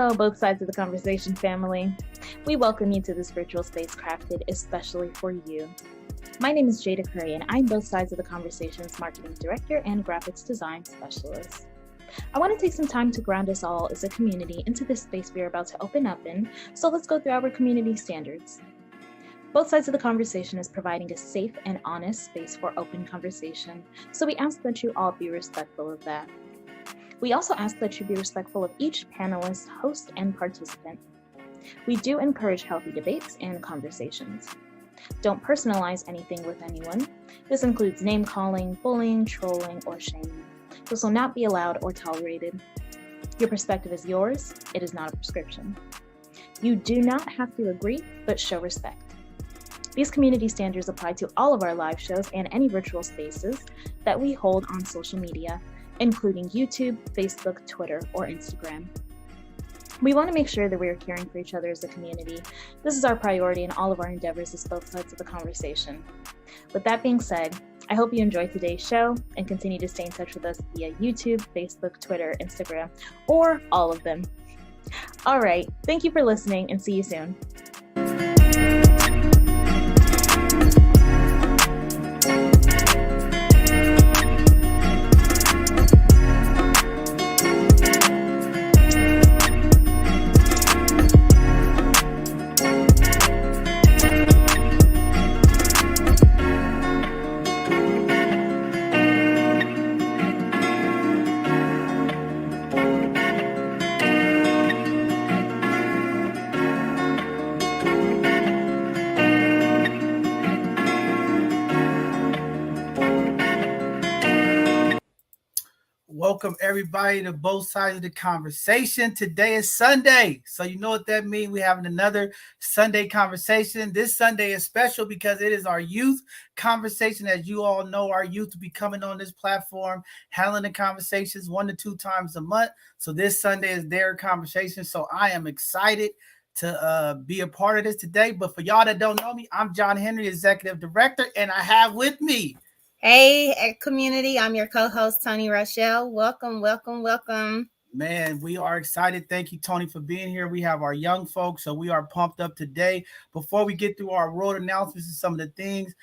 Hello, both sides of the conversation family. We welcome you to this virtual space crafted especially for you. My name is Jada Curry, and I'm both sides of the conversation's marketing director and graphics design specialist. I want to take some time to ground us all as a community into this space we are about to open up in, so let's go through our community standards. Both sides of the conversation is providing a safe and honest space for open conversation, so we ask that you all be respectful of that. We also ask that you be respectful of each panelist, host, and participant. We do encourage healthy debates and conversations. Don't personalize anything with anyone. This includes name-calling, bullying, trolling, or shaming. This will not be allowed or tolerated. Your perspective is yours. It is not a prescription. You do not have to agree, but show respect. These community standards apply to all of our live shows and any virtual spaces that we hold on social media, including YouTube, Facebook, Twitter, or Instagram. We want to make sure that we are caring for each other as a community. This is our priority in all of our endeavors as both sides of the conversation. With that being said, I hope you enjoyed today's show and continue to stay in touch with us via YouTube, Facebook, Twitter, Instagram, or all of them. All right, thank you for listening and see you soon. Welcome everybody to both sides of the conversation. Today is Sunday, so you know what that means. We're having another Sunday conversation. This Sunday is special because it is our youth conversation. As you all know, our youth will be coming on this platform, handling the conversations 1 to 2 times a month. So this Sunday is their conversation. So I am excited to be a part of this today. But for y'all that don't know me, I'm John Henry, Executive Director, and I have with me Hey, community. I'm your co-host, Tony Rochelle. Welcome. Man, we are excited. Thank you, Tony, for being here. We have our young folks, so we are pumped up today. Before we get through our road announcements and some of the things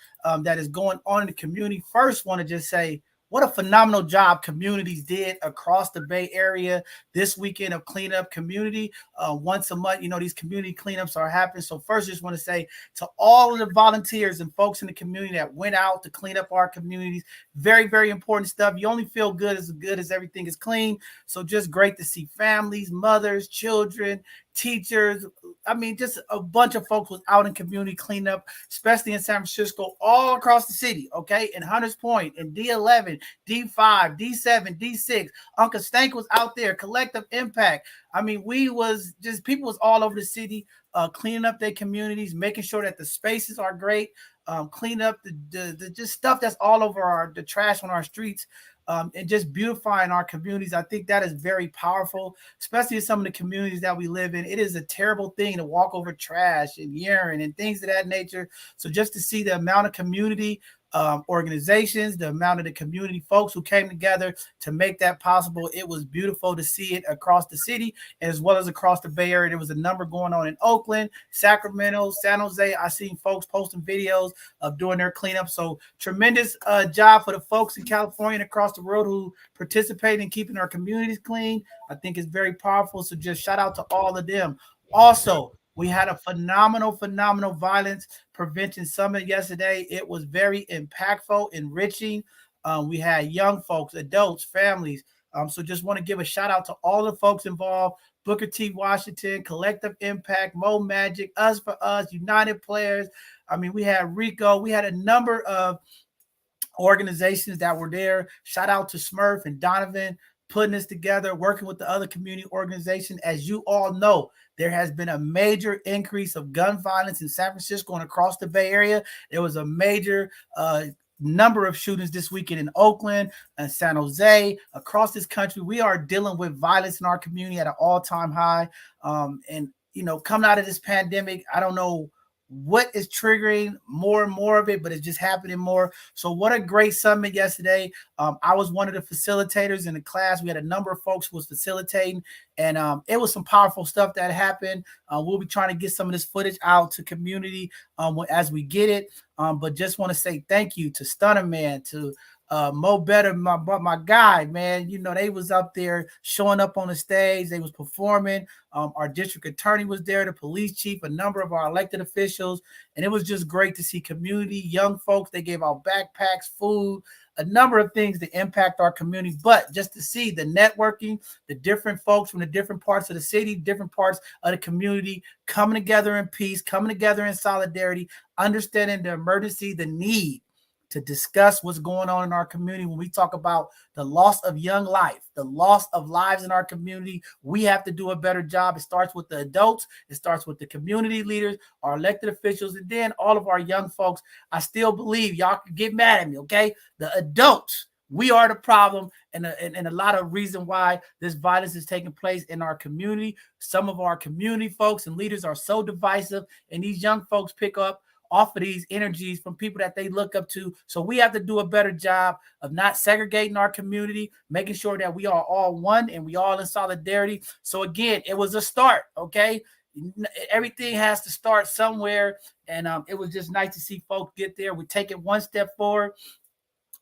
that is going on in the community, first want to just say what a phenomenal job communities did across the Bay Area this weekend of cleanup community. Once a month, these community cleanups are happening. So first, just want to say to all of the volunteers and folks in the community that went out to clean up our communities, very, very important stuff. You only feel good as everything is clean. So just great to see families, mothers, children, teachers. I mean, just a bunch of folks was out in community cleanup, especially in San Francisco, all across the city, okay? In Hunters Point, in D11, D5, D7, D6. Uncle Stank was out there, Collective Impact. I mean, people was all over the city cleaning up their communities, making sure that the spaces are great, cleaning up the just stuff that's all over the trash on our streets. And just beautifying our communities. I think that is very powerful, especially in some of the communities that we live in. It is a terrible thing to walk over trash and urine and things of that nature. So just to see the amount of community organizations, the amount of the community folks who came together to make that possible, it was beautiful to see it across the city as well as across the Bay Area. There was a number going on in Oakland, Sacramento, San Jose. I seen folks posting videos of doing their cleanup. So tremendous job for the folks in California and across the world who participate in keeping our communities clean. I think it's very powerful. So just shout out to all of them. Also, we had a phenomenal violence prevention summit yesterday. It was very impactful, enriching. We had young folks, adults, families. So just want to give a shout out to all the folks involved. Booker T. Washington, Collective Impact, Mo Magic, Us for Us, United Players. I mean, we had Rico. We had a number of organizations that were there. Shout out to Smurf and Donovan putting this together, working with the other community organizations. As you all know, there has been a major increase of gun violence in San Francisco and across the Bay Area. There was a major number of shootings this weekend in Oakland and San Jose. Across this country, we are dealing with violence in our community at an all-time high. And coming out of this pandemic, I don't know what is triggering more and more of it, but it's just happening more. So what a great summit yesterday. I was one of the facilitators in the class. We had a number of folks who was facilitating, and it was some powerful stuff that happened. We'll be trying to get some of this footage out to community as we get it. But just want to say thank you to Stunner Man, to Mo Better, my guy, man. You know, they was up there showing up on the stage. They was performing. Our district attorney was there, the police chief, a number of our elected officials. And it was just great to see community, young folks. They gave out backpacks, food, a number of things to impact our community. But just to see the networking, the different folks from the different parts of the city, different parts of the community coming together in peace, coming together in solidarity, understanding the emergency, the need to discuss what's going on in our community. When we talk about the loss of young life, the loss of lives in our community, we have to do a better job. It starts with the adults, it starts with the community leaders, our elected officials, and then all of our young folks. I still believe, y'all can get mad at me, okay? The adults, we are the problem, and a lot of reason why this violence is taking place in our community. Some of our community folks and leaders are so divisive, and these young folks pick up off of these energies from people that they look up to. So we have to do a better job of not segregating our community, making sure that we are all one and we all in solidarity. So again, it was a start, okay? Everything has to start somewhere, and it was just nice to see folks get there. We take it one step forward.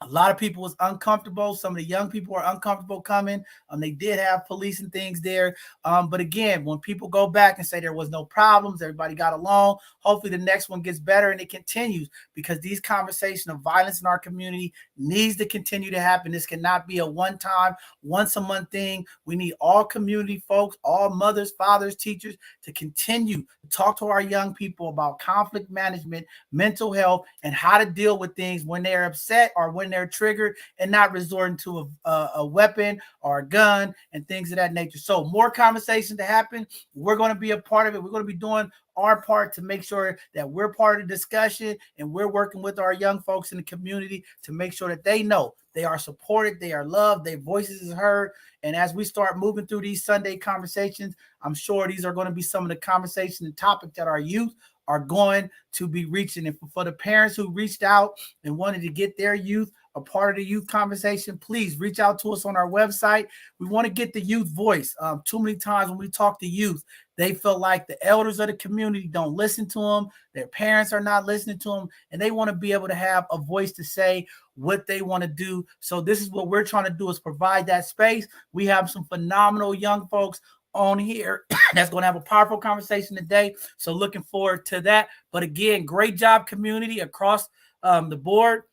A lot of people was uncomfortable. Some of the young people were uncomfortable coming. They did have police and things there. But again, when people go back and say there was no problems, everybody got along, hopefully the next one gets better and it continues, because these conversations of violence in our community needs to continue to happen. This cannot be a one-time, once-a-month thing. We need all community folks, all mothers, fathers, teachers to continue to talk to our young people about conflict management, mental health, and how to deal with things when they're upset or when they're triggered, and not resorting to a weapon or a gun and things of that nature. So more conversation to happen. We're going to be a part of it. We're going to be doing our part to make sure that we're part of the discussion, and we're working with our young folks in the community to make sure that they know they are supported, they are loved, their voices is heard. And as we start moving through these Sunday conversations, I'm sure these are going to be some of the conversations and topics that our youth are going to be reaching. And for the parents who reached out and wanted to get their youth a part of the youth conversation, please reach out to us on our website. We want to get the youth voice. Too many times when we talk to youth, they feel like the elders of the community don't listen to them. Their parents are not listening to them, and they want to be able to have a voice to say what they want to do. So this is what we're trying to do, is provide that space. We have some phenomenal young folks on here that's going to have a powerful conversation today. So looking forward to that. But again, great job, community, across the board.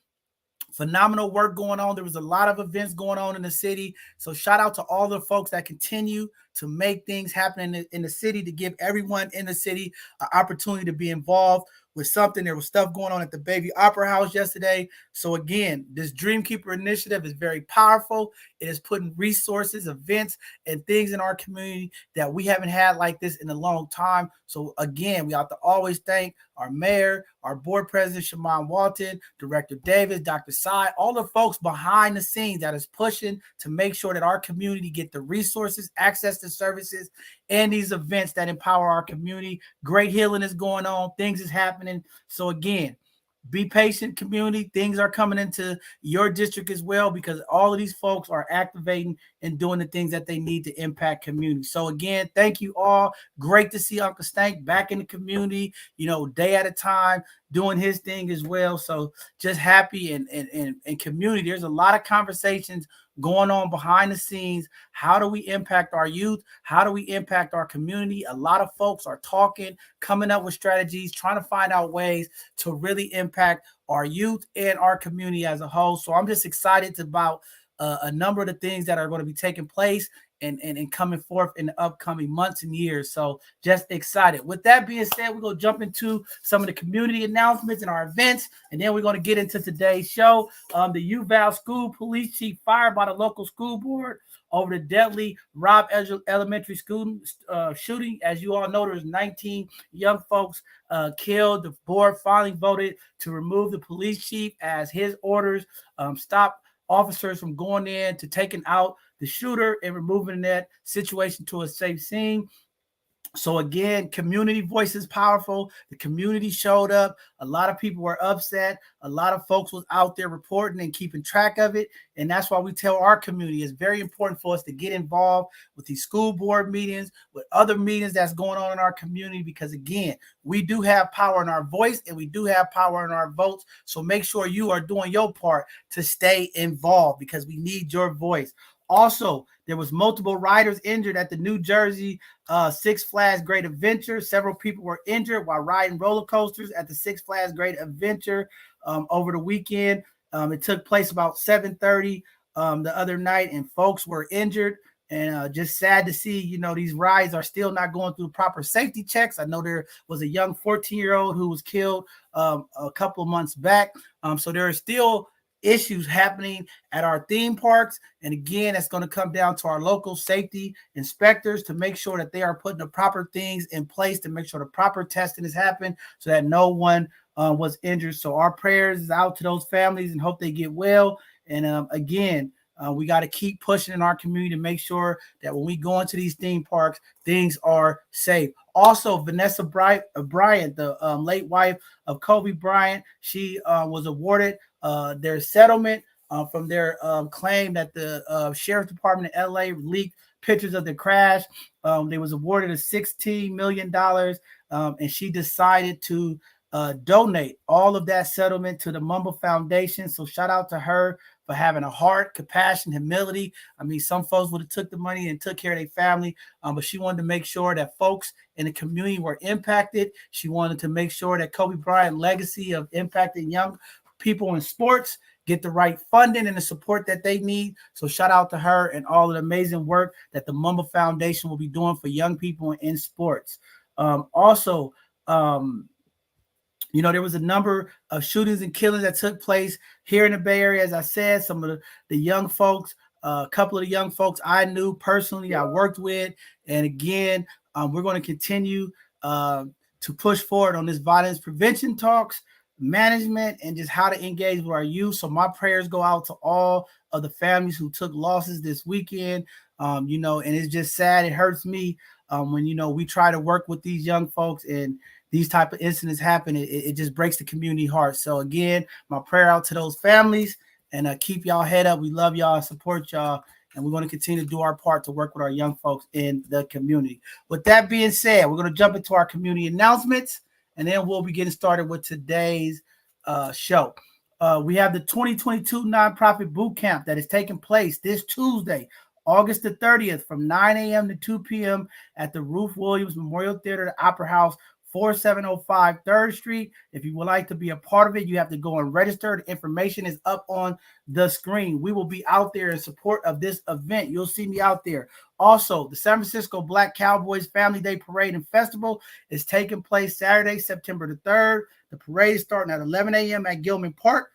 Phenomenal work going on. There was a lot of events going on in the city. So shout out to all the folks that continue to make things happen in the city, to give everyone in the city an opportunity to be involved with something. There was stuff going on at the Baby Opera House yesterday. So again, this Dreamkeeper initiative is very powerful. It is putting resources, events, and things in our community that we haven't had like this in a long time. So again, we have to always thank our mayor, our board president, Shaman Walton, Director Davis, Dr. Sy, all the folks behind the scenes that is pushing to make sure that our community get the resources, access to services, and these events that empower our community. Great healing is going on. Things is happening. So again, be patient, community. Things are coming into your district as well, because all of these folks are activating and doing the things that they need to impact community. So again, thank you all. Great to see Uncle Stank back in the community, day at a time, doing his thing as well. So just happy and community. There's a lot of conversations going on behind the scenes. How do we impact our youth? How do we impact our community? A lot of folks are talking, coming up with strategies, trying to find out ways to really impact our youth and our community as a whole. So I'm just excited about a number of the things that are going to be taking place and coming forth in the upcoming months and years. So just excited. With that being said, we're going to jump into some of the community announcements and our events, and then we're going to get into today's show. The Uvalde School Police Chief fired by the local school board over the deadly Robb Elementary School shooting. As you all know, there was 19 young folks killed. The board finally voted to remove the police chief, as his orders stopped officers from going in to taking out the shooter and removing that situation to a safe scene. So again, community voice is powerful. The community showed up. A lot of people were upset. A lot of folks was out there reporting and keeping track of it. And that's why we tell our community it's very important for us to get involved with these school board meetings, with other meetings that's going on in our community, because again, we do have power in our voice and we do have power in our votes. So make sure you are doing your part to stay involved, because we need your voice. Also, there was multiple riders injured at the New Jersey Six Flags Great Adventure. Several people were injured while riding roller coasters at the Six Flags Great Adventure over the weekend. It took place about 7:30 the other night, and folks were injured. And just sad to see, these rides are still not going through proper safety checks. I know there was a young 14-year-old who was killed a couple of months back. So there are still issues happening at our theme parks. And again, it's going to come down to our local safety inspectors to make sure that they are putting the proper things in place to make sure the proper testing is happening so that no one was injured. So our prayers is out to those families and hope they get well. And again, we got to keep pushing in our community to make sure that when we go into these theme parks, things are safe. Also, Vanessa Bryant, the late wife of Kobe Bryant, she was awarded their settlement from their claim that the sheriff's department in LA leaked pictures of the crash. They was awarded a $16 million, and she decided to donate all of that settlement to the Mumble Foundation. So shout out to her for having a heart, compassion, humility. I mean, some folks would have took the money and took care of their family, but she wanted to make sure that folks in the community were impacted. She wanted to make sure that Kobe Bryant's legacy of impacting young people in sports get the right funding and the support that they need. So shout out to her and all of the amazing work that the Mumble Foundation will be doing for young people in sports. Also, there was a number of shootings and killings that took place here in the Bay Area. As I said, some of the young folks, a couple of the young folks I knew personally, I worked with. And again, we're going to continue to push forward on this violence prevention talks, management, and just how to engage with our youth. So my prayers go out to all of the families who took losses this weekend. And it's just sad. It hurts me when, we try to work with these young folks and these type of incidents happen. It just breaks the community heart. So again, my prayer out to those families, and keep y'all head up. We love y'all and support y'all. And we're going to continue to do our part to work with our young folks in the community. With that being said, we're going to jump into our community announcements, and then we'll be getting started with today's show. We have the 2022 Nonprofit Boot Camp that is taking place this Tuesday, August the 30th, from 9 a.m. to 2 p.m. at the Ruth Williams Memorial Theater, the Opera House, 4705 3rd Street. If you would like to be a part of it, you have to go and register. The information is up on the screen. We will be out there in support of this event. You'll see me out there. Also, the San Francisco Black Cowboys Family Day Parade and Festival is taking place Saturday, September the 3rd. The parade is starting at 11 a.m. at Gilman Park.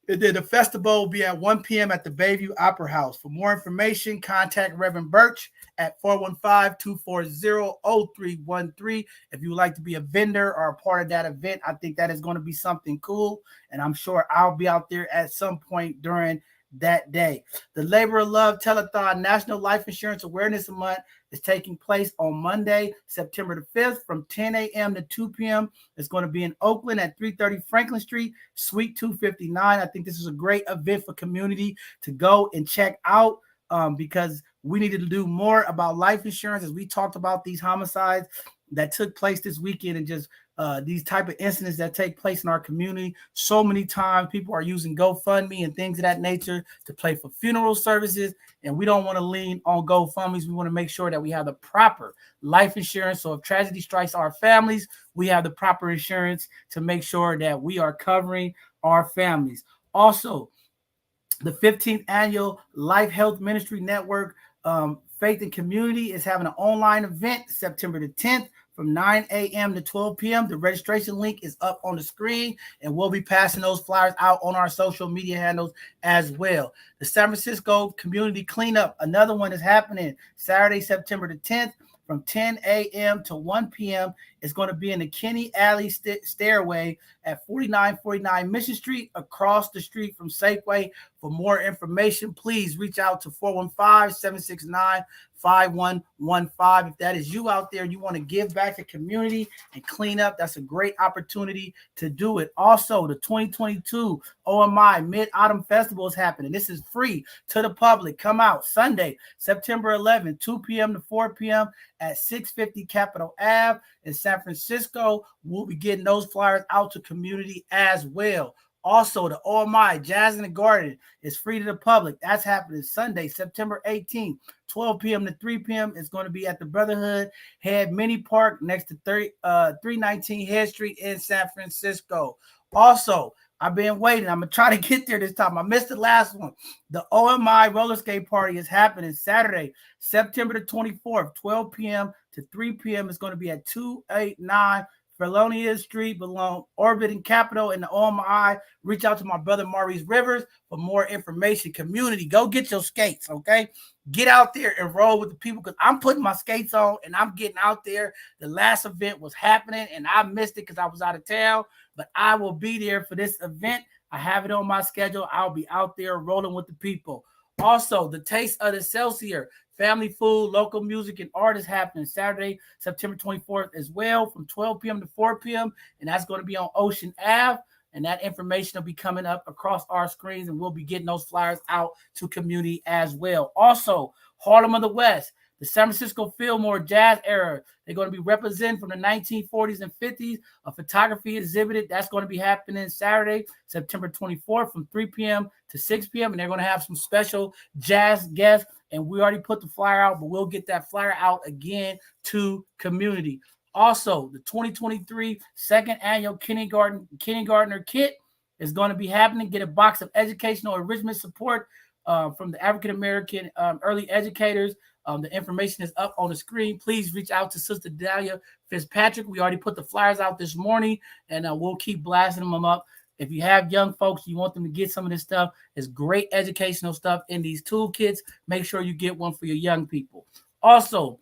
And then the festival will be at 1 p.m. at the Bayview Opera House. For more information, contact Reverend Birch at 415-240-0313. If you would like to be a vendor or a part of that event, I think that is going to be something cool. And I'm sure I'll be out there at some point during that day. The Labor of Love Telethon National Life Insurance Awareness Month is taking place on Monday, September the 5th from 10 a.m. to 2 p.m. It's going to be in Oakland at 330 Franklin Street, Suite 259. I think this is a great event for community to go and check out because we need to do more about life insurance, as we talked about these homicides that took place this weekend and just these type of incidents that take place in our community. So many times people are using GoFundMe and things of that nature to pay for funeral services, and we don't want to lean on GoFundMes. We want to make sure that we have the proper life insurance. So if tragedy strikes our families, we have the proper insurance to make sure that we are covering our families. Also, the 15th Annual Life Health Ministry Network Faith and Community is having an online event September the 10th from 9 a.m. to 12 p.m. The registration link is up on the screen, and we'll be passing those flyers out on our social media handles as well. The San Francisco Community Cleanup, another one is happening Saturday, September the 10th from 10 a.m. to 1 p.m. It's going to be in the Kenny Alley stairway at 4949 Mission Street, across the street from Safeway. For more information, please reach out to 415-769-5115. If that is you out there, you want to give back to the community and clean up, that's a great opportunity to do it. Also, the 2022 Omi Mid-Autumn Festival is happening. This is free to the public. Come out Sunday, September 11th, 2 p.m. to 4 p.m. at 650 Capitol Ave in San Francisco. We'll be getting those flyers out to community as well. Also, the OMI Jazz in the Garden is free to the public. That's happening Sunday, September 18th, 12 p.m. to 3 p.m. It's going to be at the Brotherhood Head Mini Park next to 319 Head Street in San Francisco. Also, I've been waiting. I'm going to try to get there this time. I missed the last one. The OMI Roller Skate Party is happening Saturday, September the 24th, 12 p.m. to 3 p.m. It's going to be at 289 Felonia Street, below Orbit and Capitol in the OMI. Reach out to my brother Maurice Rivers for more information. Community, go get your skates, okay? Get out there and roll with the people, because I'm putting my skates on and I'm getting out there. The last event was happening and I missed it because I was out of town, but I will be there for this event. I have it on my schedule. I'll be out there rolling with the people. Also, the Taste of the Celsius family food, local music, and art is happening Saturday, September 24th as well, from 12 p.m. to 4 p.m. And that's going to be on Ocean Ave. And that information will be coming up across our screens, and we'll be getting those flyers out to community as well. Also, Harlem of the West, the San Francisco Fillmore Jazz Era. They're going to be representing from the 1940s and 50s. A photography exhibited. That's going to be happening Saturday, September 24th from 3 p.m. to 6 p.m. And they're going to have some special jazz guests. And we already put the flyer out, but we'll get that flyer out again to community. Also, the 2023 second annual kindergartner kit is going to be happening. Get a box of educational enrichment support from the African American early educators. The information is up on the screen. Please reach out to Sister Dahlia Fitzpatrick. We already put the flyers out this morning, and we'll keep blasting them up. If you have young folks, you want them to get some of this stuff. It's great educational stuff in these toolkits. Make sure you get one for your young people. Also,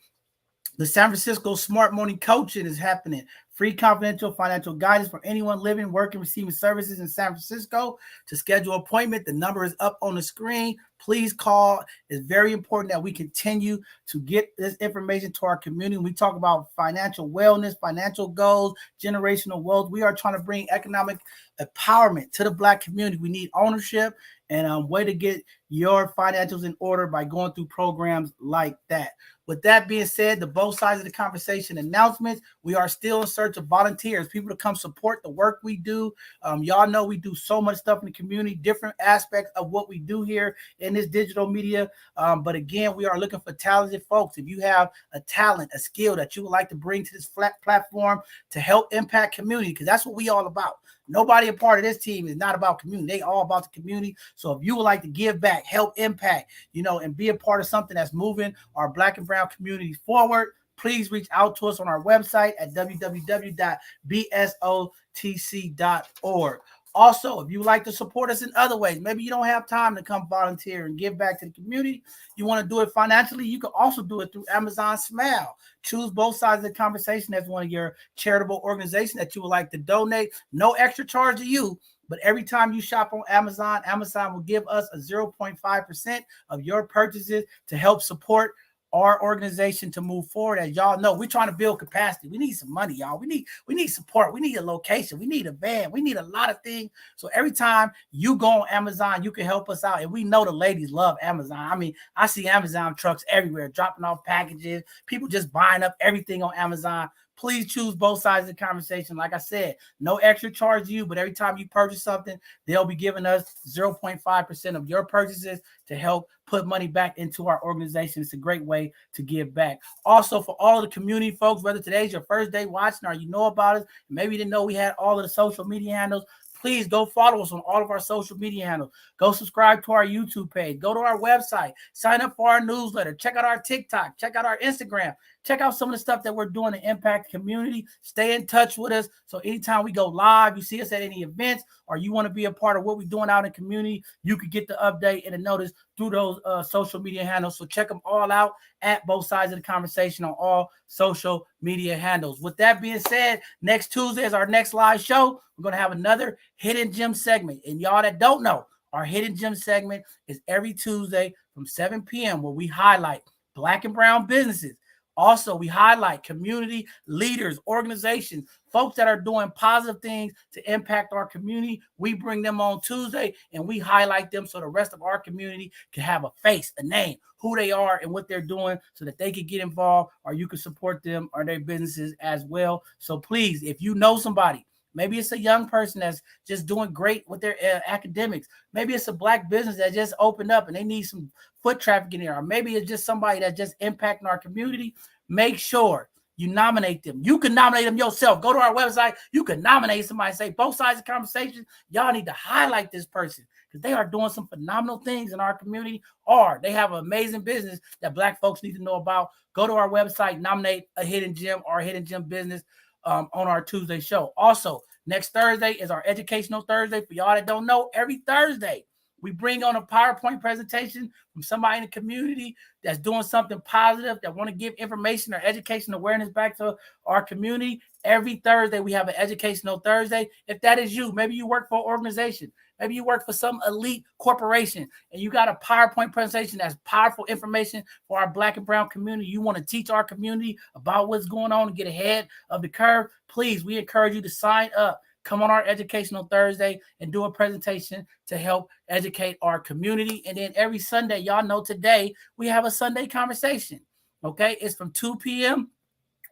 the San Francisco Smart Morning Coaching is happening. Free confidential financial guidance for anyone living, working, receiving services in San Francisco. To schedule an appointment, the number is up on the screen. Please call. It's very important that we continue to get this information to our community. When we talk about financial wellness, financial goals, generational wealth, we are trying to bring economic empowerment to the Black community. We need ownership and a way to get your financials in order by going through programs like that. With that being said, the both sides of the conversation announcements, we are still in search of volunteers, people to come support the work we do. Y'all know we do so much stuff in the community, different aspects of what we do here in this digital media. But again, we are looking for talented folks. If you have a talent, a skill that you would like to bring to this platform to help impact community, because that's what we all about. Nobody a part of this team is not about community. They all about the community. So if you would like to give back, help impact, and be a part of something that's moving our Black and brown community forward, please reach out to us on our website at www.bsotc.org. Also, if you would like to support us in other ways, maybe you don't have time to come volunteer and give back to the community, you want to do it financially, you can also do it through Amazon Smile. Choose both sides of the conversation as one of your charitable organizations that you would like to donate. No extra charge to you, but every time you shop on Amazon, Amazon will give us a 0.5% of your purchases to help support our organization to move forward. As y'all know, we're trying to build capacity. We need some money, y'all. We need support. We need a location. We need a van. We need a lot of things. So every time you go on Amazon, you can help us out. And we know the ladies love Amazon. I mean, I see Amazon trucks everywhere, dropping off packages, people just buying up everything on Amazon. Please choose both sides of the conversation. Like I said, no extra charge to you, but every time you purchase something, they'll be giving us 0.5% of your purchases to help put money back into our organization. It's a great way to give back. Also, for all of the community folks, whether today's your first day watching or you know about us, maybe you didn't know we had all of the social media handles, please go follow us on all of our social media handles. Go subscribe to our YouTube page. Go to our website. Sign up for our newsletter. Check out our TikTok. Check out our Instagram. Check out some of the stuff that we're doing to impact the community. Stay in touch with us. So anytime we go live, you see us at any events, or you want to be a part of what we're doing out in the community, you could get the update and a notice through those social media handles. So check them all out at Both Sides of the Conversation on all social media handles. With that being said, next Tuesday is our next live show. We're going to have another Hidden Gem segment. And y'all that don't know, our Hidden Gem segment is every Tuesday from 7 p.m. where we highlight Black and brown businesses. Also, we highlight community leaders, organizations, folks that are doing positive things to impact our community. We bring them on Tuesday and we highlight them so the rest of our community can have a face, a name, who they are and what they're doing so that they can get involved, or you can support them or their businesses as well. So please, if you know somebody, maybe it's a young person that's just doing great with their academics. Maybe it's a Black business that just opened up and they need some foot traffic in there. Or maybe it's just somebody that's just impacting our community. Make sure you nominate them. You can nominate them yourself. Go to our website. You can nominate somebody and say, Both Sides of the Conversation, y'all need to highlight this person because they are doing some phenomenal things in our community, or they have an amazing business that Black folks need to know about. Go to our website, nominate a hidden gem or a hidden gem business on our Tuesday show. Also, next Thursday is our Educational Thursday. For y'all that don't know, every Thursday, we bring on a PowerPoint presentation from somebody in the community that's doing something positive, that want to give information or education awareness back to our community. Every Thursday, we have an Educational Thursday. If that is you, maybe you work for an organization, maybe you work for some elite corporation, and you got a PowerPoint presentation that's powerful information for our Black and brown community. You want to teach our community about what's going on and get ahead of the curve. Please, we encourage you to sign up. Come on our Educational Thursday and do a presentation to help educate our community. And then every Sunday, y'all know today, we have a Sunday conversation. Okay, it's from 2 p.m.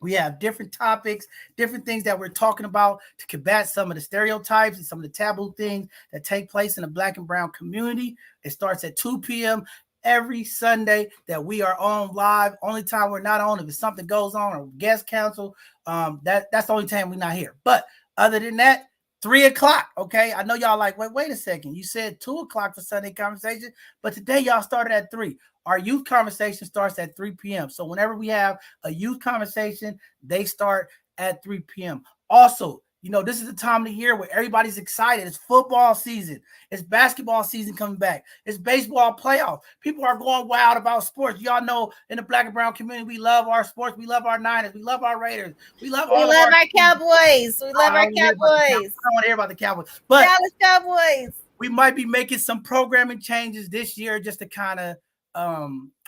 We have different topics, different things that we're talking about to combat some of the stereotypes and some of the taboo things that take place in the Black and brown community. It starts at 2 p.m. every Sunday that we are on live. Only time we're not on if something goes on or guest counsel. That's the only time we're not here. But other than that, 3 o'clock. Okay. I know y'all like, wait a second. You said 2 o'clock for Sunday conversation, but today y'all started at 3. Our youth conversation starts at 3 p.m. So whenever we have a youth conversation, they start at 3 p.m. Also, you know, this is the time of the year where everybody's excited. It's football season. It's basketball season coming back. It's baseball playoff. People are going wild about sports. Y'all know in the Black and brown community, we love our sports. We love our Niners. We love our Raiders. We love our Cowboys. We love our Cowboys. I don't want to hear about the Cowboys. But Dallas Cowboys. We might be making some programming changes this year just to kind of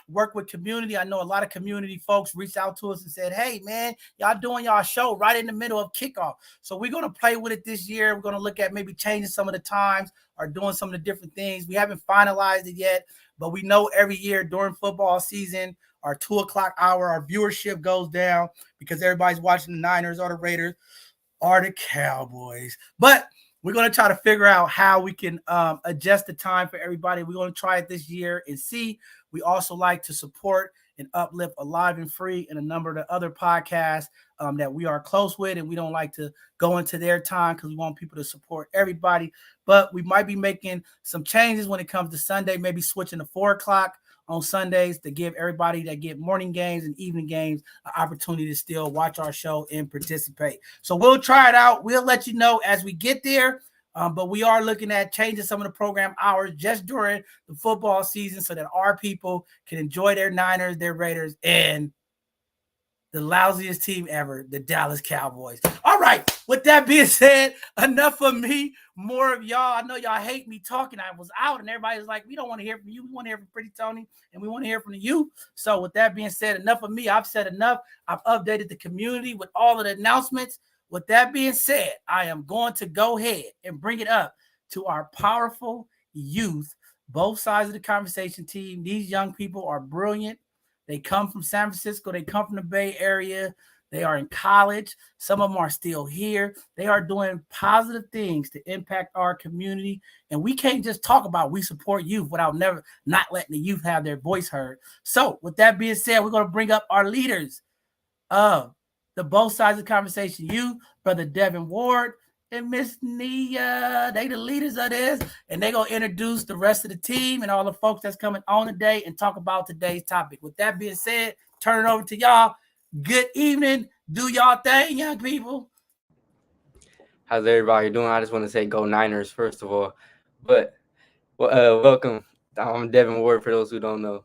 work with community. I know a lot of community folks reached out to us and said, hey, man, y'all doing y'all show right in the middle of kickoff. So we're going to play with it this year. We're going to look at maybe changing some of the times or doing some of the different things. We haven't finalized it yet, but we know every year during football season, our 2 o'clock hour, our viewership goes down because everybody's watching the Niners or the Raiders or the Cowboys. But we're going to try to figure out how we can adjust the time for everybody. We're going to try it this year and see. We also like to support and uplift Alive and Free and a number of the other podcasts that we are close with, and we don't like to go into their time because we want people to support everybody. But we might be making some changes when it comes to Sunday, maybe switching to 4 o'clock on Sundays to give everybody that get morning games and evening games an opportunity to still watch our show and participate. So we'll try it out. We'll let you know as we get there. But we are looking at changing some of the program hours just during the football season so that our people can enjoy their Niners, their Raiders, and the lousiest team ever, the Dallas Cowboys. All right. With that being said, enough of me, more of y'all. I know y'all hate me talking. I was out and everybody's like, we don't want to hear from you. We want to hear from Pretty Tony and we want to hear from you. So with that being said, enough of me. I've said enough. I've updated the community with all of the announcements. With that being said, I am going to go ahead and bring it up to our powerful youth, Both Sides of the Conversation team. These young people are brilliant. They come from San Francisco. They come from the Bay Area. They are in college. Some of them are still here. They are doing positive things to impact our community. And we can't just talk about we support youth without not letting the youth have their voice heard. So with that being said, we're going to bring up our leaders of the Both Sides of the Conversation youth, Brother Devin Ward and Miss Nia. They the leaders of this, and they're going to introduce the rest of the team and all the folks that's coming on today and talk about today's topic. With that being said, turn it over to y'all. Good evening. Do y'all thing, young people. How's everybody doing? I just want to say go Niners first of all. But welcome. I'm Devin Ward for those who don't know.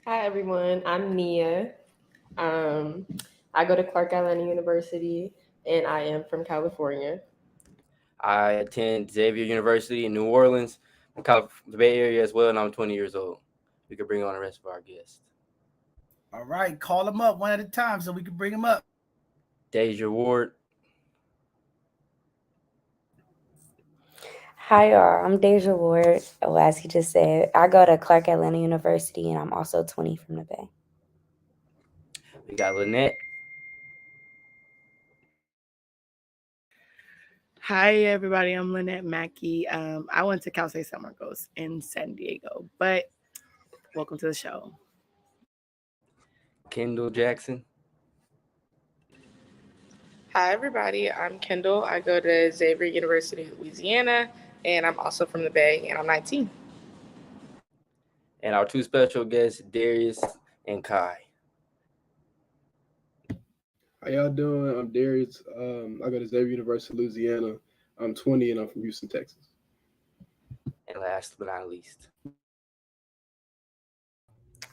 Hi everyone, I'm Nia. Um, I go to Clark Atlanta University and I am from California. I attend Xavier University in New Orleans, the Bay Area as well, and I'm 20 years old. We could bring on the rest of our guests. All right, call them up one at a time so we can bring them up. Deja Ward. Hi, y'all. I'm Deja Ward. Oh, as he just said, I go to Clark Atlanta University, and I'm also 20 from the Bay. We got Lynette. Hi, everybody. I'm Lynette Mackey. I went to Cal State Summer Coast in San Diego, but welcome to the show. Kendall Jackson. Hi, everybody. I'm Kendall. I go to Xavier University of Louisiana, and I'm also from the Bay, and I'm 19. And our two special guests, Darius and Kai. How y'all doing? I'm Darius. I go to Xavier University, Louisiana. I'm 20 and I'm from Houston, Texas. And last but not least.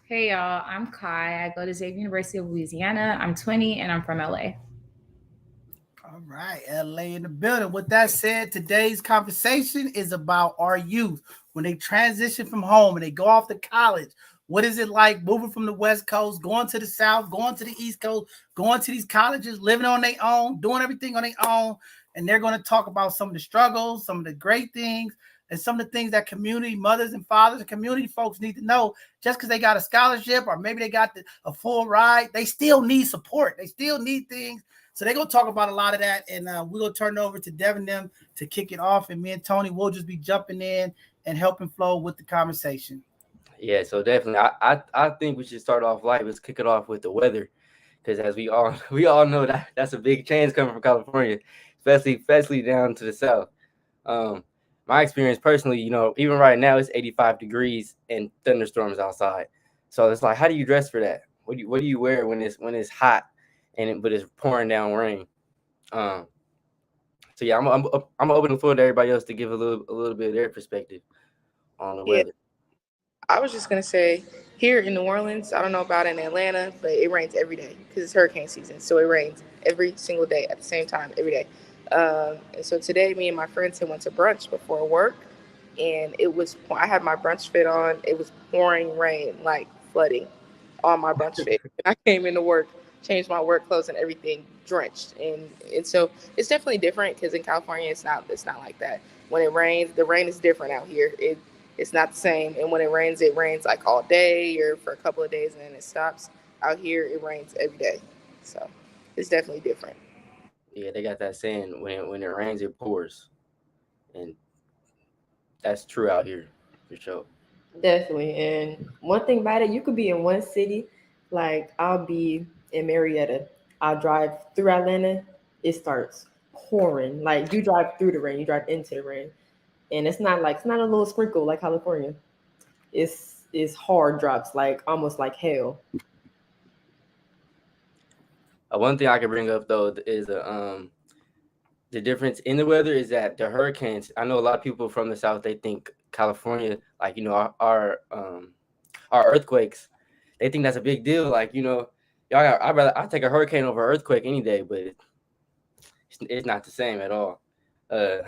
Hey y'all, I'm Kai. I go to Xavier University of Louisiana. I'm 20 and I'm from LA. All right, LA in the building. With that said, today's conversation is about our youth. When they transition from home and they go off to college, what is it like moving from the West Coast, going to the South, going to the East Coast, going to these colleges, living on their own, doing everything on their own? And they're going to talk about some of the struggles, some of the great things, and some of the things that community mothers and fathers and community folks need to know. Just because they got a scholarship or maybe they got a full ride, they still need support. They still need things. So they're going to talk about a lot of that, and we're going to turn it over to Devin them to kick it off, and me and Tony will just be jumping in and helping flow with the conversation. Yeah, so definitely, I think we should start off light. Let's kick it off with the weather, because as we all know that's a big change coming from California, especially down to the south. My experience personally, even right now it's 85 degrees and thunderstorms outside. So it's like, how do you dress for that? What do you wear when it's hot but it's pouring down rain? So yeah, I'm gonna open the floor to everybody else to give a little bit of their perspective on the weather. I was just going to say, here in New Orleans, I don't know about in Atlanta, but it rains every day because it's hurricane season. So it rains every single day at the same time, every day. And so today, me and my friends had went to brunch before work, and I had my brunch fit on. It was pouring rain, like flooding on my brunch fit. And I came into work, changed my work clothes and everything, drenched. And so it's definitely different because in California, it's not like that. When it rains, the rain is different out here. It's not the same. And when it rains like all day or for a couple of days and then it stops. Out here, it rains every day. So it's definitely different. Yeah, they got that saying, when it rains, it pours. And that's true out here, for sure. Definitely. And one thing about it, you could be in one city, like I'll be in Marietta. I'll drive through Atlanta, it starts pouring. Like you drive through the rain, you drive into the rain. And it's not a little sprinkle like California. It's hard drops, like almost like hell. One thing I can bring up though is the difference in the weather is that the hurricanes. I know a lot of people from the south, they think California, like our earthquakes, they think that's a big deal. Like I take a hurricane over an earthquake any day, but it's not the same at all. Uh,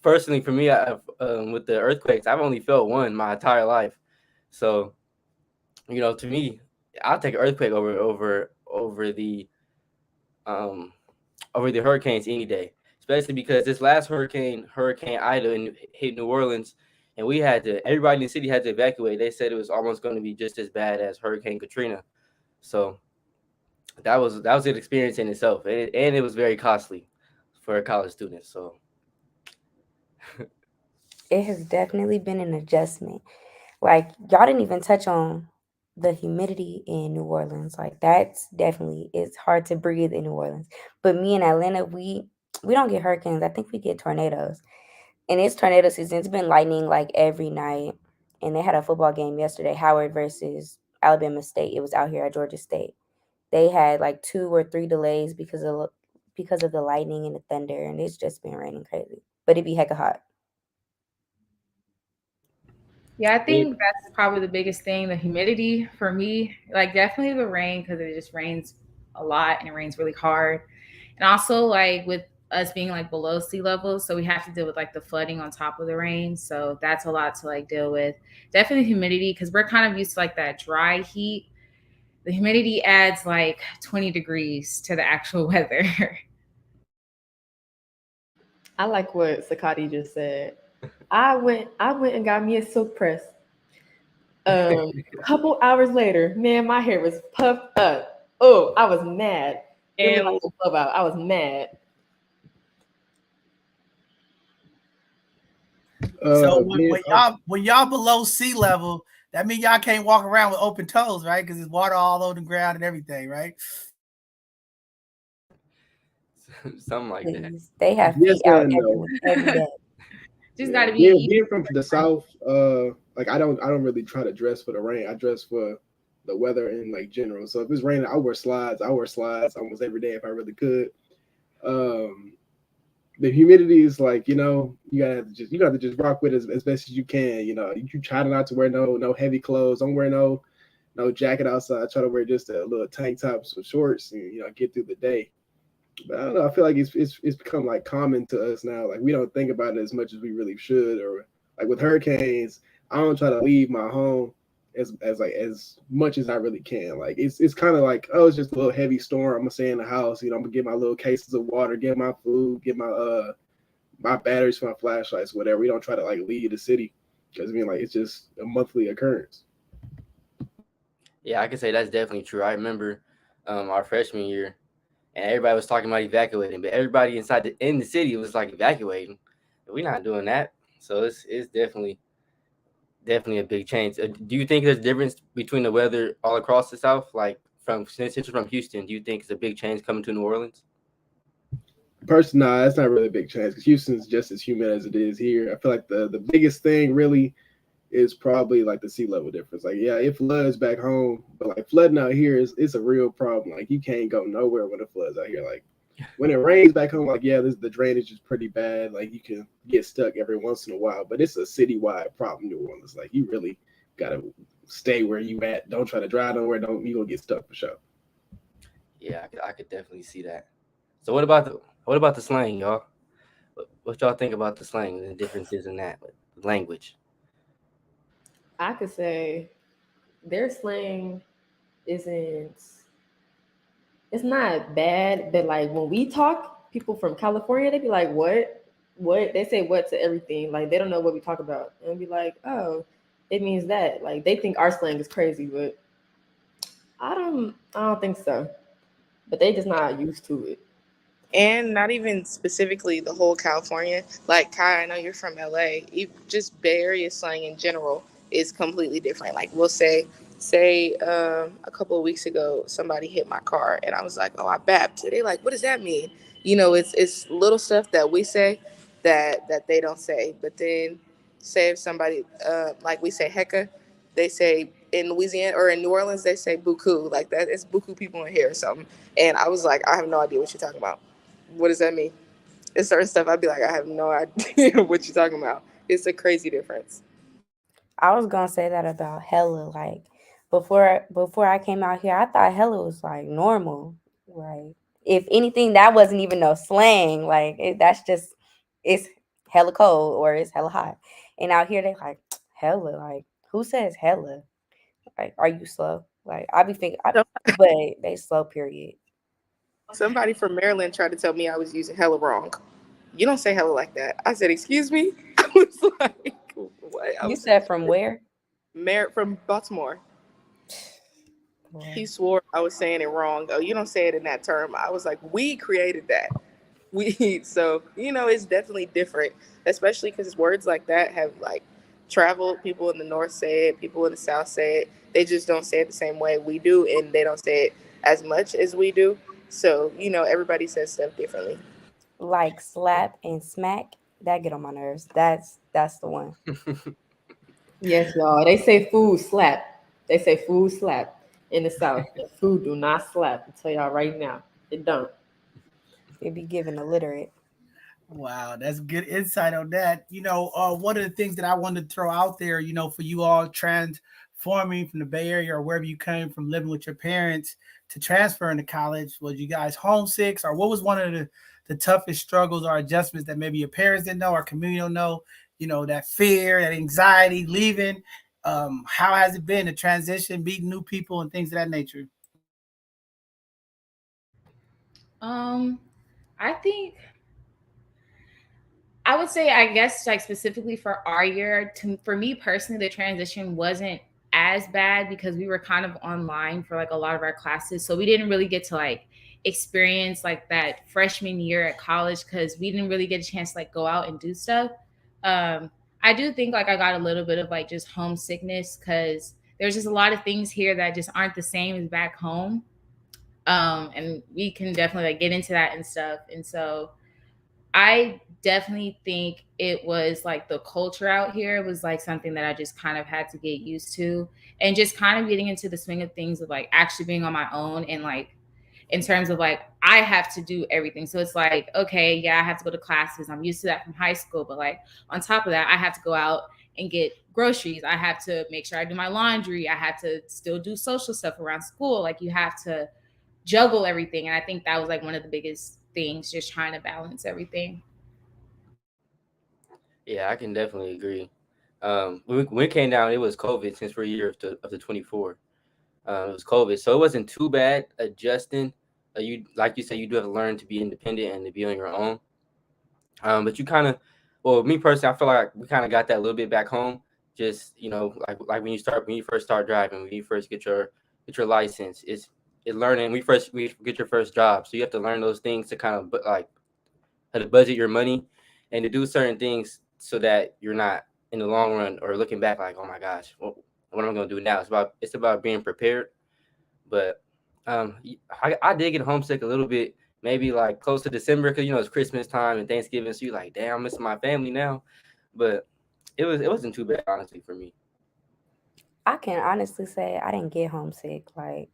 Personally, for me, with the earthquakes, I've only felt one my entire life. So, to me, I'll take an earthquake over the hurricanes any day. Especially because this last Hurricane Ida, hit New Orleans, and everybody in the city had to evacuate. They said it was almost going to be just as bad as Hurricane Katrina. So that was an experience in itself, and it was very costly for a college student. So It has definitely been an adjustment. Like, y'all didn't even touch on the humidity in New Orleans. Like, it's hard to breathe in New Orleans. But me in Atlanta, we don't get hurricanes. I think we get tornadoes. And it's tornado season. It's been lightning like every night. And they had a football game yesterday, Howard versus Alabama State. It was out here at Georgia State. They had like 2 or 3 delays because of the lightning and the thunder, and it's just been raining crazy. But it'd be hecka hot. Yeah, I think that's probably the biggest thing, the humidity for me. Like definitely the rain because it just rains a lot and it rains really hard. And also like with us being like below sea level, so we have to deal with like the flooding on top of the rain. So that's a lot to like deal with. Definitely humidity because we're kind of used to like that dry heat. The humidity adds like 20 degrees to the actual weather. I like what Sakati just said. I went and got me a silk press. A couple hours later, man, my hair was puffed up. Oh, I was mad. It was like a blowout. I was mad. So Man, when y'all below sea level, that means y'all can't walk around with open toes, right? Because there's water all over the ground and everything, right? Something like that. Please. They have yes feet out and no. every day. Just Yeah, got to be. being from the South, like I don't really try to dress for the rain. I dress for the weather in like general. So if it's raining, I wear slides. I wear slides almost every day if I really could. Um, the humidity is like, you got to just rock with it as best as you can. You try not to wear no heavy clothes. Don't wear no jacket outside. Try to wear just a little tank top, some shorts, and get through the day. But I don't know. I feel like it's become like common to us now. Like we don't think about it as much as we really should. Or like with hurricanes, I don't try to leave my home as much as I really can. Like it's kind of like, oh, it's just a little heavy storm. I'm gonna stay in the house. I'm gonna get my little cases of water, get my food, get my batteries for my flashlights, whatever. We don't try to like leave the city because like it's just a monthly occurrence. Yeah, I can say that's definitely true. I remember our freshman year, and everybody was talking about evacuating, but everybody in the city was like evacuating. We're not doing that, so it's definitely a big change. Do you think there's a difference between the weather all across the South? Like since you're from Houston, do you think it's a big change coming to New Orleans? Personally, nah, it's not really a big change because Houston's just as humid as it is here. I feel like the biggest thing really is probably like the sea level difference. Like, yeah, it floods back home, but like flooding out here is a real problem. Like, you can't go nowhere when it floods out here. Like, when it rains back home, like, yeah, the drainage is pretty bad. Like, you can get stuck every once in a while, but it's a citywide problem, New Orleans. Like, you really gotta stay where you at. Don't try to drive nowhere. You gonna get stuck for sure. Yeah, I could definitely see that. So what about the slang, y'all? What y'all think about the slang and the differences in that language? I could say their slang isn't it's not bad, but like when we talk, people from California, they be like, what? What? They say what to everything. Like they don't know what we talk about. And be like, oh, it means that. Like they think our slang is crazy, but I don't think so. But they just not used to it. And not even specifically the whole California. Like Kai, I know you're from LA. Just Bay Area slang in general is completely different. Like we'll say a couple of weeks ago, somebody hit my car, and I was like, "Oh, I bapped." They like, "What does that mean?" It's little stuff that we say that they don't say. But then, say if somebody like we say hecka, they say in Louisiana or in New Orleans they say buku. Like that, it's buku people in here or something. And I was like, I have no idea what you're talking about. What does that mean? It's certain stuff I'd be like, I have no idea what you're talking about. It's a crazy difference. I was gonna say that about hella. Like before I came out here, I thought hella was like normal. Like if anything, that wasn't even no slang. Like that's just it's hella cold or it's hella hot. And out here they like hella. Like who says hella? Like are you slow? Like I be thinking, but they slow. Period. Somebody from Maryland tried to tell me I was using hella wrong. You don't say hella like that. I said, excuse me? I was like, what? I You was said from where? from Baltimore. Boy. He swore I was saying it wrong. Oh, you don't say it in that term. I was like, we created that. So it's definitely different, especially because words like that have like traveled. People in the north say it, people in the south say it. They just don't say it the same way we do, and they don't say it as much as we do. So everybody says stuff differently. Like slap and smack. That get on my nerves. That's the one. Yes, y'all. They say food slap. They say food slap in the South. Food do not slap. I tell y'all right now, it don't. It'd be given illiterate. Wow, that's good insight on that. One of the things that I wanted to throw out there, for you all transforming from the Bay Area or wherever you came from, living with your parents to transferring to college, was you guys homesick, or what was one of the toughest struggles or adjustments that maybe your parents didn't know or community don't know? That fear, that anxiety, leaving. How has it been to transition, meeting new people, and things of that nature? I think I would say, I guess, like specifically for our year, for me personally, the transition wasn't as bad because we were kind of online for like a lot of our classes. So we didn't really get to like experience like that freshman year at college because we didn't really get a chance to like go out and do stuff. I do think like I got a little bit of like just homesickness because there's just a lot of things here that just aren't the same as back home. And we can definitely like get into that and stuff. And so I definitely think it was like the culture out here was like something that I just kind of had to get used to, and just kind of getting into the swing of things of like actually being on my own, and like in terms of like I have to do everything. So it's like, okay, yeah, I have to go to classes. I'm used to that from high school, but like on top of that, I have to go out and get groceries. I have to make sure I do my laundry. I have to still do social stuff around school. Like you have to juggle everything. And I think that was like one of the biggest things, just trying to balance everything. Yeah, I can definitely agree. When it came down, it was COVID since we're a year of the 24. It was COVID, so it wasn't too bad adjusting. You like you said, you do have to learn to be independent and to be on your own. But you kind of, well, me personally, I feel like we kind of got that a little bit back home. Just like when you first start driving, when you first get your license, it's learning. We get your first job, so you have to learn those things to kind of like how to budget your money and to do certain things so that you're not in the long run or looking back like, oh my gosh, what am I going to do now? It's about being prepared. But I did get homesick a little bit, maybe like close to December because it's Christmas time and Thanksgiving, so you're like, damn, I'm missing my family now. But it wasn't too bad honestly for me. I can honestly say I didn't get homesick like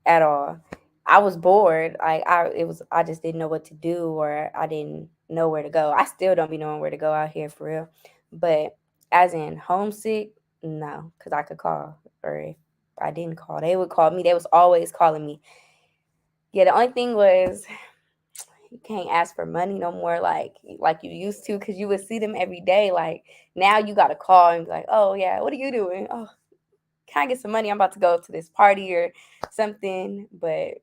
at all. I was bored. Like I just didn't know what to do or I didn't know where to go. I still don't be knowing where to go out here for real. But as in homesick, no, because I could call. Or if I didn't call, they would call me. They was always calling me. Yeah, the only thing was you can't ask for money no more like you used to because you would see them every day. Like now you gotta call and be like, oh yeah, what are you doing? Oh, can I get some money? I'm about to go to this party or something. But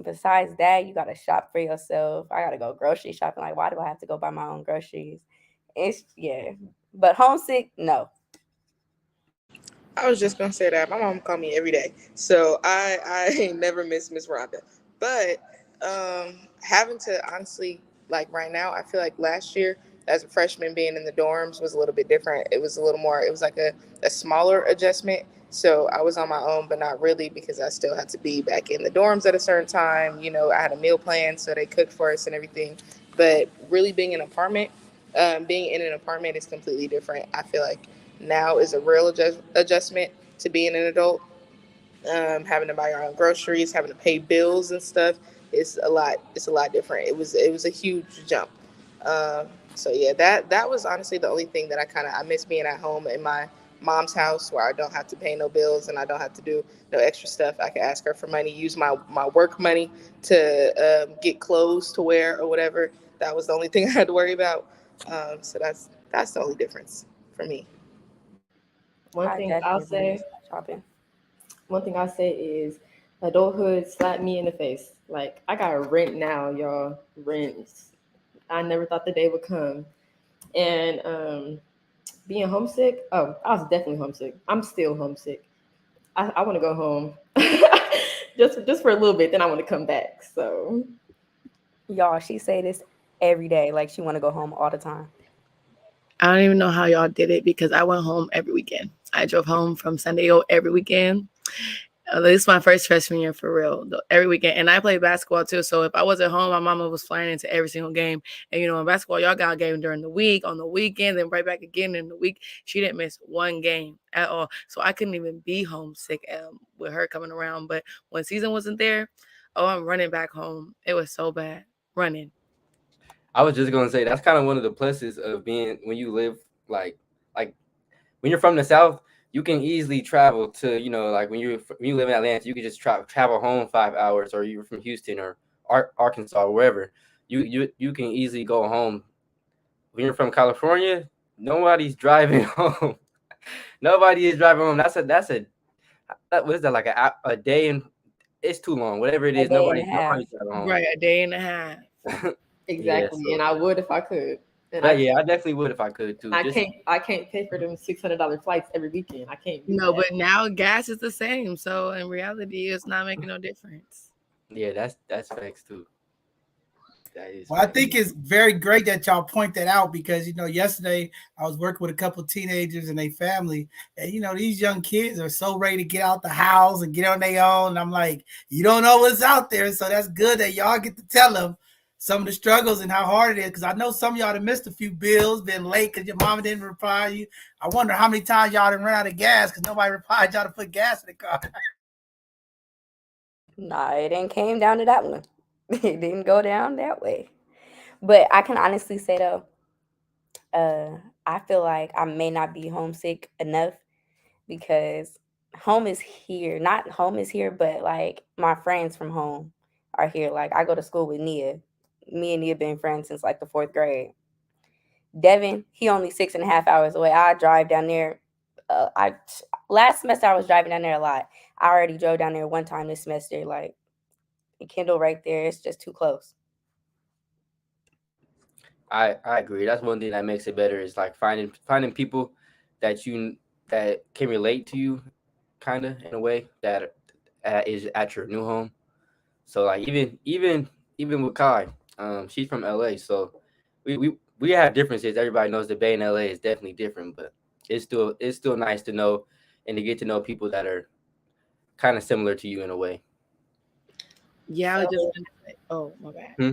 besides that, you gotta shop for yourself. I gotta go grocery shopping. Like, why do I have to go buy my own groceries? It's yeah. But homesick, no. I was just gonna say that my mom called me every day, so I ain't never miss Miss Rhonda. But having to honestly, like right now, I feel like last year as a freshman being in the dorms was a little bit different. It was a little more. It was like a smaller adjustment. So I was on my own, but not really because I still had to be back in the dorms at a certain time. I had a meal plan, so they cooked for us and everything. But really being being in an apartment is completely different. I feel like now is a real adjustment to being an adult. Having to buy your own groceries, having to pay bills and stuff. It's a lot different. It was a huge jump. Um, so yeah, that was honestly the only thing that I miss being at home in my mom's house where I don't have to pay no bills and I don't have to do no extra stuff. I can ask her for money, use my work money to get clothes to wear or whatever. That was the only thing I had to worry about. So that's the only difference for me. One I thing I'll definitely say, miss shopping. one thing I'll say is adulthood slapped me in the face. Like I got rent now, y'all. Rent. I never thought the day would come. And being homesick, oh, I was definitely homesick. I'm still homesick. I want to go home. just for a little bit, then I want to come back. So Y'all, she say this every day. Like she wanna go home all the time. I don't even know how y'all did it because I went home every weekend. I drove home from San Diego every weekend. This is my first freshman year for real, though, every weekend. And I play basketball too. So if I was at home, my mama was flying into every single game. And in basketball, y'all got a game during the week, on the weekend, then right back again in the week. She didn't miss one game at all. So I couldn't even be homesick with her coming around. But when season wasn't there, oh, I'm running back home. It was so bad. Running. I was just gonna say that's kind of one of the pluses of being when you live like when you're from the South, you can easily travel to like when you live in Atlanta, you can just travel home 5 hours, or you're from Houston or Arkansas or wherever. You can easily go home. When you're from California, nobody's driving home. Nobody is driving home. What is that, like a day, and it's too long. Whatever it A is, day and a half. nobody's driving home. Right, a day and a half. Exactly. So, and I would if I could. And but yeah, I definitely would if I could too. I can't pay for them $600 flights every weekend. I can't do No, that. but now gas is the same. So in reality, it's not making no difference. Yeah, that's facts too. That is. Well, I think it's very great that y'all point that out because yesterday I was working with a couple of teenagers and their family, and these young kids are so ready to get out the house and get on their own. And I'm like, you don't know what's out there, so that's good that y'all get to tell them some of the struggles and how hard it is. Because I know some of y'all have missed a few bills, been late because your mama didn't reply you. I wonder how many times y'all didn't run out of gas because nobody replied y'all to put gas in the car. Nah, it didn't came down to that one. It didn't go down that way. But I can honestly say though, I feel like I may not be homesick enough because home is here. Not home is here, but like my friends from home are here. Like I go to school with Nia. Me and Nia been friends since like the 4th grade. Devin, he only 6.5 hours away. I drive down there. I last semester I was driving down there a lot. I already drove down there one time this semester. Like Kendall right there. It's just too close. I agree. That's one thing that makes it better is like finding people that can relate to you, kind of in a way that is at your new home. So like even with Kai, she's from LA, so we have differences. Everybody knows the Bay in LA is definitely different, but it's still nice to know and to get to know people that are kind of similar to you in a way. Yeah, I was just gonna say, oh my bad. Hmm?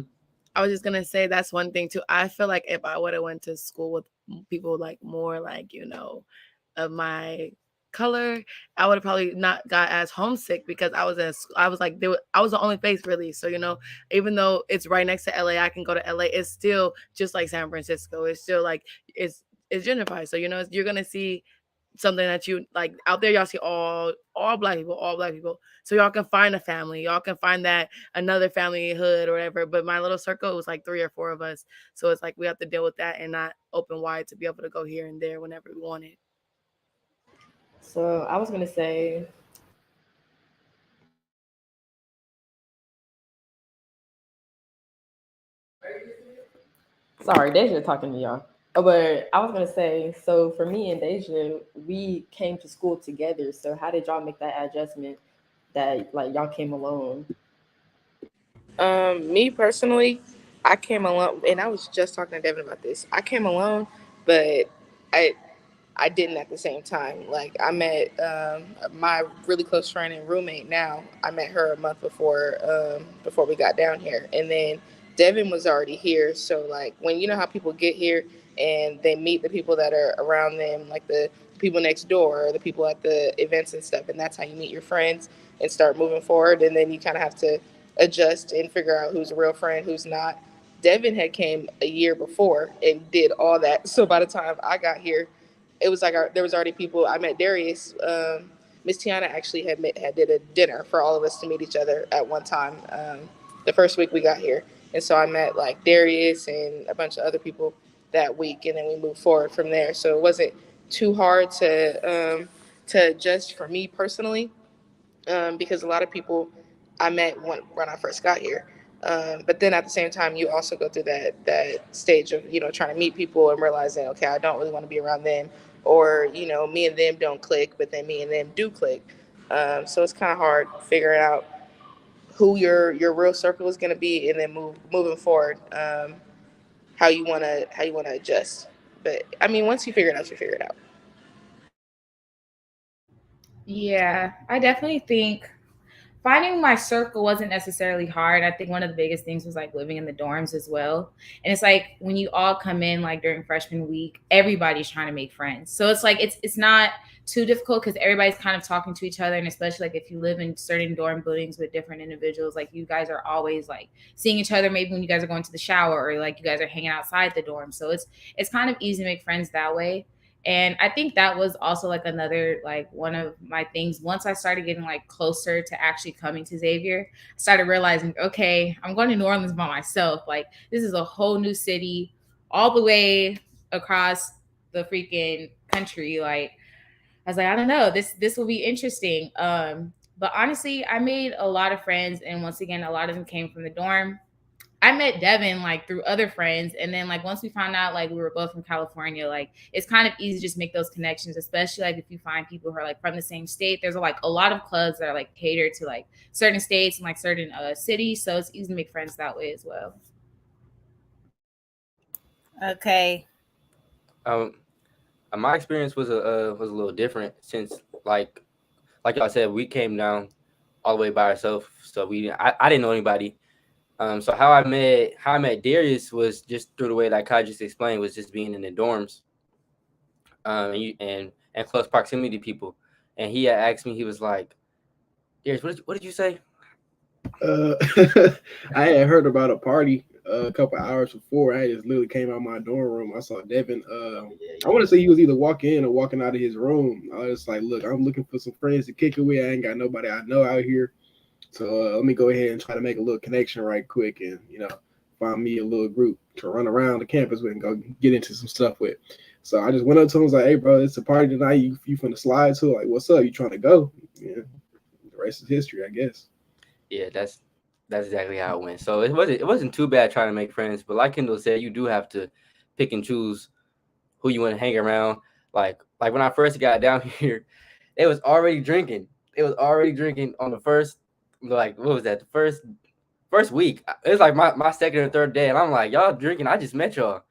I was just gonna say that's one thing too. I feel like if I would have went to school with people like more like of my color, I would have probably not got as homesick because I was like I was the only face really. So even though it's right next to LA, I can go to LA. It's still just like San Francisco. It's still like it's gentrified. So you're gonna see something that you like out there. Y'all see all black people, so y'all can find a family, y'all can find that another family hood or whatever. But my little circle was like 3 or 4 of us, so it's like we have to deal with that and not open wide to be able to go here and there whenever we want it. So I was gonna say, sorry, Deja talking to y'all. But I was gonna say, so for me and Deja, we came to school together. So how did y'all make that adjustment that like y'all came alone? Me personally, I came alone, and I was just talking to Devin about this. I came alone, but I I didn't at the same time. Like I met my really close friend and roommate. Now I met her a month before we got down here, and then Devin was already here. So like when you know how people get here and they meet the people that are around them, like the people next door or the people at the events and stuff, and that's how you meet your friends and start moving forward. And then you kind of have to adjust and figure out who's a real friend, who's not. Devin had came a year before and did all that. So by the time I got here, it was like there was already people. I met Darius. Miss Tiana actually had did a dinner for all of us to meet each other at one time. The first week we got here, and so I met like Darius and a bunch of other people that week, and then we moved forward from there. So it wasn't too hard to adjust for me personally, because a lot of people I met when I first got here. But then at the same time, you also go through that stage of trying to meet people and realizing, okay, I don't really want to be around them, or me and them don't click, but then me and them do click. So it's kind of hard figuring out who your real circle is going to be, and then moving forward, how you wanna adjust. But I mean, once you figure it out, you figure it out. Yeah, I definitely think finding my circle wasn't necessarily hard. I think one of the biggest things was like living in the dorms as well. And it's like when you all come in like during freshman week, everybody's trying to make friends. So it's like it's not too difficult because everybody's kind of talking to each other. And especially like if you live in certain dorm buildings with different individuals, like you guys are always like seeing each other maybe when you guys are going to the shower or like you guys are hanging outside the dorm. So it's kind of easy to make friends that way. And I think that was also like another like one of my things. Once I started getting like closer to actually coming to Xavier, I started realizing, okay, I'm going to New Orleans by myself. Like this is a whole new city all the way across the freaking country. Like I was like, I don't know, this will be interesting. But honestly, I made a lot of friends, and once again, a lot of them came from the dorm. I met Devin like through other friends, and then like once we found out like we were both from California, like it's kind of easy to just make those connections, especially like if you find people who are like from the same state. There's like a lot of clubs that are like catered to like certain states and like certain cities, so it's easy to make friends that way as well. Okay. Um, my experience was a little different since like y'all said, we came down all the way by ourselves, so I didn't know anybody. So how I met Darius was just through the way that Kai just explained, was just being in the dorms, and close proximity to people. And he had asked me, he was like, Darius, what did you say? Uh, I had heard about a party a couple hours before. I just literally came out my dorm room. I saw Devin. I want to say he was either walking in or walking out of his room. I was like, look, I'm looking for some friends to kick it with. I ain't got nobody I know out here. So let me go ahead and try to make a little connection right quick and, find me a little group to run around the campus with and go get into some stuff with. So I just went up to him and was like, hey, bro, it's a party tonight. You finna slide to? Like, what's up? You trying to go? Yeah. The rest is history, I guess. Yeah, that's exactly how it went. So it wasn't too bad trying to make friends, but like Kendall said, you do have to pick and choose who you want to hang around. Like when I first got down here, it was already drinking. It was already drinking on the first, like, what was that? The first week. It was like my second or third day, and I'm like, y'all drinking? I just met y'all.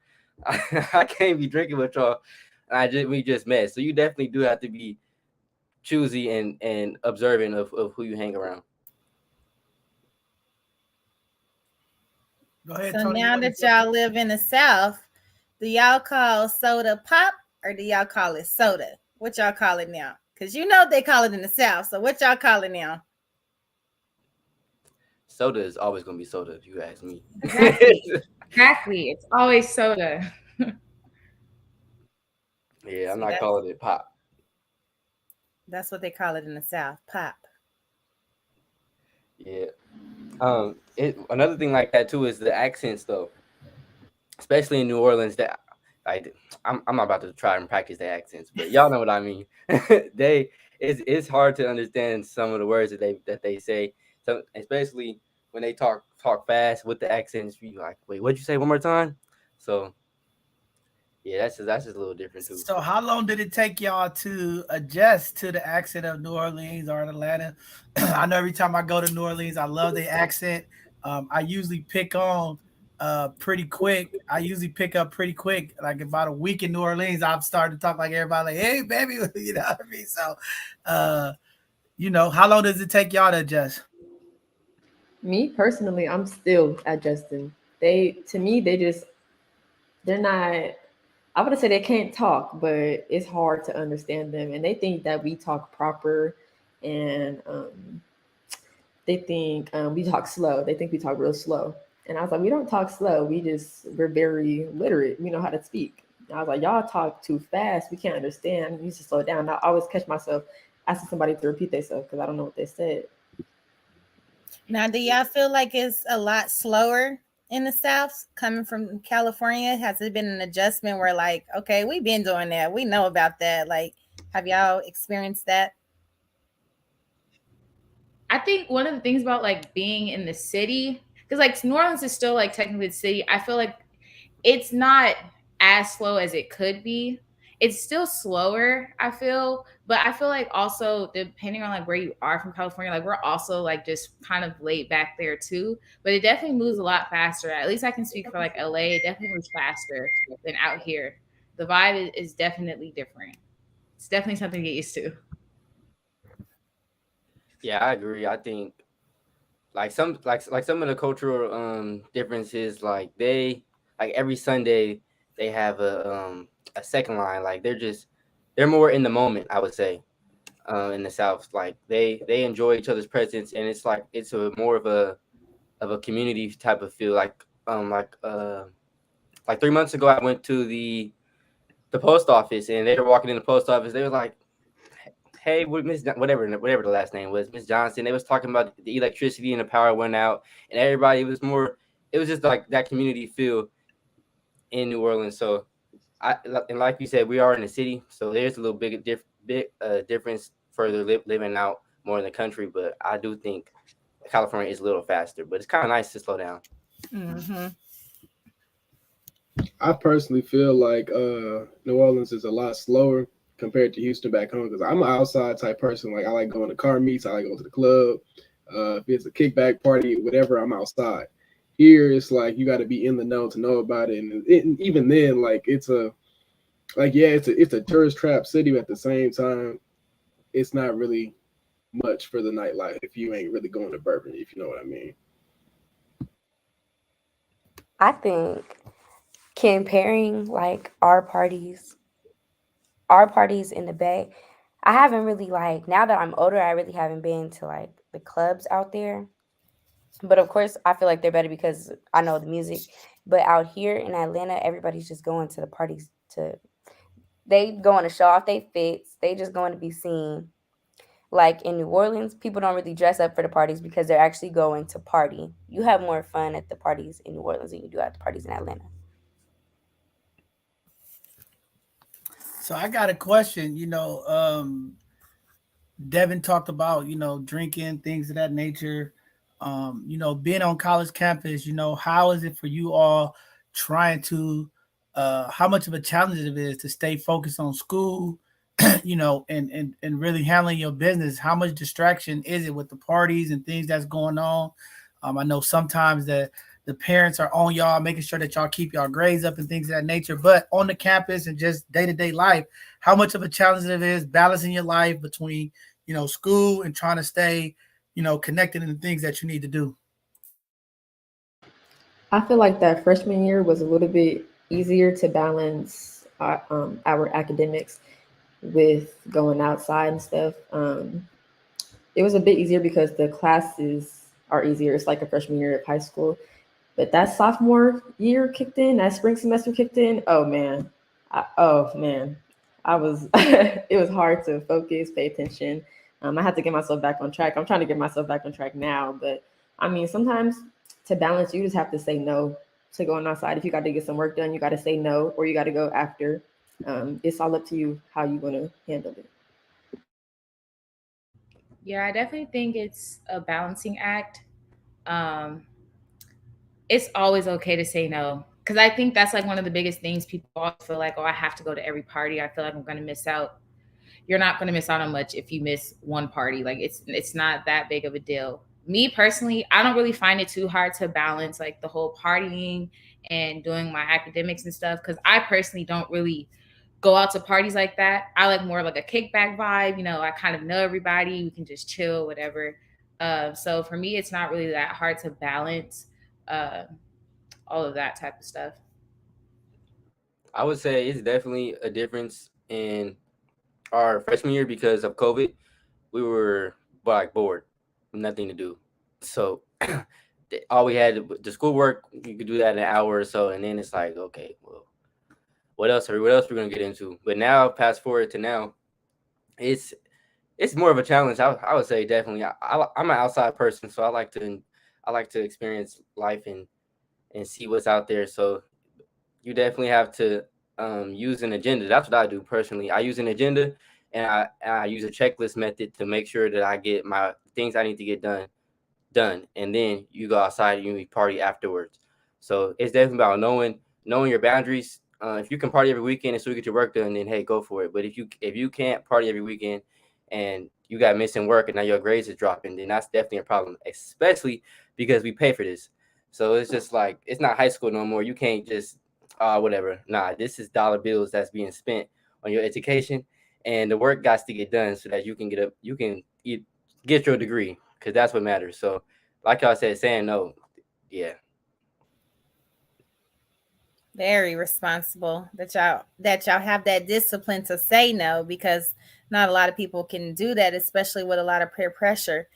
I can't be drinking with y'all. And we just met. So you definitely do have to be choosy and observant of who you hang around. Go ahead, So Tony. You now want to that jump in? y'all live in the South, do y'all call soda pop or do y'all call it soda? What y'all call it now? Because you know they call it in the South. So what y'all call it now? Soda is always gonna be soda if you ask me. Exactly. Exactly. It's always soda. Yeah, I'm See, not calling it pop. that's what they call it in the South, pop. Yeah. Another thing like that too is the accents though, especially in New Orleans. That I'm not about to try and practice the accents, but y'all know what I mean. It's hard to understand some of the words that they say. So especially when they talk fast with the accents, you like, wait, what'd you say one more time? So yeah, that's just a little different too. So, how long did it take y'all to adjust to the accent of New Orleans or Atlanta? I know every time I go to New Orleans, I love the accent. I usually pick on pretty quick. I usually pick up pretty quick. Like about a week in New Orleans, I've started to talk like everybody, like, "Hey, baby," you know what I mean. So, uh, how long does it take y'all to adjust? Me personally, I'm still adjusting. To me, they're not. I wouldn't say they can't talk, but it's hard to understand them, and they think that we talk proper, and they think we talk slow. They think we talk real slow, and I was like, we don't talk slow. We're very literate. We know how to speak. And I was like, y'all talk too fast. We can't understand. You need to slow down. I always catch myself asking somebody to repeat themselves because I don't know what they said. Now, do y'all feel like it's a lot slower in the South coming from California? Has it been an adjustment where, like, okay, we've been doing that, we know about that? Like, have y'all experienced that? I think one of the things about like being in the city, because like New Orleans is still like technically the city, I feel like it's not as slow as it could be. It's still slower, I feel, but I feel like also depending on like where you are from California, like we're also like just kind of laid back there too. But it definitely moves a lot faster. At least I can speak for like LA. It definitely moves faster than out here. The vibe is definitely different. It's definitely something to get used to. Yeah, I agree. I think like some of the cultural differences, like like every Sunday they have a second line. Like they're more in the moment, I would say. In the South, like they enjoy each other's presence, and it's like it's a more of a community type of feel. Like 3 months ago, I went to the post office, and they were walking in the post office. They were like, "Hey, whatever the last name was, Miss Johnson." They was talking about the electricity and the power went out, and everybody was more. It was just like that community feel in New Orleans. So and like you said, we are in the city, so there's a little big difference further living out more in the country. But I do think California is a little faster, but it's kind of nice to slow down. Mm-hmm. I personally feel like New Orleans is a lot slower compared to Houston back home because I'm an outside type person. Like I like going to car meets, I like going to the club. If it's a kickback party, whatever, I'm outside. Here, it's like you got to be in the know to know about it, and even then, like it's a tourist trap city, but at the same time, it's not really much for the nightlife if you ain't really going to Bourbon, if you know what I mean. I think comparing like our parties in the Bay, I haven't really like now that I'm older, I really haven't been to like the clubs out there. But of course, I feel like they're better because I know the music. But out here in Atlanta, everybody's just going to the parties to they going to show off they fits. They just going to be seen. Like in New Orleans, people don't really dress up for the parties because they're actually going to party. You have more fun at the parties in New Orleans than you do at the parties in Atlanta. So I got a question. Devin talked about drinking things of that nature. Being on college campus. How is it for you all trying to? How much of a challenge it is to stay focused on school, and really handling your business. How much distraction is it with the parties and things that's going on? I know sometimes the parents are on y'all, making sure that y'all keep y'all grades up and things of that nature. But on the campus and just day to day life, how much of a challenge it is balancing your life between school and trying to stay connected in the things that you need to do. I feel like that freshman year was a little bit easier to balance our academics with going outside and stuff. It was a bit easier because the classes are easier. It's like a freshman year of high school. But that sophomore year kicked in, that spring semester kicked in. Oh man, I was it was hard to focus, pay attention. I had to get myself back on track. I'm trying to get myself back on track now, but I mean, sometimes to balance, you just have to say no to going outside. If you got to get some work done, you got to say no, or you got to go after. It's all up to you how you want to handle it. Yeah, I definitely think it's a balancing act. Um, it's always okay to say no. Because I think that's like one of the biggest things people always feel like, oh, I have to go to every party. I feel like I'm going to miss out. You're not going to miss out on much if you miss one party. Like it's not that big of a deal. Me personally, I don't really find it too hard to balance like the whole partying and doing my academics and stuff because I personally don't really go out to parties like that. I like more like a kickback vibe. I kind of know everybody. We can just chill, whatever. So for me, it's not really that hard to balance uh, all of that type of stuff. I would say it's definitely a difference in our freshman year because of COVID. We were like bored, nothing to do. So all we had the schoolwork, you could do that in an hour or so, and then it's like, okay, well, what else are we gonna get into? But now, fast forward to now, it's it's more of a challenge. I would say definitely. I'm an outside person, so I like to experience life and see what's out there. So you definitely have to use an agenda. That's what I do personally. I use an agenda, and I use a checklist method to make sure that I get my things I need to get done, and then you go outside and you party afterwards. So it's definitely about knowing your boundaries. If you can party every weekend and still get your work done, then hey, go for it. But if you can't party every weekend and you got missing work and now your grades is dropping, then that's definitely a problem. Especially because we pay for this. So it's just like it's not high school no more. You can't just whatever. Nah, this is dollar bills that's being spent on your education, and the work got to get done so that you can get your degree, because that's what matters. So, like y'all said, saying no, yeah. Very responsible that y'all have that discipline to say no, because not a lot of people can do that, especially with a lot of peer pressure.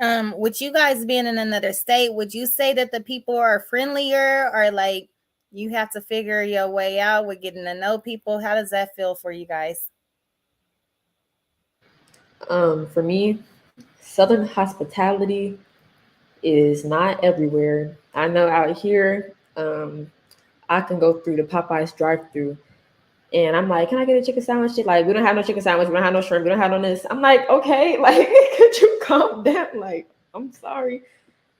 With you guys being in another state, would you say that the people are friendlier, or like you have to figure your way out with getting to know people? How does that feel for you guys? For me, Southern hospitality is not everywhere. I know out here, I can go through the Popeyes drive-through, and I'm like, "Can I get a chicken sandwich?" She's like, "We don't have no chicken sandwich. We don't have no shrimp. We don't have no this." I'm like, "Okay, like, could you calm down?" Like, I'm sorry,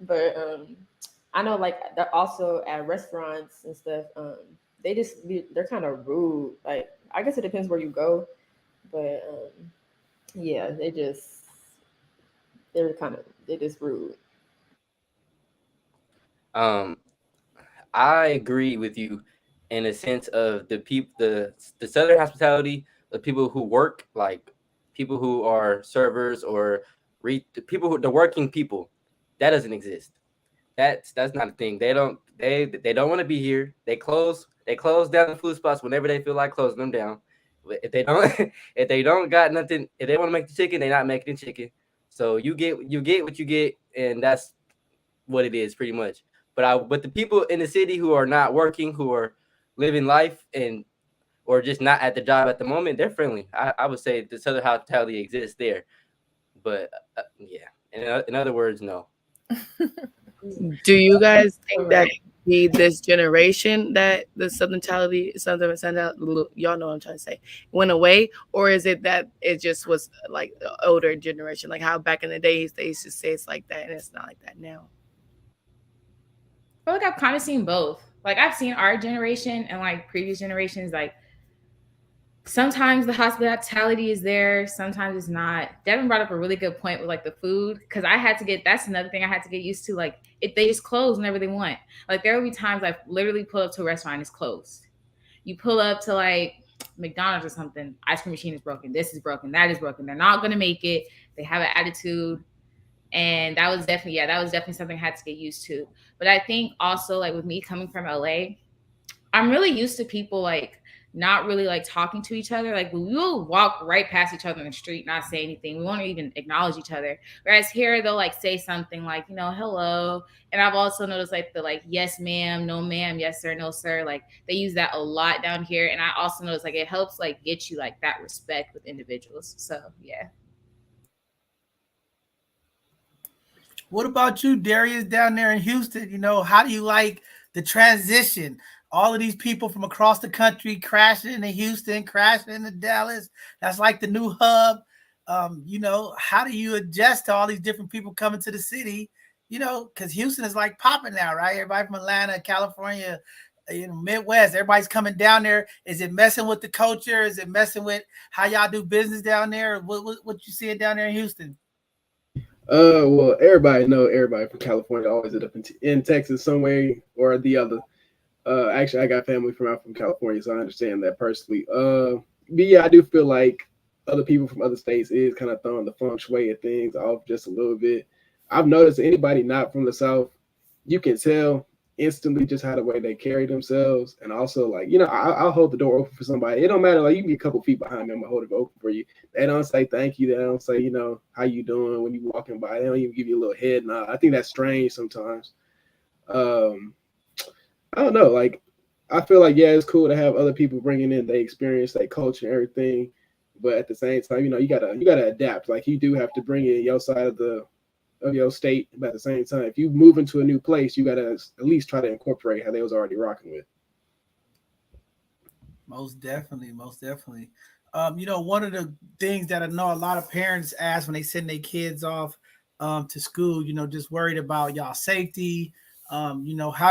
but I know like they're also at restaurants and stuff. They're kind of rude. Like, I guess it depends where you go, but yeah, they're just rude. Um, I agree with you in a sense of the people, the Southern hospitality, the people who work, like people who are servers or the people the working people, that doesn't exist. That's not a thing. They don't want to be here. They close down the food spots whenever they feel like closing them down. If they don't if they don't got nothing, if they want to make the chicken, they're not making the chicken. So you get what you get, and that's what it is pretty much. But the people in the city who are not working, who are living life and or just not at the job at the moment, they're friendly. I would say the Southern hospitality exists there. But yeah, in other words, no. Do you guys think that be this generation that the y'all know what I'm trying to say, went away, or is it that it just was like the older generation, like how back in the days they used to say it's like that and it's not like that now? I feel like I've kind of seen both. Like I've seen our generation and like previous generations. Like sometimes the hospitality is there, sometimes it's not. Devin brought up a really good point with like the food, because I had to get, that's another thing I had to get used to. Like if they just close whenever they want. Like there will be times I literally pull up to a restaurant and it's closed. You pull up to like McDonald's or something, ice cream machine is broken, this is broken, that is broken. They're not gonna make it. They have an attitude. And that was definitely something I had to get used to. But I think also like with me coming from LA, I'm really used to people like not really like talking to each other. Like we will walk right past each other in the street, not say anything. We won't even acknowledge each other. Whereas here they'll like say something like, hello. And I've also noticed like the like yes ma'am, no ma'am, yes sir, no sir. Like they use that a lot down here. And I also notice like it helps like get you like that respect with individuals. So yeah. What about you, Darius, down there in Houston? How do you like the transition? All of these people from across the country crashing into Houston, crashing into Dallas. That's like the new hub. How do you adjust to all these different people coming to the city? Because Houston is like popping now, right? Everybody from Atlanta, California, Midwest, everybody's coming down there. Is it messing with the culture? Is it messing with how y'all do business down there? What you seeing down there in Houston? Well, everybody from California always end up in Texas some way or the other. Actually, I got family from California, so I understand that personally. But yeah, I do feel like other people from other states is kind of throwing the feng shui of things off just a little bit. I've noticed anybody not from the South, you can tell instantly just how the way they carry themselves, and also like I'll hold the door open for somebody. It don't matter, like you can be a couple feet behind me, I'm gonna hold it open for you. They don't say thank you. They don't say how you doing when you walking by. They don't even give you a little head nod. I think that's strange sometimes. I don't know. Like I feel like it's cool to have other people bringing in their experience, their culture, and everything. But at the same time, you gotta adapt. Like you do have to bring in your side of your state, but at the same time, if you move into a new place, you gotta at least try to incorporate how they was already rocking with. Most definitely. One of the things that I know a lot of parents ask when they send their kids off to school, just worried about y'all safety. How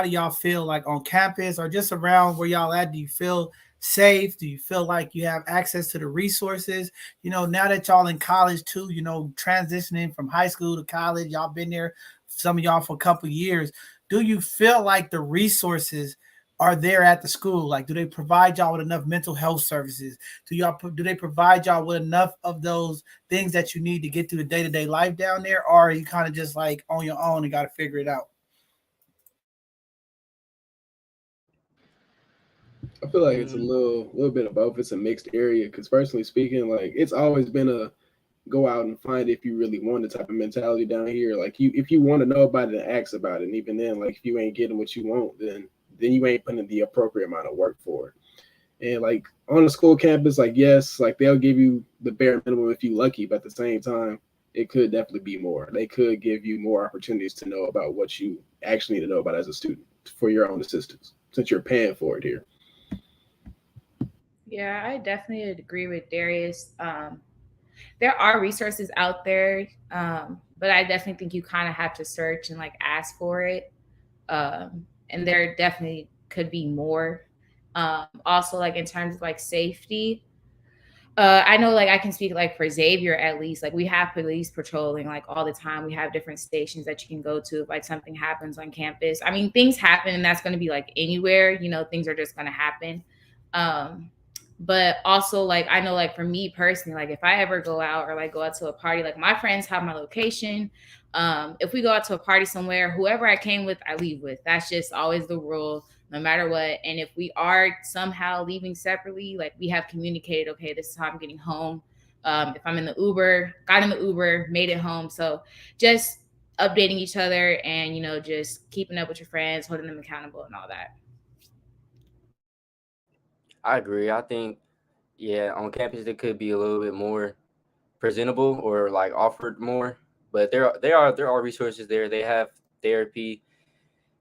do y'all feel like on campus or just around where y'all at? Do you feel safe? Do you feel like you have access to the resources? Now that y'all in college too, transitioning from high school to college, y'all been there, some of y'all for a couple of years. Do you feel like the resources are there at the school? Like, do they provide y'all with enough mental health services? Do they provide y'all with enough of those things that you need to get through the day-to-day life down there, or are you kind of just like on your own and got to figure it out? I feel like it's a little bit of both. It's a mixed area because personally speaking, like it's always been a go out and find if you really want the type of mentality down here. Like if you want to know about it and ask about it, and even then, like if you ain't getting what you want, then you ain't putting the appropriate amount of work for it. And like on the school campus, like yes, like they'll give you the bare minimum if you lucky, but at the same time, it could definitely be more. They could give you more opportunities to know about what you actually need to know about as a student for your own assistance, since you're paying for it here. Yeah, I definitely agree with Darius. There are resources out there, but I definitely think you kind of have to search and like ask for it. And there definitely could be more. Also, like in terms of like safety, I know like I can speak like for Xavier at least. Like we have police patrolling like all the time. We have different stations that you can go to if like something happens on campus. I mean, things happen, and that's going to be like anywhere. You know, things are just going to happen. Um, but also like I know like for me personally, like if I ever go out or like go out to a party, like my friends have my location. If we go out to a party somewhere, whoever I came with, I leave with. That's just always the rule, no matter what. And if we are somehow leaving separately, like we have communicated, okay, this is how I'm getting home. If I'm in the Uber, got in the Uber, made it home. So just updating each other and, you know, just keeping up with your friends, holding them accountable and all that. I agree. I think, yeah, on campus it could be a little bit more presentable or like offered more, but there are resources there. They have therapy,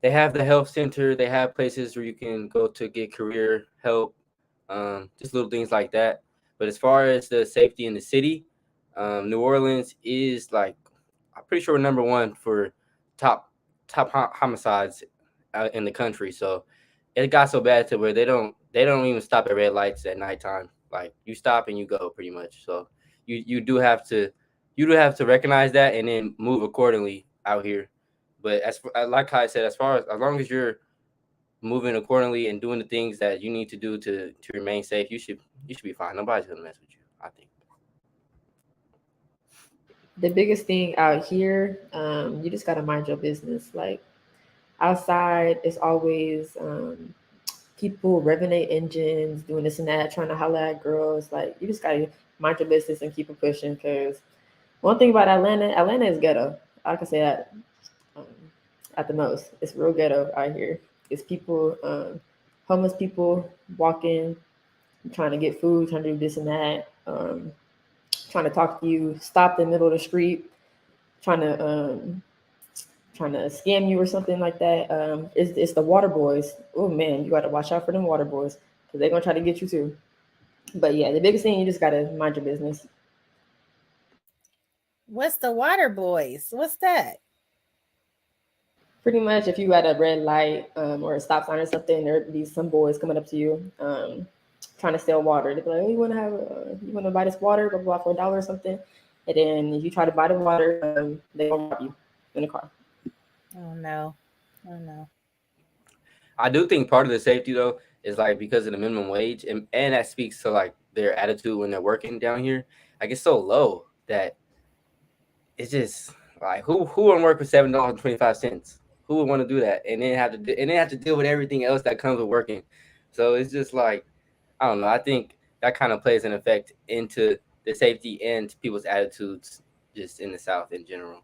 they have the health center, they have places where you can go to get career help, just little things like that. But as far as the safety in the city, New Orleans is like, I'm pretty sure number one for top homicides in the country. So it got so bad to where they don't even stop at red lights at nighttime. Like you stop and you go pretty much. So you do have to recognize that and then move accordingly out here. But like I said, as long as you're moving accordingly and doing the things that you need to do to remain safe, you should be fine. Nobody's gonna mess with you, I think. The biggest thing out here, you just gotta mind your business. Like outside, it's always people revving their engines, doing this and that, trying to holler at girls. Like you just gotta mind your business and keep it pushing. Because one thing about Atlanta is ghetto. I can say that um, at the most. It's real ghetto out here. It's people, homeless people walking, trying to get food, trying to do this and that, trying to talk to you, stopped in the middle of the street, trying to scam you or something like that. It's the water boys. Oh man, you got to watch out for them water boys because they're gonna try to get you too. But yeah, the biggest thing, you just gotta mind your business. What's the water boys? What's that? Pretty much, if you at a red light or a stop sign or something, there'd be some boys coming up to you, trying to sell water. They'd be like, "Oh, you want to buy this water, blah blah, for $1 or something." And then if you try to buy the water, they gonna rob you in the car. Oh no. Oh no. I do think part of the safety though is like because of the minimum wage, and that speaks to like their attitude when they're working down here. Like it's so low that it's just like who would work for $7.25? Who would want to do that and then have to deal with everything else that comes with working? So it's just like I don't know. I think that kind of plays an effect into the safety and people's attitudes just in the South in general.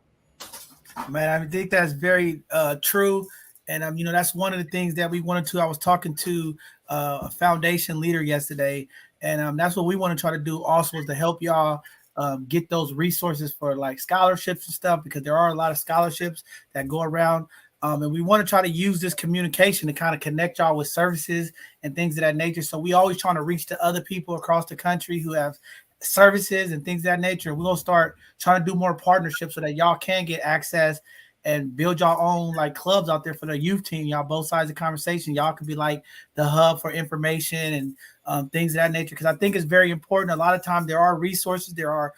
Man, I think that's very true. And that's one of the things that we wanted to. I was talking to a foundation leader yesterday, and that's what we want to try to do also is to help y'all get those resources for like scholarships and stuff, because there are a lot of scholarships that go around. And we want to try to use this communication to kind of connect y'all with services and things of that nature. So we always trying to reach to other people across the country who have services and things of that nature. We're gonna start trying to do more partnerships so that y'all can get access and build your own like clubs out there for the youth team. Y'all both sides of the conversation. Y'all could be like the hub for information and things of that nature. Because I think it's very important. A lot of times there are resources, there are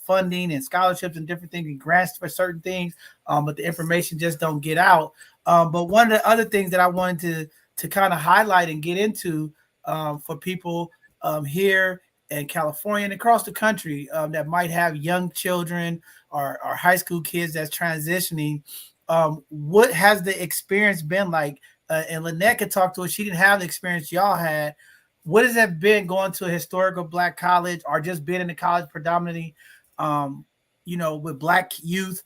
funding and scholarships and different things and grants for certain things, but the information just don't get out. But one of the other things that I wanted to kind of highlight and get into for people here in California and across the country that might have young children or high school kids that's transitioning. What has the experience been like? And Lynette could talk to us. She didn't have the experience y'all had. What has it been going to a historical Black college or just being in the college predominantly, with Black youth?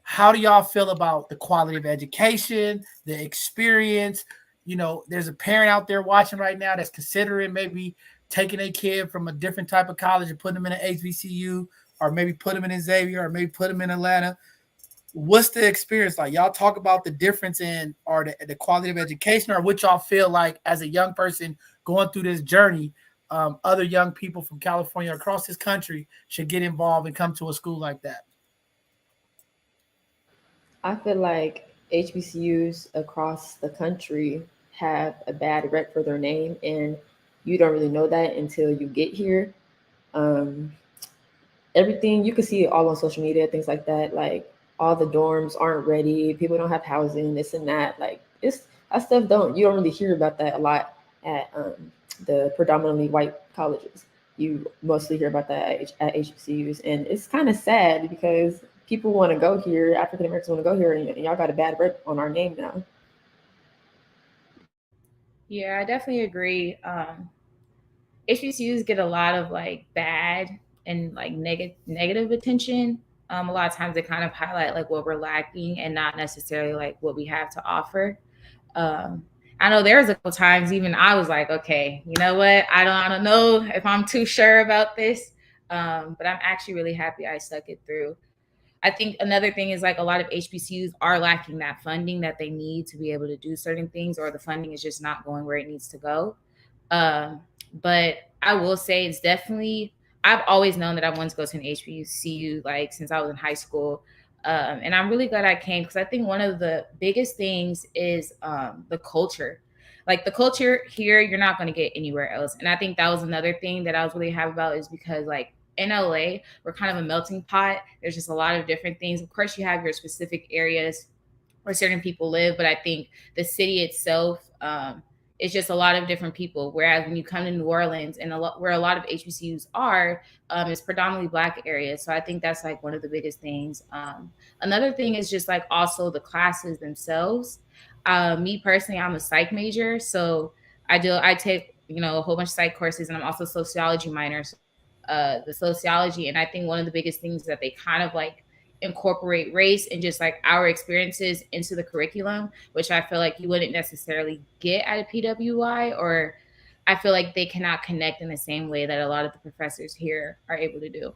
How do y'all feel about the quality of education, the experience? There's a parent out there watching right now that's considering maybe taking a kid from a different type of college and putting them in an HBCU, or maybe put them in Xavier, or maybe put them in Atlanta. What's the experience like? Y'all talk about the difference in or the quality of education, or what y'all feel like as a young person going through this journey. Other young people from California across this country should get involved and come to a school like that. I feel like HBCUs across the country have a bad rep for their name, and you don't really know that until you get here. Um, Everything you can see it all on social media, things like that. Like all the dorms aren't ready, people don't have housing, this and that. Like it's that stuff you don't really hear about that a lot at the predominantly white colleges. You mostly hear about that at HBCUs, and it's kind of sad because people want to go here, African Americans want to go here, and y'all got a bad rep on our name now. Yeah, I definitely agree. HBCUs get a lot of like bad and like negative attention. A lot of times they kind of highlight like what we're lacking and not necessarily like what we have to offer. Um, I know there's a couple times even I was like, okay, you know what? I don't know if I'm too sure about this. But I'm actually really happy I stuck it through. I think another thing is like a lot of HBCUs are lacking that funding that they need to be able to do certain things, or the funding is just not going where it needs to go. Um, but I will say it's definitely, I've always known that I wanted to go to an HBCU like since I was in high school. And I'm really glad I came because I think one of the biggest things is the culture. Like the culture here, you're not going to get anywhere else. And I think that was another thing that I was really happy about is because like in LA, we're kind of a melting pot. There's just a lot of different things. Of course, you have your specific areas where certain people live, but I think the city itself is just a lot of different people. Whereas when you come to New Orleans and where a lot of HBCUs are, it's predominantly Black areas. So I think that's like one of the biggest things. Another thing is just like also the classes themselves. Me personally, I'm a psych major, so I take a whole bunch of psych courses, and I'm also a sociology minor. So, the sociology, and I think one of the biggest things that they kind of like incorporate race and just like our experiences into the curriculum, which I feel like you wouldn't necessarily get at a PWI, or I feel like they cannot connect in the same way that a lot of the professors here are able to do.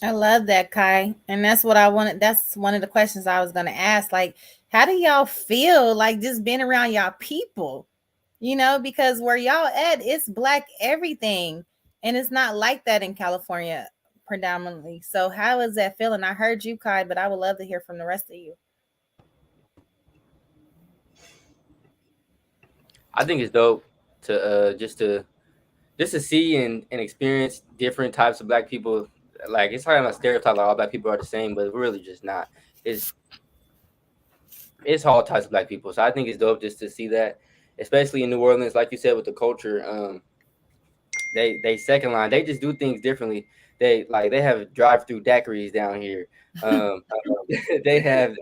I love that, Kai. And that's what I wanted. That's one of the questions I was going to ask. Like, how do y'all feel like just being around y'all people? Because where y'all at, it's Black everything. And it's not like that in California predominantly. So how is that feeling? I heard you, Kai, but I would love to hear from the rest of you. I think it's dope to just to see and experience different types of Black people. Like it's talking about stereotype like all Black people are the same, but really just not. It's it's all types of Black people. So I think it's dope just to see that, especially in New Orleans, like you said, with the culture. They second line. They just do things differently. They have drive through daiquiris down here. They have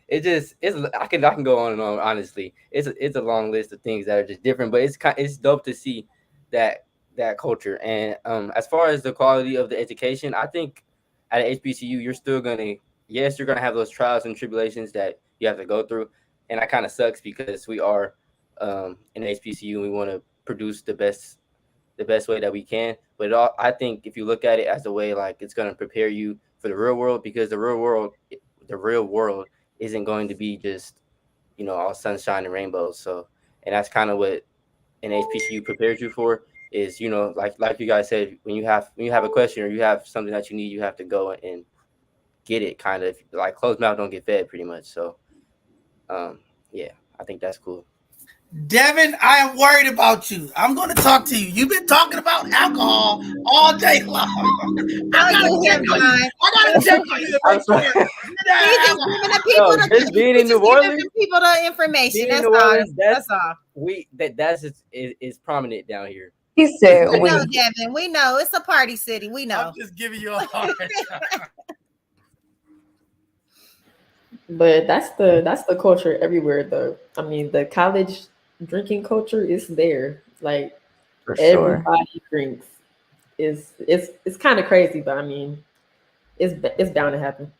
it's I can go on and on. Honestly, it's a long list of things that are just different, but it's dope to see that that culture. And as far as the quality of the education, I think at an HBCU you're still gonna you're gonna have those trials and tribulations that you have to go through, and that kind of sucks because we are an HBCU and we want to produce the best way that we can. But I think if you look at it as a way like it's going to prepare you for the real world, because the real world isn't going to be just all sunshine and rainbows. So, and that's kind of what an HPCU prepares you for. Is like you guys said, when you have a question or you have something that you need, you have to go and get it. Kind of like closed mouth don't get fed, pretty much. So, yeah, I think that's cool. Devin, I am worried about you. I'm going to talk to you. You've been talking about alcohol all day long. I Look got to at check him, on you. John. I got to check on you to I'm make sorry. sure you're not He's just alcohol. giving the people No, just being in New Orleans. people the information. Being in That's New all. Orleans, That's all. that's is prominent down here. He said We know, we. Devin. We know it's a party city. We know. I'm just giving you a hard time. But that's the culture everywhere though. I mean, the college drinking culture is there. Like For sure. everybody drinks. It's kind of crazy, but I mean, it's bound to happen.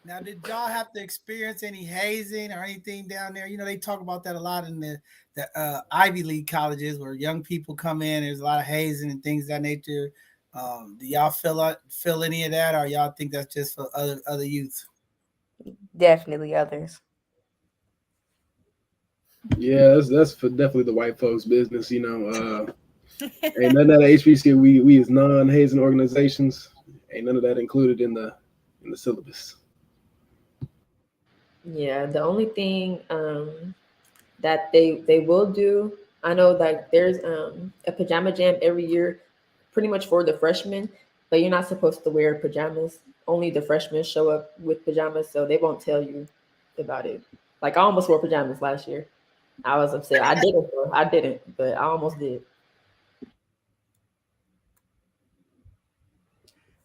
Now, did y'all have to experience any hazing or anything down there? You know, they talk about that a lot in the Ivy League colleges where young people come in. There's a lot of hazing and things of that nature. Do y'all feel any of that, or y'all think that's just for other youth? Definitely others. Yeah, that's for definitely the white folks' business. Ain't none of that HBC. We as non-hazing organizations. Ain't none of that included in the syllabus. Yeah, the only thing that they will do, I know that there's a pajama jam every year, pretty much for the freshmen, but you're not supposed to wear pajamas. Only the freshmen show up with pajamas, so they won't tell you about it. Like I almost wore pajamas last year. I was upset. I didn't, though. I didn't, but I almost did.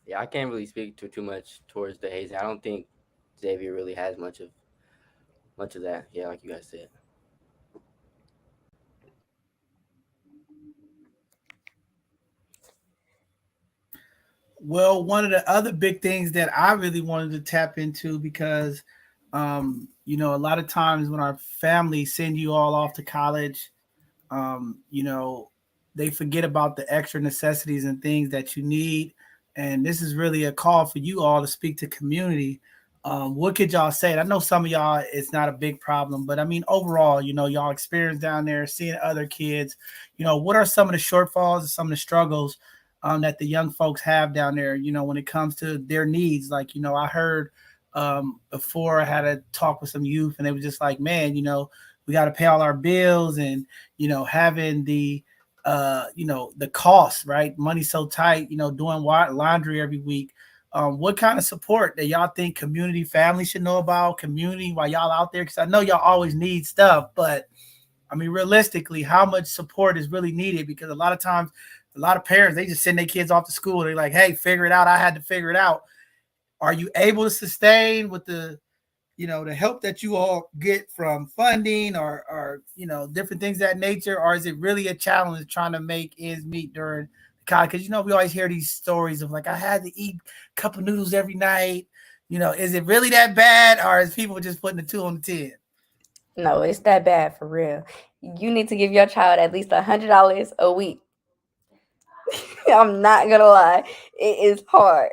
Yeah, I can't really speak to too much towards the hazing. I don't think Xavier really has much of that. Yeah, like you guys said. Well, one of the other big things that I really wanted to tap into because, a lot of times when our families send you all off to college, you know, they forget about the extra necessities and things that you need. And this is really a call for you all to speak to community. What could y'all say? I know some of y'all, it's not a big problem, but I mean, overall, y'all experience down there, seeing other kids, what are some of the shortfalls and some of the struggles that the young folks have down there, when it comes to their needs? Like, I heard before I had a talk with some youth and they were just like, man, we got to pay all our bills and, having the cost, right? Money so tight, doing laundry every week. What kind of support that y'all think community families should know about community while y'all out there? Because I know y'all always need stuff, but I mean, realistically, how much support is really needed? Because a lot of times, a lot of parents, they just send their kids off to school. They're like, hey, figure it out. I had to figure it out. Are you able to sustain with the help that you all get from funding or different things of that nature? Or is it really a challenge trying to make ends meet during college? Because, we always hear these stories of like, I had to eat a cup of noodles every night. Is it really that bad? Or is people just putting the 2 on the 10? No, it's that bad for real. You need to give your child at least $100 a week. I'm not gonna lie, it is hard.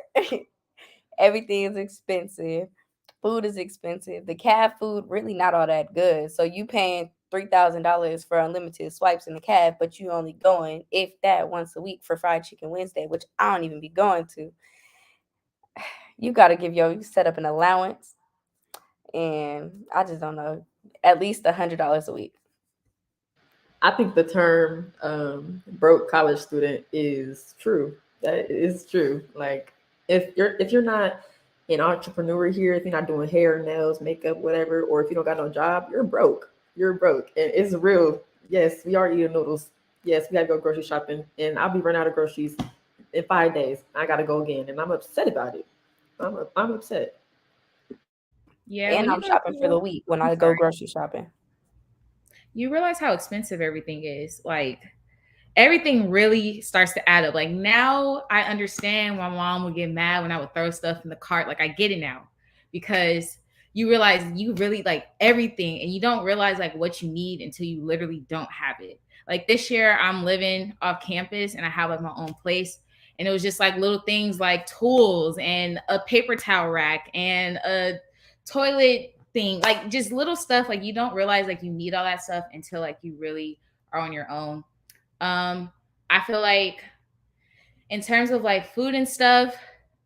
Everything is expensive. Food is expensive. The caf food really not all that good. So you paying $3,000 for unlimited swipes in the caf, but you only going if that once a week for Fried Chicken Wednesday, which I don't even be going to. You got to you set up an allowance, and I just don't know, at least $100 a week. I think the term broke college student is true. That is true. Like if you're not an entrepreneur here, if you're not doing hair, nails, makeup, whatever, or if you don't got no job, you're broke. You're broke. And it's real. Yes, we are eating noodles. Yes, we gotta go grocery shopping. And I'll be running out of groceries in 5 days. I gotta go again. And I'm upset about it. I'm upset. Yeah, And when you I'm go shopping for the week when I go grocery shopping. you realize how expensive everything is. Like everything really starts to add up. Like now I understand why mom would get mad when I would throw stuff in the cart. Like I get it now because you realize you really like everything and you don't realize like what you need until you literally don't have it. Like this year I'm living off campus and I have like my own place. And it was just like little things like tools and a paper towel rack and a toilet thing, like just little stuff. Like you don't realize like you need all that stuff until like you really are on your own. um, I feel like in terms of like food and stuff,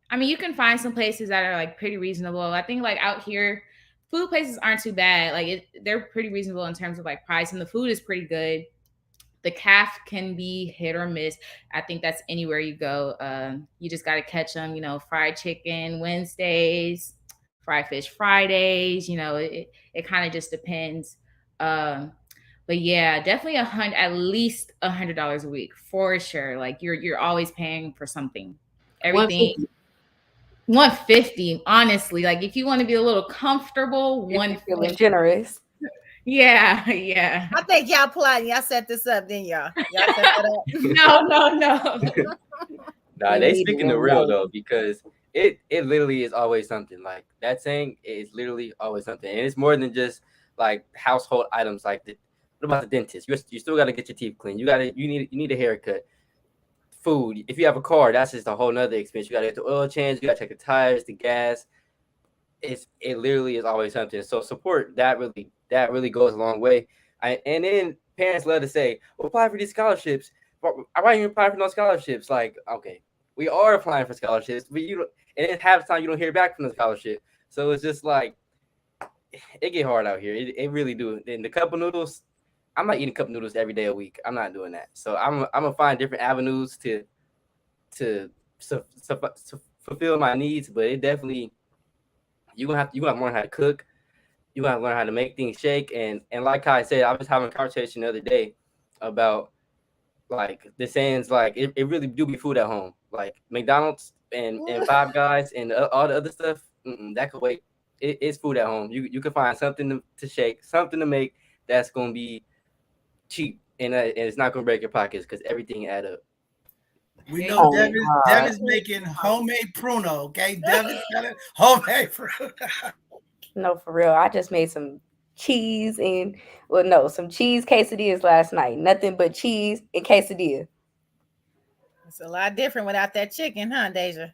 I mean, you can find some places that are like pretty reasonable. I think like out here, food places aren't too bad. Like they're pretty reasonable in terms of like price, and the food is pretty good. The calf can be hit or miss. I think that's anywhere you go. You just got to catch them. Fried chicken Wednesdays, fried fish Fridays. It kind of just depends. But yeah, definitely at least $100 a week for sure. Like you're always paying for something. Everything 150. 150, honestly. Like if you want to be a little comfortable, If you're feeling 150. generous. Yeah, yeah. I think y'all plotting. Y'all set this up, didn't y'all? Y'all set that up. No. Nah, We they need it speaking the one real day. though, because it literally is always something. Like that saying is literally always something, and it's more than just like household items. Like what about the dentist? You still got to get your teeth cleaned. You need a haircut. Food. If you have a car, that's just a whole nother expense. You got to get the oil change. You got to check the tires, the gas. It literally is always something. So support that really goes a long way. And then parents love to say, well, apply for these scholarships. Why are you applying for no scholarships? Like, okay, we are applying for scholarships, but you don't, and then half the time you don't hear back from the scholarship. So it's just like it get hard out here. It really do. And the cup of noodles, I'm not eating cup of noodles every day a week. I'm not doing that. So I'm gonna find different avenues to fulfill my needs. But it definitely you gonna learn how to cook. You gotta learn how to make things shake. And like I said, I was having a conversation the other day about like the sayings like it really do be food at home. Like McDonald's and Five Guys and all the other stuff, that could wait. It's food at home. You can find something to shake, something to make that's gonna be cheap and it's not gonna break your pockets because everything add up. We Yeah, know Oh God. Devin's making homemade pruno. Okay, Devin's got it homemade pruno. No, for real. I just made some cheese and some cheese quesadillas last night. Nothing but cheese and quesadilla. It's a lot different without that chicken, huh, Deja?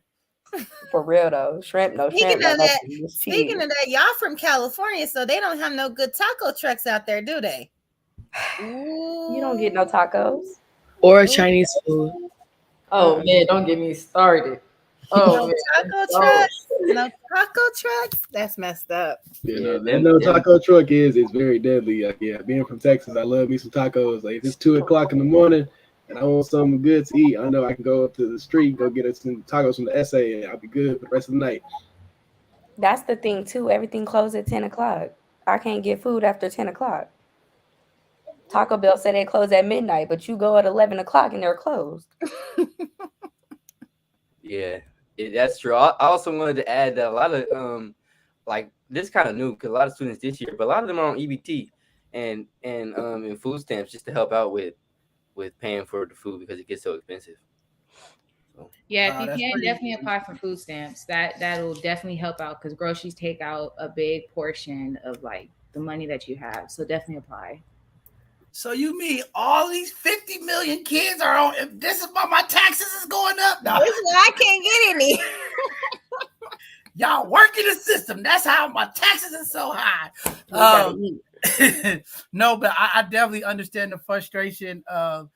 For real though. Shrimp, no Speaking shrimp, no of that, nothing. Just speaking cheese. of that, y'all from California, so they don't have no good taco trucks out there, do they? You don't get no tacos. Or Ooh. Chinese food. Oh man, don't get me started. Oh No man. taco Oh, trucks. No taco trucks. That's messed up. You Yeah, know, that them, no them taco truck is very deadly. Like, yeah, being from Texas, I love me some tacos. Like, if it's 2 o'clock in the morning and I want something good to eat, I know I can go up to the street, go get us some tacos from the SA, and I'll be good for the rest of the night. That's the thing too. Everything closed at 10 o'clock. I can't get food after 10 o'clock. Taco Bell said they close at midnight, but you go at 11 o'clock and they're closed. Yeah, that's true. I also wanted to add that a lot of like this kind of new because a lot of students this year, but a lot of them are on EBT and food stamps just to help out with paying for the food because it gets so expensive. So Yeah, if Wow, you that's can, pretty. definitely apply for food stamps. That'll definitely help out because groceries take out a big portion of like the money that you have. So definitely apply. So you mean all these 50 million kids are on? If this is why my taxes is going up, no, This is why I can't get any. y'all work in the system. That's how my taxes are so high. We gotta eat. No, but I definitely understand the frustration of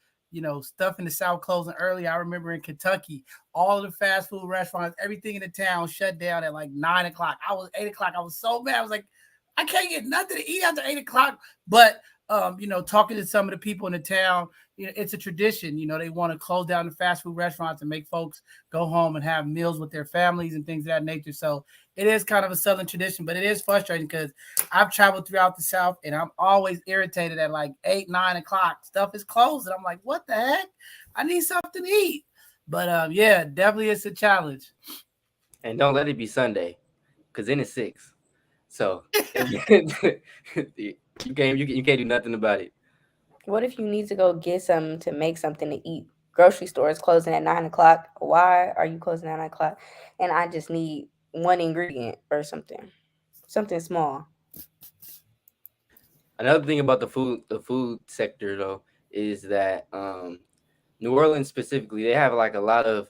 stuff in the South closing early. I remember in Kentucky, all of the fast food restaurants, everything in the town shut down at like 9 o'clock. I was 8 o'clock. I was so mad. I was like, I can't get nothing to eat after 8 o'clock. But talking to some of the people in the town, it's a tradition. They want to close down the fast food restaurants and make folks go home and have meals with their families and things of that nature. So it is kind of a Southern tradition, but it is frustrating because I've traveled throughout the South and I'm always irritated at like 8, 9 o'clock. Stuff is closed. And I'm like, what the heck? I need something to eat. But yeah, definitely it's a challenge. and don't let it be Sunday because then it's 6. So you can't do nothing about it. What if you need to go get something to make something to eat? Grocery store is closing at 9 o'clock. Why are you closing at 9 o'clock? And I just need one ingredient or something small. Another thing about the food sector though is that New Orleans specifically they have like a lot of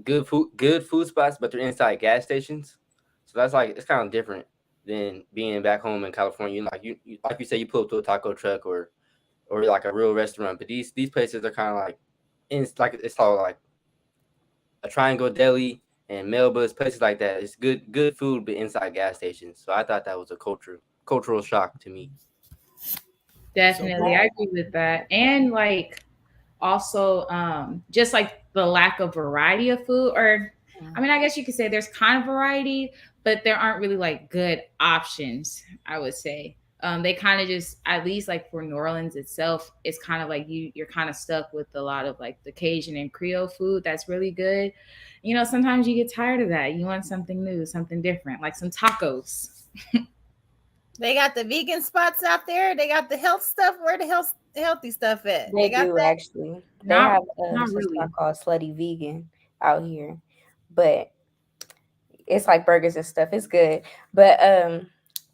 good food spots, but they're inside gas stations. So that's like it's kind of different than being back home in California. Like like you say, you pull up to a taco truck or like a real restaurant. But these places are kind of like it's called like a triangle deli, and Melba's places like that. It's good food, but inside gas stations. So I thought that was a cultural shock to me. So Definitely, I agree with that. And like also just like the lack of variety of food, or I mean, I guess you could say there's kind of variety, but there aren't really like good options, I would say. They kind of just, at least like for New Orleans itself, it's kind of like you're kind of stuck with a lot of like the Cajun and Creole food that's really good. You know, sometimes you get tired of that. You want something new, something different, like some tacos. They got the vegan spots out there. They got the health stuff. Where the healthy stuff at? They They got do that. actually. They Not have not some really. spot called Slutty Vegan out here, but it's like burgers and stuff. It's good. But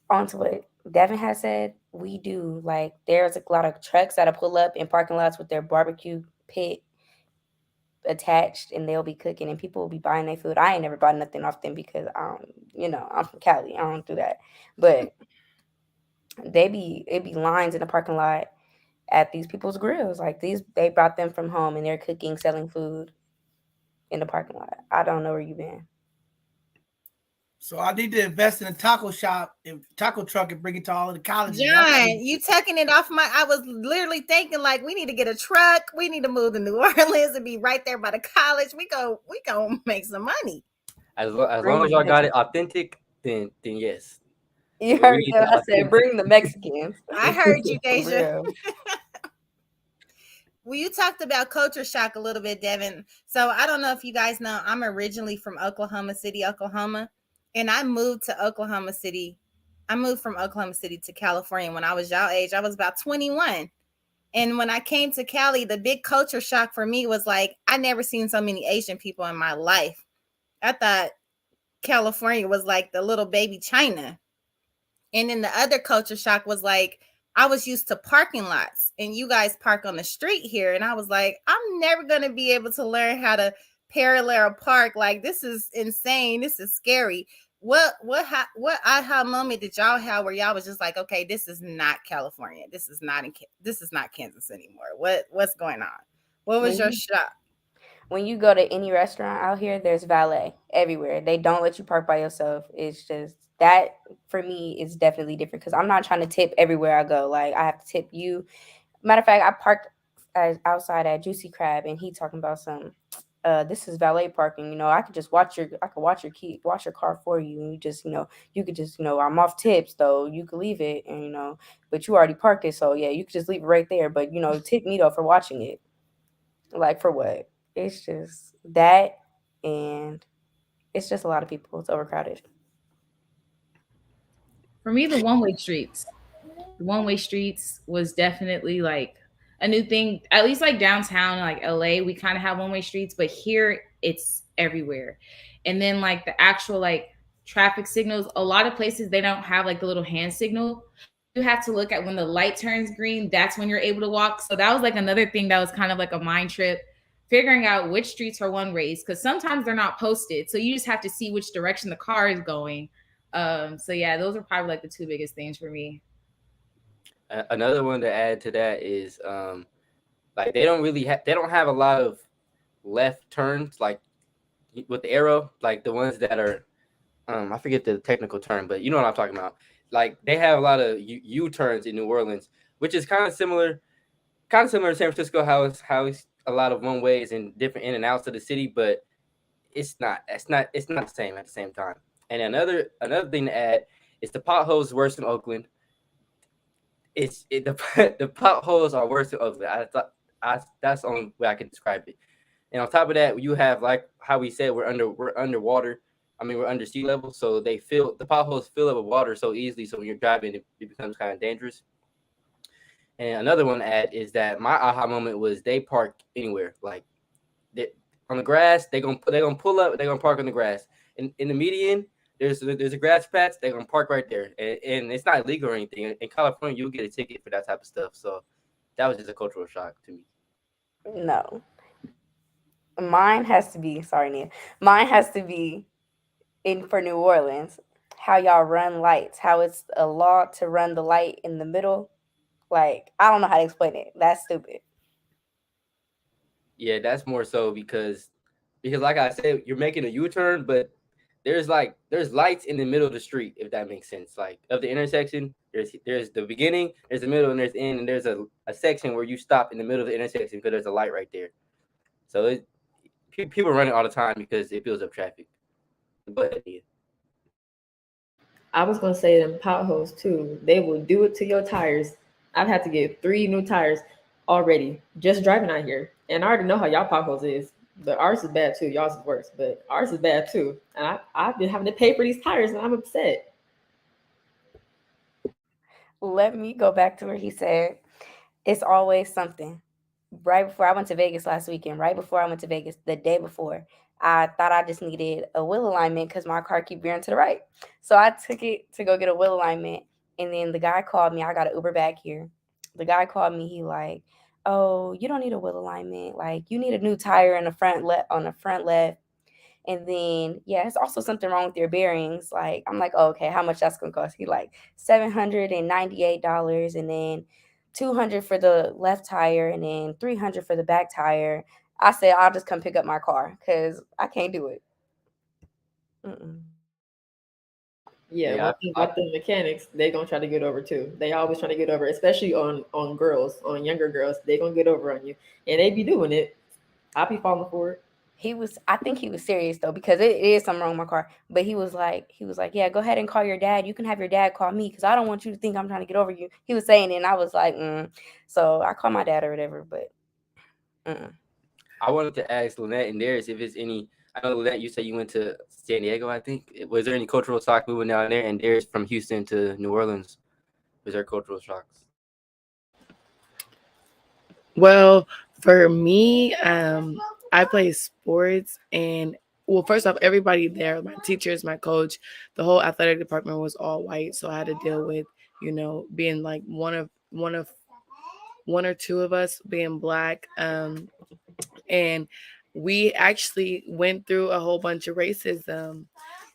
on to what Devin has said, we do like there's a lot of trucks that'll pull up in parking lots with their barbecue pit attached, and they'll be cooking, and people will be buying their food. I ain't never bought nothing off them because I don't, I'm from Cali. I don't do that. But it be lines in the parking lot at these people's grills. Like they brought them from home and they're cooking, selling food in the parking lot. I don't know where you been. So I need to invest in a taco shop and taco truck and bring it to all of the colleges. John, you tucking it off my. I was literally thinking like we need to get a truck. We need to move to New Orleans and be right there by the college. We go make some money. As long as y'all got it authentic, then yes. You We heard need what the I said. Bring the Mexicans. I heard you, For Deja. real. Well, you talked about culture shock a little bit, Devin. So I don't know if you guys know, I'm originally from Oklahoma City, Oklahoma, and I moved to Oklahoma City. I moved from Oklahoma City to California when I was y'all age. I was about 21. And when I came to Cali, the big culture shock for me was like, I never seen so many Asian people in my life. I thought California was like the little baby China. And then the other culture shock was like, I was used to parking lots and you guys park on the street here. And I was like, I'm never going to be able to learn how to parallel park. Like, this is insane. This is scary. What aha moment did y'all have where y'all was just like, okay, this is not California. This is not Kansas anymore. What's going on? What was your shock? When you go to any restaurant out here, there's valet everywhere. They don't let you park by yourself. It's just that for me is definitely different because I'm not trying to tip everywhere I go. Like I have to tip you. Matter of fact, I parked outside at Juicy Crab, and he talking about some. This is valet parking. I could just watch wash your car for you, and you could just, I'm off tips though. You could leave it, and but you already parked it, so yeah, you could just leave it right there. But tip me though for watching it. Like for what? It's just that, and it's just a lot of people. It's overcrowded. For me, the one-way streets. The one-way streets was definitely like a new thing. At least like downtown, like LA, we kind of have one-way streets, but here it's everywhere. And then like the actual like traffic signals, a lot of places they don't have like the little hand signal. You have to look at when the light turns green, that's when you're able to walk. So that was like another thing that was kind of like a mind trip, figuring out which streets are one ways, because sometimes they're not posted. So you just have to see which direction the car is going. So yeah, those are probably like the two biggest things for me. Another one to add to that is like they don't have a lot of left turns like with the arrow, like the ones that are I forget the technical term, but you know what I'm talking about. Like they have a lot of U turns in New Orleans, which is kind of similar to San Francisco, how it's a lot of one ways and different in and outs of the city, but it's not the same at the same time. And another thing to add is the potholes worse in Oakland. The potholes are worse in Oakland. That's the only way I can describe it. And on top of that, you have like how we said we're underwater. I mean, we're under sea level, so the potholes fill up with water so easily. So when you're driving, it becomes kind of dangerous. And another one to add is that my aha moment was they park anywhere, like on the grass. They're gonna pull up. They're gonna park on the grass. In the median, there's a grass patch. They're gonna park right there, and it's not illegal or anything. In California, you'll get a ticket for that type of stuff. So that was just a cultural shock to me. No, mine has to be. Sorry, Nia. Mine has to be in for New Orleans. How y'all run lights? How it's a law to run the light in the middle? Like I don't know how to explain it. That's stupid. Yeah, that's more so because because like I said, you're making a U-turn, but there's lights in the middle of the street, if that makes sense. Like of the intersection, there's the beginning, there's the middle, and there's the end, and there's a section where you stop in the middle of the intersection because there's a light right there. So people run it all the time because it builds up traffic. But yeah. I was gonna say them potholes too. They will do it to your tires. I've had to get 3 new tires already just driving out here, and I already know how y'all potholes is. But ours is bad too. Y'all's is worse, but ours is bad too. And I've been having to pay for these tires, and I'm upset. Let me go back to where he said it's always something. Right before I went to Vegas last weekend, right before I went to Vegas, the day before, I thought I just needed a wheel alignment because my car keep veering to the right. So I took it to go get a wheel alignment, and then the guy called me. I got an Uber back here. The guy called me. He like, "Oh, you don't need a wheel alignment. Like, you need a new tire in the front left on the front left." And then, yeah, it's also something wrong with your bearings. Like, I'm like, oh, okay, how much that's gonna cost? He like $798, and then 200 for the left tire, and then 300 for the back tire. I said, I'll just come pick up my car because I can't do it. Mm-mm. Yeah, Yeah, one thing about the mechanics, they gonna try to get over too. They always trying to get over, especially on girls, on younger girls. They gonna get over on you, and they be doing it. I be falling for it. I think he was serious though, because it is something wrong with my car. But he was like, yeah, go ahead and call your dad. You can have your dad call me because I don't want you to think I'm trying to get over you. He was saying it, and I was like, So I called my dad or whatever, but I wanted to ask Lynette and Darius if it's any. I know Lynette, you said you went to San Diego. I think was there any cultural shock moving down there? And Darius from Houston to New Orleans, was there cultural shocks? Well, for me, I play sports, and well, first off, everybody there, my teachers, my coach, the whole athletic department was all white, so I had to deal with, being like one or two of us being black, and we actually went through a whole bunch of racism.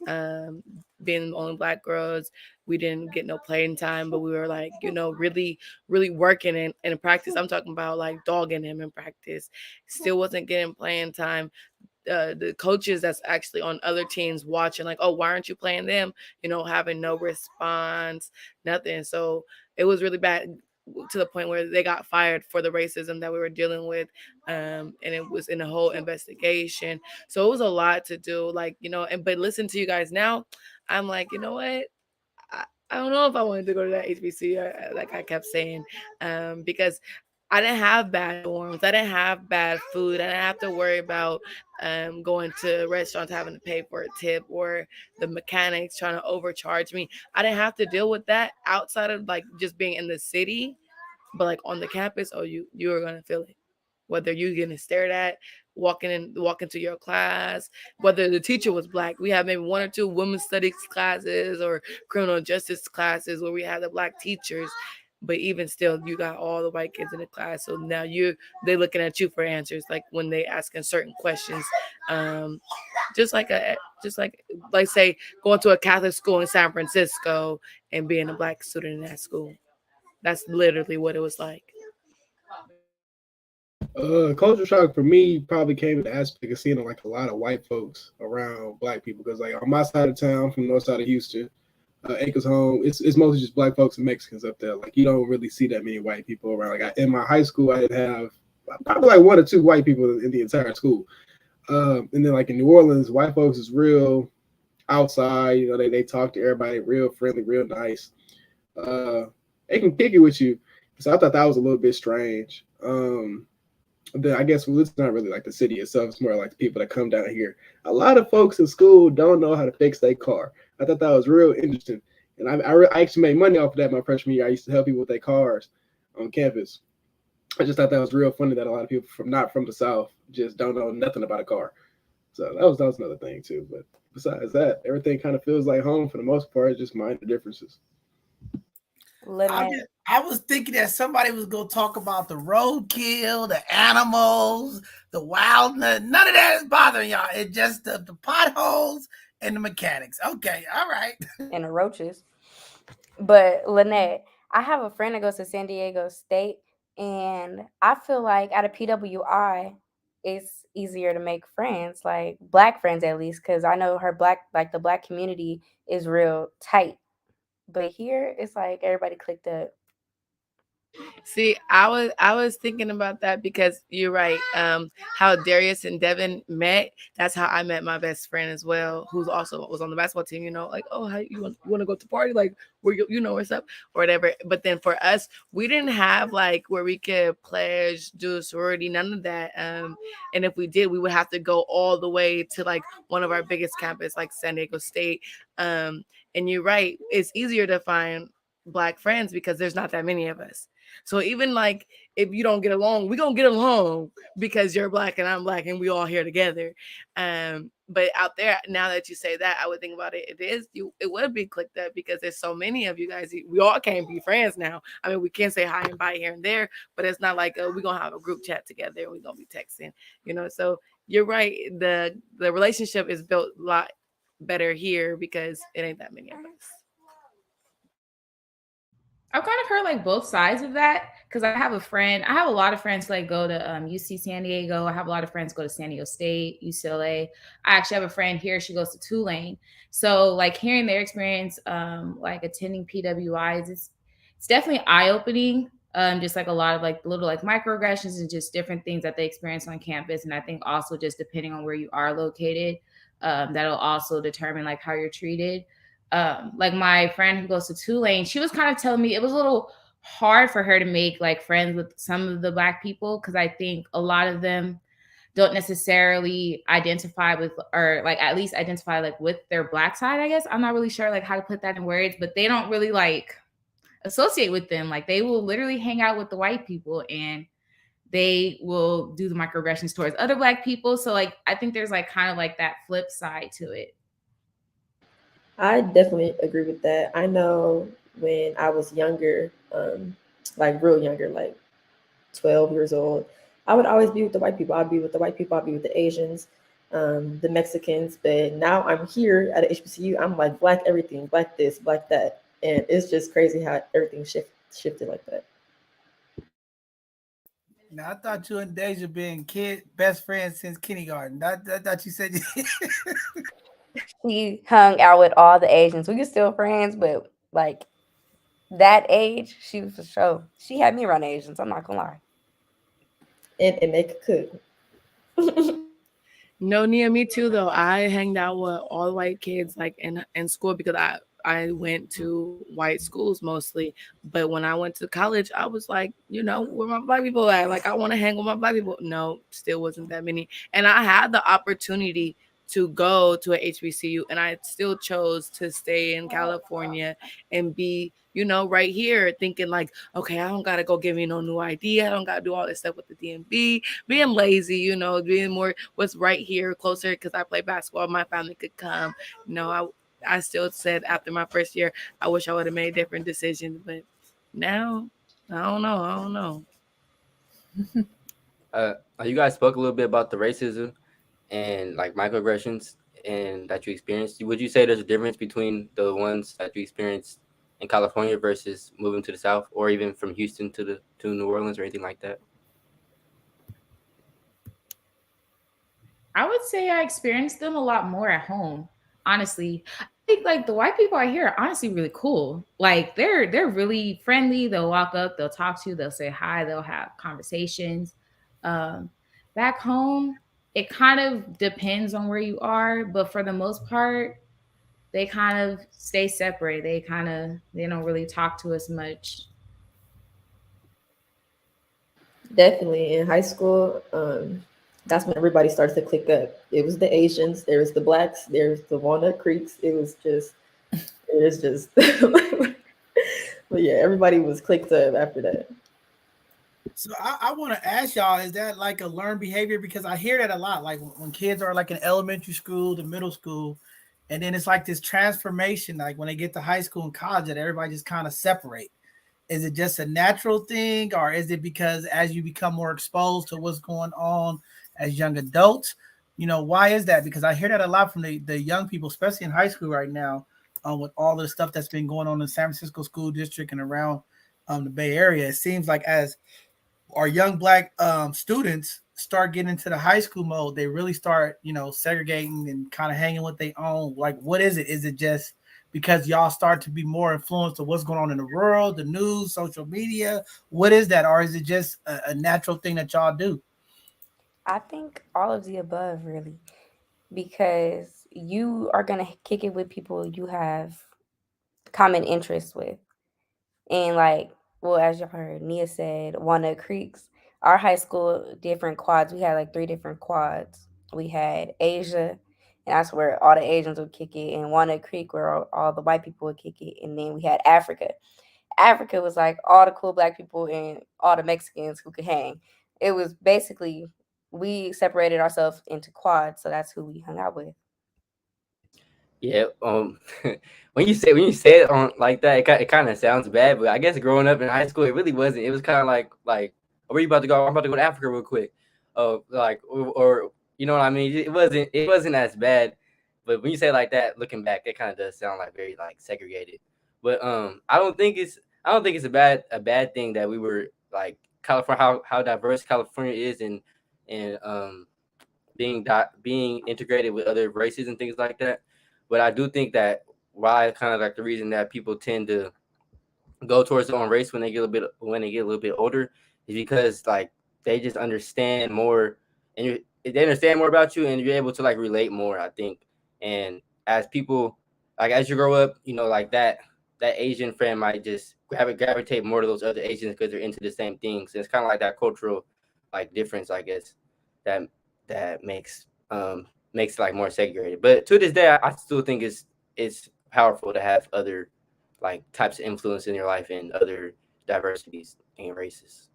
Um, Being the only black girls, we didn't get no playing time, but we were like, really, really working in practice. I'm talking about like dogging him in practice. Still wasn't getting playing time. The coaches that's actually on other teams watching, like, oh, why aren't you playing them? Having no response, nothing. So it was really bad to the point where they got fired for the racism that we were dealing with. And it was in a whole investigation. So it was a lot to do, like, but listen to you guys now. I'm like, you know what? I don't know if I wanted to go to that HBC, like I kept saying, because I didn't have bad dorms. I didn't have bad food. I didn't have to worry about going to restaurants having to pay for a tip or the mechanics trying to overcharge me. I didn't have to deal with that outside of like just being in the city, but like on the campus, oh, you are gonna feel it. Whether you're getting stared at, walking to your class, whether the teacher was black. We have maybe one or two women's studies classes or criminal justice classes where we had the black teachers. But even still, you got all the white kids in the class. So now they're looking at you for answers, like when they asking certain questions. Um, just like say going to a Catholic school in San Francisco and being a black student in that school. That's literally what it was like. Culture shock for me probably came in the aspect of seeing like a lot of white folks around black people because like on my side of town, from the north side of Houston, Acres Home, it's mostly just black folks and Mexicans up there. Like you don't really see that many white people around. Like in my high school, I didn't have probably like one or two white people in the entire school. And then like in New Orleans, white folks is real outside. They talk to everybody, real friendly, real nice. They can kick it with you. So I thought that was a little bit strange. Then I guess it's not really like the city itself. It's more like the people that come down here. A lot of folks in school don't know how to fix their car. I thought that was real interesting. And I actually made money off of that my freshman year. I used to help people with their cars on campus. I just thought that was real funny that a lot of people not from the South just don't know nothing about a car. So that was another thing too. But besides that, everything kind of feels like home for the most part. It's just minor differences. I was thinking that somebody was going to talk about the roadkill, the animals, the wildness. None of that is bothering y'all. It's just the potholes and the mechanics. Okay, all right. And the roaches. But Lynette, I have a friend that goes to San Diego State, and I feel like at a PWI, it's easier to make friends, like black friends at least, because I know her black, like the black community is real tight. But here it's like everybody clicked up. See, I was thinking about that because you're right. How Darius and Devin met. That's how I met my best friend as well, who's also was on the basketball team. Like, oh, how you want to go to party? Like, where you know what's up or whatever. But then for us, we didn't have like where we could pledge, do a sorority, none of that. And if we did, we would have to go all the way to like one of our biggest campus, like San Diego State. And you're right, it's easier to find black friends because there's not that many of us. So even like if you don't get along, we gonna get along because you're black and I'm black and we all here together. But out there, now that you say that, I would think about it. It would be clicked up because there's so many of you guys. We all can't be friends now. I mean, we can say hi and bye here and there, but it's not like we're gonna have a group chat together and we're gonna be texting. So you're right. The relationship is built a lot better here because it ain't that many of us. I've kind of heard like both sides of that because I have a lot of friends like go to UC San Diego. I have a lot of friends go to San Diego State, UCLA. I actually have a friend here. She goes to Tulane. So like hearing their experience, like attending PWIs, it's definitely eye opening. Just like a lot of like little like microaggressions and just different things that they experience on campus. And I think also just depending on where you are located, that'll also determine like how you're treated. Like my friend who goes to Tulane, she was kind of telling me it was a little hard for her to make like friends with some of the black people because I think a lot of them don't necessarily identify with, or like at least identify like with their black side, I guess. I'm not really sure like how to put that in words, but they don't really like associate with them. Like they will literally hang out with the white people and they will do the microaggressions towards other black people. So like I think there's like kind of like that flip side to it. I definitely agree with that. I know when I was younger, like real younger, like 12 years old, I would always be with the white people. I'd be with the white people, I'd be with the Asians, the Mexicans. But now I'm here at HBCU, I'm like black everything, black this, black that. And it's just crazy how everything shifted like that. Now I thought you and Deja been best friends since kindergarten. I thought you said She hung out with all the Asians. We were still friends, but like that age, she was for sure. She had me around Asians. I'm not gonna lie. And they could cook. No, Nia, me too though. I hanged out with all white kids like in school because I went to white schools mostly. But when I went to college, I was like, where my black people at? Like I want to hang with my black people. No, still wasn't that many. And I had the opportunity to go to a HBCU and I still chose to stay in California and be, right here thinking like, okay, I don't gotta go give me no new ID. I don't gotta do all this stuff with the DMV, being lazy, being more what's right here closer because I play basketball. My family could come. I still said after my first year, I wish I would have made different decisions, but now I don't know. You guys spoke a little bit about the racism and like microaggressions and that you experienced. Would you say there's a difference between the ones that you experienced in California versus moving to the South, or even from Houston to New Orleans or anything like that? I would say I experienced them a lot more at home, honestly. I think like the white people I hear are honestly really cool. Like they're really friendly. They'll walk up, they'll talk to you, they'll say hi, they'll have conversations. Um, Back home, it kind of depends on where you are, but for the most part, they kind of stay separate. They don't really talk to us much. Definitely in high school, that's when everybody started to click up. It was the Asians, there was the blacks, there's the Walnut Creeks. It was just but yeah, everybody was clicked up after that. So I want to ask y'all, is that like a learned behavior? Because I hear that a lot, like when kids are like in elementary school to middle school, and then it's like this transformation, like when they get to high school and college, that everybody just kind of separate. Is it just a natural thing, or is it because as you become more exposed to what's going on as young adults, why is that? Because I hear that a lot from the young people, especially in high school right now, with all the stuff that's been going on in the San Francisco school district and around the Bay Area. It seems like as our young black students start getting into the high school mode, they really start, segregating and kind of hanging with their own. Like, what is it? Is it just because y'all start to be more influenced of what's going on in the world, the news, social media? What is that? Or is it just a natural thing that y'all do? I think all of the above, really, because you are going to kick it with people you have common interests with. And like, well, as y'all heard, Nia said, Walnut Creeks, our high school, different quads. We had like three different quads. We had Asia, and that's where all the Asians would kick it, and Walnut Creek, where all the white people would kick it. And then we had Africa. Africa was like all the cool black people and all the Mexicans who could hang. It was basically, we separated ourselves into quads, so that's who we hung out with. Yeah. When you say it on like that, it kind of sounds bad, but I guess growing up in high school, it really wasn't. It was kind of like, where you about to go? I'm about to go to Africa real quick. Oh, like or you know what I mean? It wasn't as bad, but when you say it like that, looking back, it kind of does sound like very like segregated. But I don't think it's a bad thing that we were like California, how diverse California is, and being integrated with other races and things like that. But I do think that why kind of like the reason that people tend to go towards their own race when they get a little bit older is because like they just understand more, and they understand more about you, and you're able to like relate more, I think. And as people, like, as you grow up, like that Asian friend might just gravitate more to those other Asians because they're into the same things. And it's kind of like that cultural like difference, I guess, that that makes it like more segregated. But to this day, I still think it's powerful to have other like types of influence in your life and other diversities and races.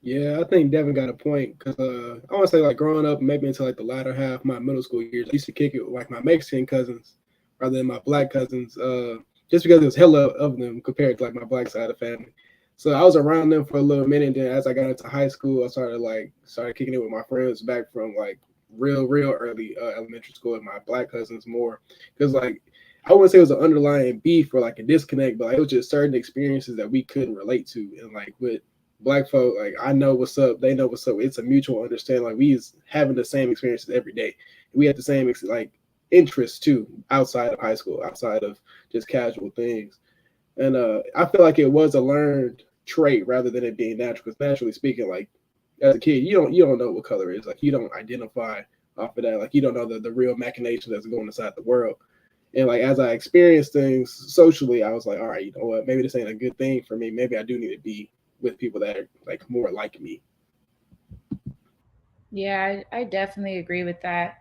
Yeah, I think Devin got a point because I want to say like growing up, maybe into like the latter half of my middle school years, I used to kick it with like my Mexican cousins rather than my black cousins, just because there was hella of them compared to like my black side of the family. So I was around them for a little minute. And then as I got into high school, I started kicking it with my friends back from like real early elementary school and my black cousins more because like I wouldn't say it was an underlying beef or like a disconnect, but like, it was just certain experiences that we couldn't relate to. And like with black folk, like I know what's up, they know what's up. It's a mutual understanding. Like we is having the same experiences every day. We had the same like interests too outside of high school, outside of just casual things. And I feel like it was a learned trait rather than it being natural. Because naturally speaking, like as a kid, you don't know what color is. Like you don't identify off of that. Like you don't know the real machination that's going inside the world. And like as I experienced things socially, I was like, all right, you know what? Maybe this ain't a good thing for me. Maybe I do need to be with people that are like more like me. Yeah, I definitely agree with that.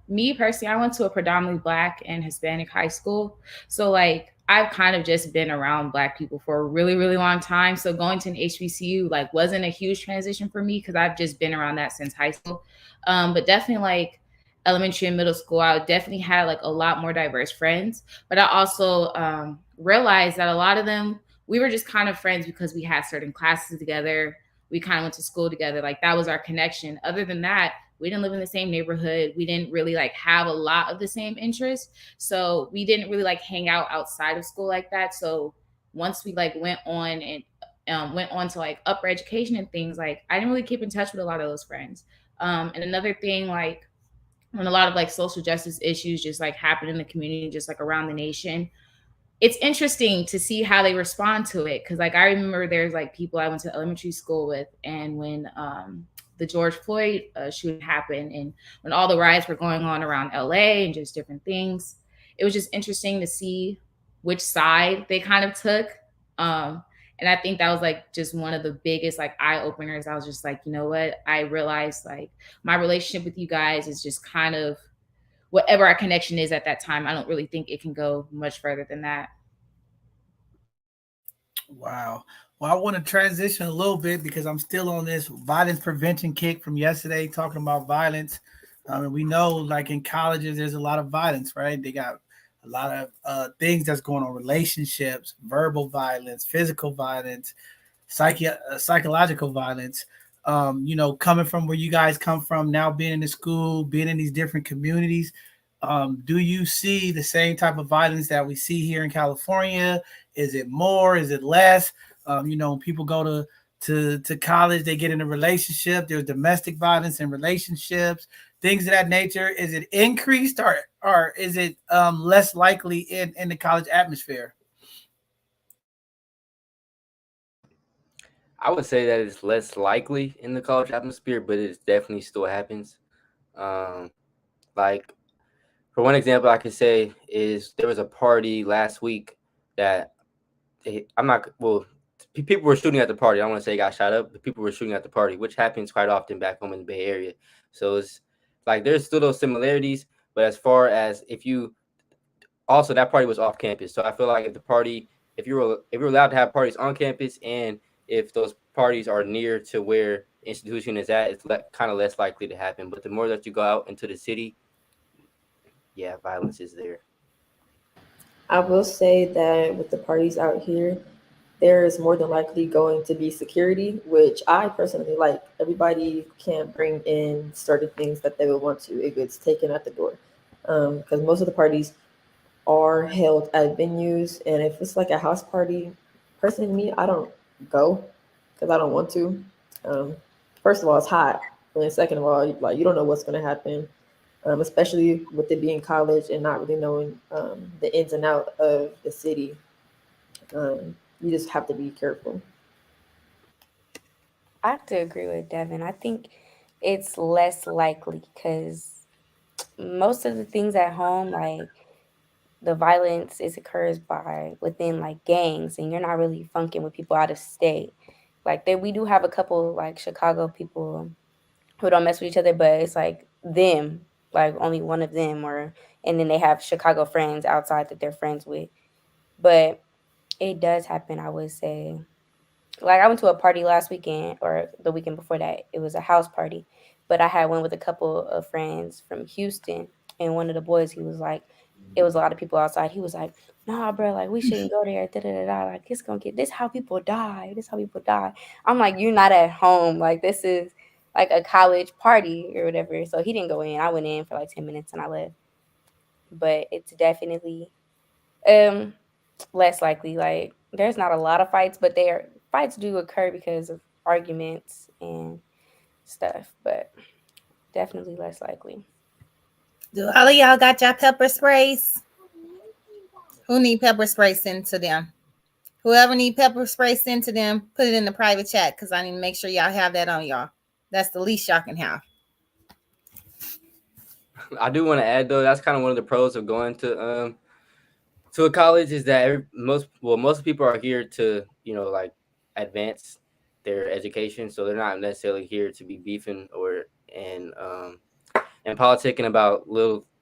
Me personally, I went to a predominantly Black and Hispanic high school. So, like, I've kind of just been around Black people for a really, really long time. So, going to an HBCU, like, wasn't a huge transition for me because I've just been around that since high school. But definitely, like, elementary and middle school, I definitely had, like, a lot more diverse friends. But I also realized that a lot of them, we were just kind of friends because we had certain classes together, we kind of went to school together. Like that was our connection. Other than that, we didn't live in the same neighborhood. We didn't really like have a lot of the same interests. So we didn't really like hang out outside of school like that. So once we like went on to like upper education and things, like I didn't really keep in touch with a lot of those friends. And another thing, like when a lot of like social justice issues just like happen in the community, just like around the nation, it's interesting to see how they respond to it. Cause like I remember there's like people I went to elementary school with, and when the George Floyd shooting happened, and when all the riots were going on around LA and just different things, it was just interesting to see which side they kind of took. And I think that was like just one of the biggest like eye openers. I was just like, you know what? I realized like my relationship with you guys is just kind of whatever our connection is at that time. I don't really think it can go much further than that. Wow. Well, I want to transition a little bit because I'm still on this violence prevention kick from yesterday, talking about violence. And we know, like in colleges, there's a lot of violence, right? They got a lot of things that's going on: relationships, verbal violence, physical violence, psychological violence. Coming from where you guys come from, now being in the school, being in these different communities, do you see the same type of violence that we see here in California? Is it more? Is it less? People go to to college, they get in a relationship. There's domestic violence in relationships, things of that nature. Is it increased or is it less likely in the college atmosphere? I would say that it's less likely in the college atmosphere, but it definitely still happens. Um, like for one example, I could say is there was a party last week that I'm not well. People were shooting at the party. I don't want to say it got shot up, but people were shooting at the party, which happens quite often back home in the Bay Area. So it's like there's still those similarities, but as far as if you also that party was off campus, so I feel like if you're allowed to have parties on campus, and if those parties are near to where the institution is at, it's kind of less likely to happen. But the more that you go out into the city, yeah, violence is there. I will say that with the parties out here, there is more than likely going to be security, which I personally like. Everybody can bring in certain things that they would want to if it's taken at the door. Because most of the parties are held at venues, and if it's like a house party, personally, me, I don't go because I don't want to. Um, First of all, it's hot, and then second of all, like you don't know what's going to happen, especially with it being college and not really knowing the ins and out of the city. You just have to be careful. I have to agree with Devin. I think it's less likely because most of the things at home, like the violence, is occurs by within like gangs, and you're not really funking with people out of state. Like we do have a couple like Chicago people who don't mess with each other, but it's like them, like only one of them, or and then they have Chicago friends outside that they're friends with. But it does happen, I would say. Like I went to a party last weekend or the weekend before that. It was a house party, but I had one with a couple of friends from Houston, and one of the boys, he was like, it was a lot of people outside. He was like, "Nah, bro, like we shouldn't go there. Da da da da. Like it's gonna get this how people die. This how people die." I'm like, "You're not at home. Like this is like a college party or whatever." So he didn't go in. I went in for like 10 minutes and I left. But it's definitely um less likely. Like there's not a lot of fights, but there fights do occur because of arguments and stuff, but definitely less likely. Do all of y'all got y'all pepper sprays? Who need pepper spray sent to them? Whoever need pepper spray sent to them, put it in the private chat because I need to make sure y'all have that on y'all. That's the least y'all can have. I do want to add though, that's kind of one of the pros of going to a college is that most people are here to like advance their education, so they're not necessarily here to be beefing and politicking about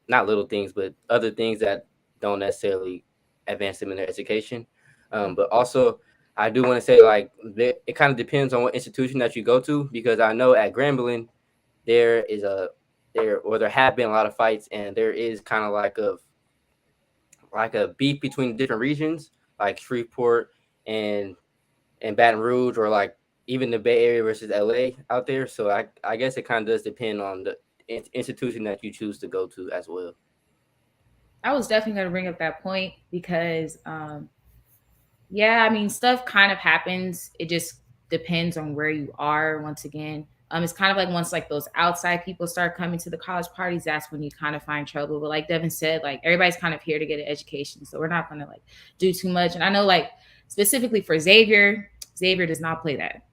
not little things, but other things that don't necessarily advance them in their education. But also, I do want to say it kind of depends on what institution that you go to, because I know at Grambling there is there have been a lot of fights, and there is kind of like a beef between different regions, like Shreveport and Baton Rouge, or like even the Bay Area versus LA out there. So I guess it kind of does depend on the institution that you choose to go to as well. I was definitely going to bring up that point because, yeah, I mean, stuff kind of happens. It just depends on where you are. Once again, it's kind of like once like those outside people start coming to the college parties, that's when you kind of find trouble. But like Devin said, like everybody's kind of here to get an education, so we're not going to like do too much. And I know like specifically for Xavier, Xavier does not play that.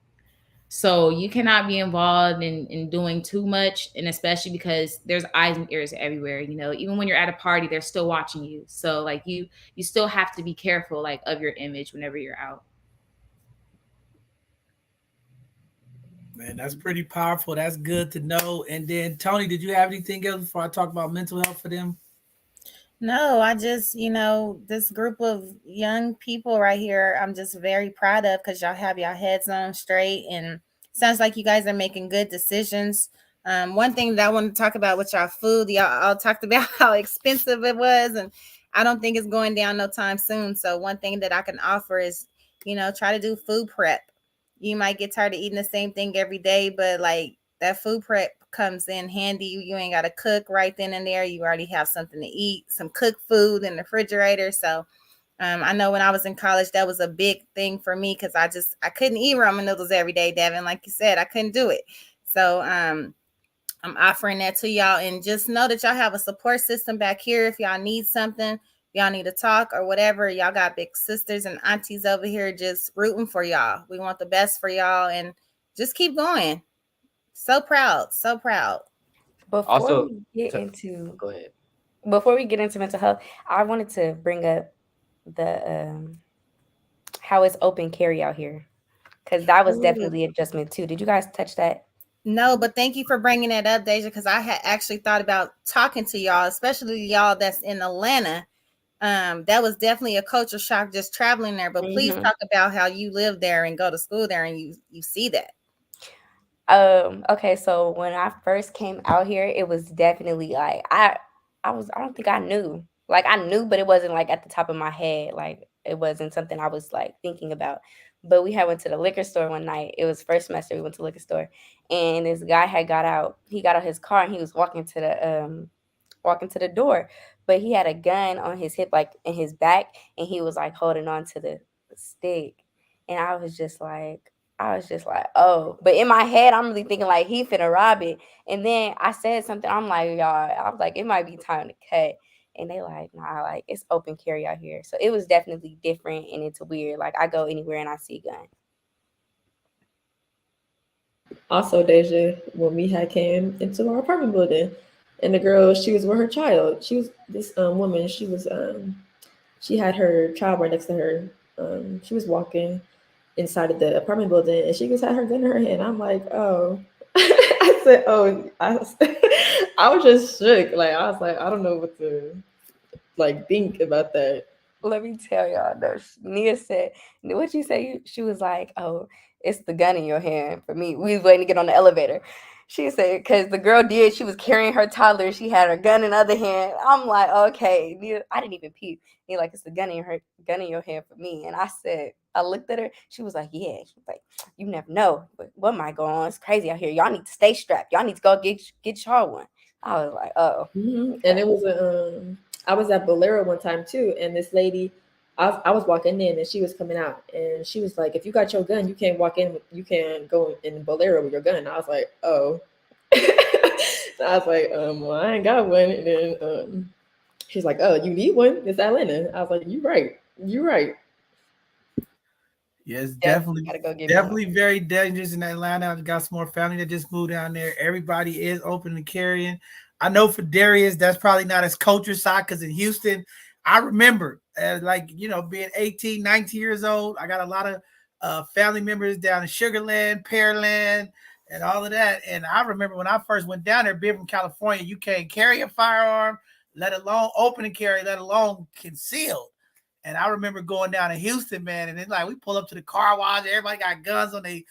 So you cannot be involved in doing too much, and especially because there's eyes and ears everywhere. You know, even when you're at a party, they're still watching you. So like you still have to be careful like of your image whenever you're out. Man, that's pretty powerful. That's good to know. And then Tony, did you have anything else before I talk about mental health for them? No, I just, this group of young people right here, I'm just very proud of because y'all have your heads on straight and sounds like you guys are making good decisions. One thing that I want to talk about with y'all food, y'all all talked about how expensive it was, and I don't think it's going down no time soon. So one thing that I can offer is, try to do food prep. You might get tired of eating the same thing every day, but like that food prep comes in handy. You ain't got to cook right then and there. You already have something to eat, some cooked food in the refrigerator. So I know when I was in college, that was a big thing for me because I couldn't eat ramen noodles every day, Devin. Like you said, I couldn't do it. So I'm offering that to y'all, and just know that y'all have a support system back here. If y'all need something, y'all need to talk or whatever, y'all got big sisters and aunties over here just rooting for y'all. We want the best for y'all, and just keep going. So proud, so proud. Before Also, we get into go ahead. before we get into mental health, I wanted to bring up the how it's open carry out here, because that was definitely an adjustment too. Did you guys touch that? No, but thank you for bringing that up, Deja, because I had actually thought about talking to y'all, especially y'all that's in Atlanta. That was definitely a culture shock just traveling there. But please talk about how you live there and go to school there, and you see that. Okay, so when I first came out here, it was definitely like I don't think I knew. Like I knew, but it wasn't like at the top of my head. Like it wasn't something I was like thinking about. But we had went to the liquor store one night. It was first semester. We went to the liquor store, and this guy had got out. He got out his car and he was walking to the door, but he had a gun on his hip, like in his back, and he was like holding on to the stick. And I was just like, oh. But in my head, I'm really thinking like he finna rob it. And then I said something. I'm like, y'all, I was like, it might be time to cut. And they like, nah, like it's open carry out here. So it was definitely different and it's weird. Like I go anywhere and I see a gun. Also, Deja, when we had came into our apartment building, and the girl, she was with her child. She was this woman. She had her child right next to her. She was walking inside of the apartment building, and she just had her gun in her hand. I'm like, oh. I said, oh. I was just shook. Like I was like, I don't know what to like think about that. Let me tell y'all though. Nia said, what you say? She was like, oh, it's the gun in your hand for me. We was waiting to get on the elevator. She said, because the girl did, she was carrying her toddler. She had her gun in the other hand. I'm like, okay. Nia, I didn't even peep. Nia like, it's the gun in your hand for me. And I said, I looked at her. She was like, yeah. She was like, you never know. But what might go on? It's crazy out here. Y'all need to stay strapped. Y'all need to go get y'all one. I was like, oh. Mm-hmm. And it was I was at Bolero one time too, and this lady, I was walking in and she was coming out, and she was like, "If you got your gun, you can't walk in. You can't go in Bolero with your gun." I was like, "Oh." I was like, "Well, I ain't got one." And then she's like, "Oh, you need one? It's Atlanta." I was like, "You right. You right." Yes, Gotta go get definitely very dangerous in Atlanta. I've got some more family that just moved down there. Everybody is open to carrying. I know for Darius, that's probably not his culture side because in Houston, I remember being 18, 19 years old. I got a lot of family members down in Sugarland, Pearland, and all of that. And I remember when I first went down there, being from California, you can't carry a firearm, let alone open and carry, let alone concealed. And I remember going down to Houston, man, and it's like we pull up to the car wash. Everybody got guns on their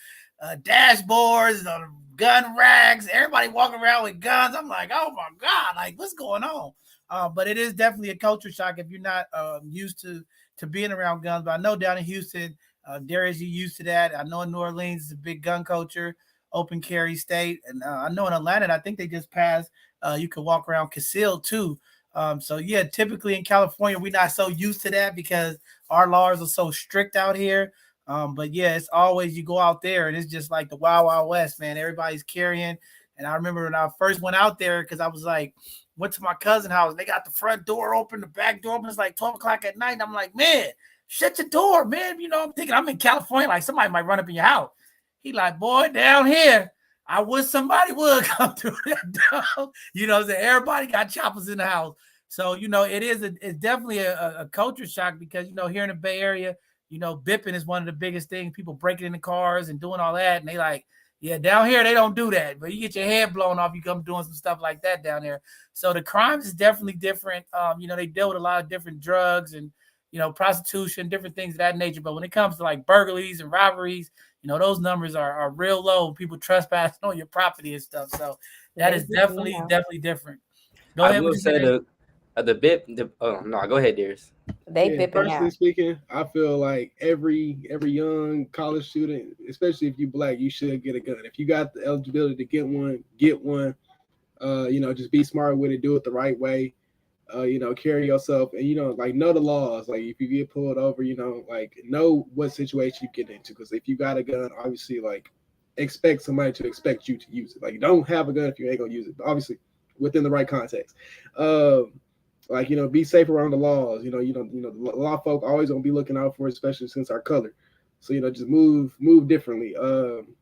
dashboards, on gun racks. Everybody walking around with guns. I'm like, oh my God, like what's going on? But it is definitely a culture shock if you're not used to being around guns. But I know down in Houston, Darius, you used to that. I know in New Orleans, it's a big gun culture, open carry state. And I know in Atlanta, I think they just passed, you could walk around concealed too. So yeah, typically in California, we're not so used to that because our laws are so strict out here. But yeah, it's always you go out there and it's just like the Wild Wild West, man. Everybody's carrying. And I remember when I first went out there, because I was like, went to my cousin's house. They got the front door open, the back door open. It's like 12 o'clock at night. And I'm like, man, shut your door, man. You know, I'm thinking I'm in California, like somebody might run up in your house. He like, boy, down here, I wish somebody would come through that door. You know, so everybody got choppers in the house. So, you know, it's definitely a culture shock because, you know, here in the Bay Area, you know, bipping is one of the biggest things. People breaking into cars and doing all that. And they like, yeah, down here, they don't do that. But you get your head blown off, you come doing some stuff like that down there. So the crime is definitely different. You know, they deal with a lot of different drugs and, you know, prostitution, different things of that nature. But when it comes to like burglaries and robberies, you know, those numbers are real low. People trespassing on your property and stuff. So that is definitely different. Go ahead. I will say the bit. No, go ahead, Darius. Personally speaking, I feel like every young college student, especially if you Black, you should get a gun. If you got the eligibility to get one, get one. You know, just be smart with it, do it the right way. carry yourself, and like know the laws. Like if you get pulled over, like know what situation you get into. Because if you got a gun, obviously, like expect somebody to expect you to use it. Like don't have a gun if you ain't gonna use it. But obviously, within the right context. Like be safe around the laws. The law folk always gonna be looking out for us, especially since our color. So just move differently.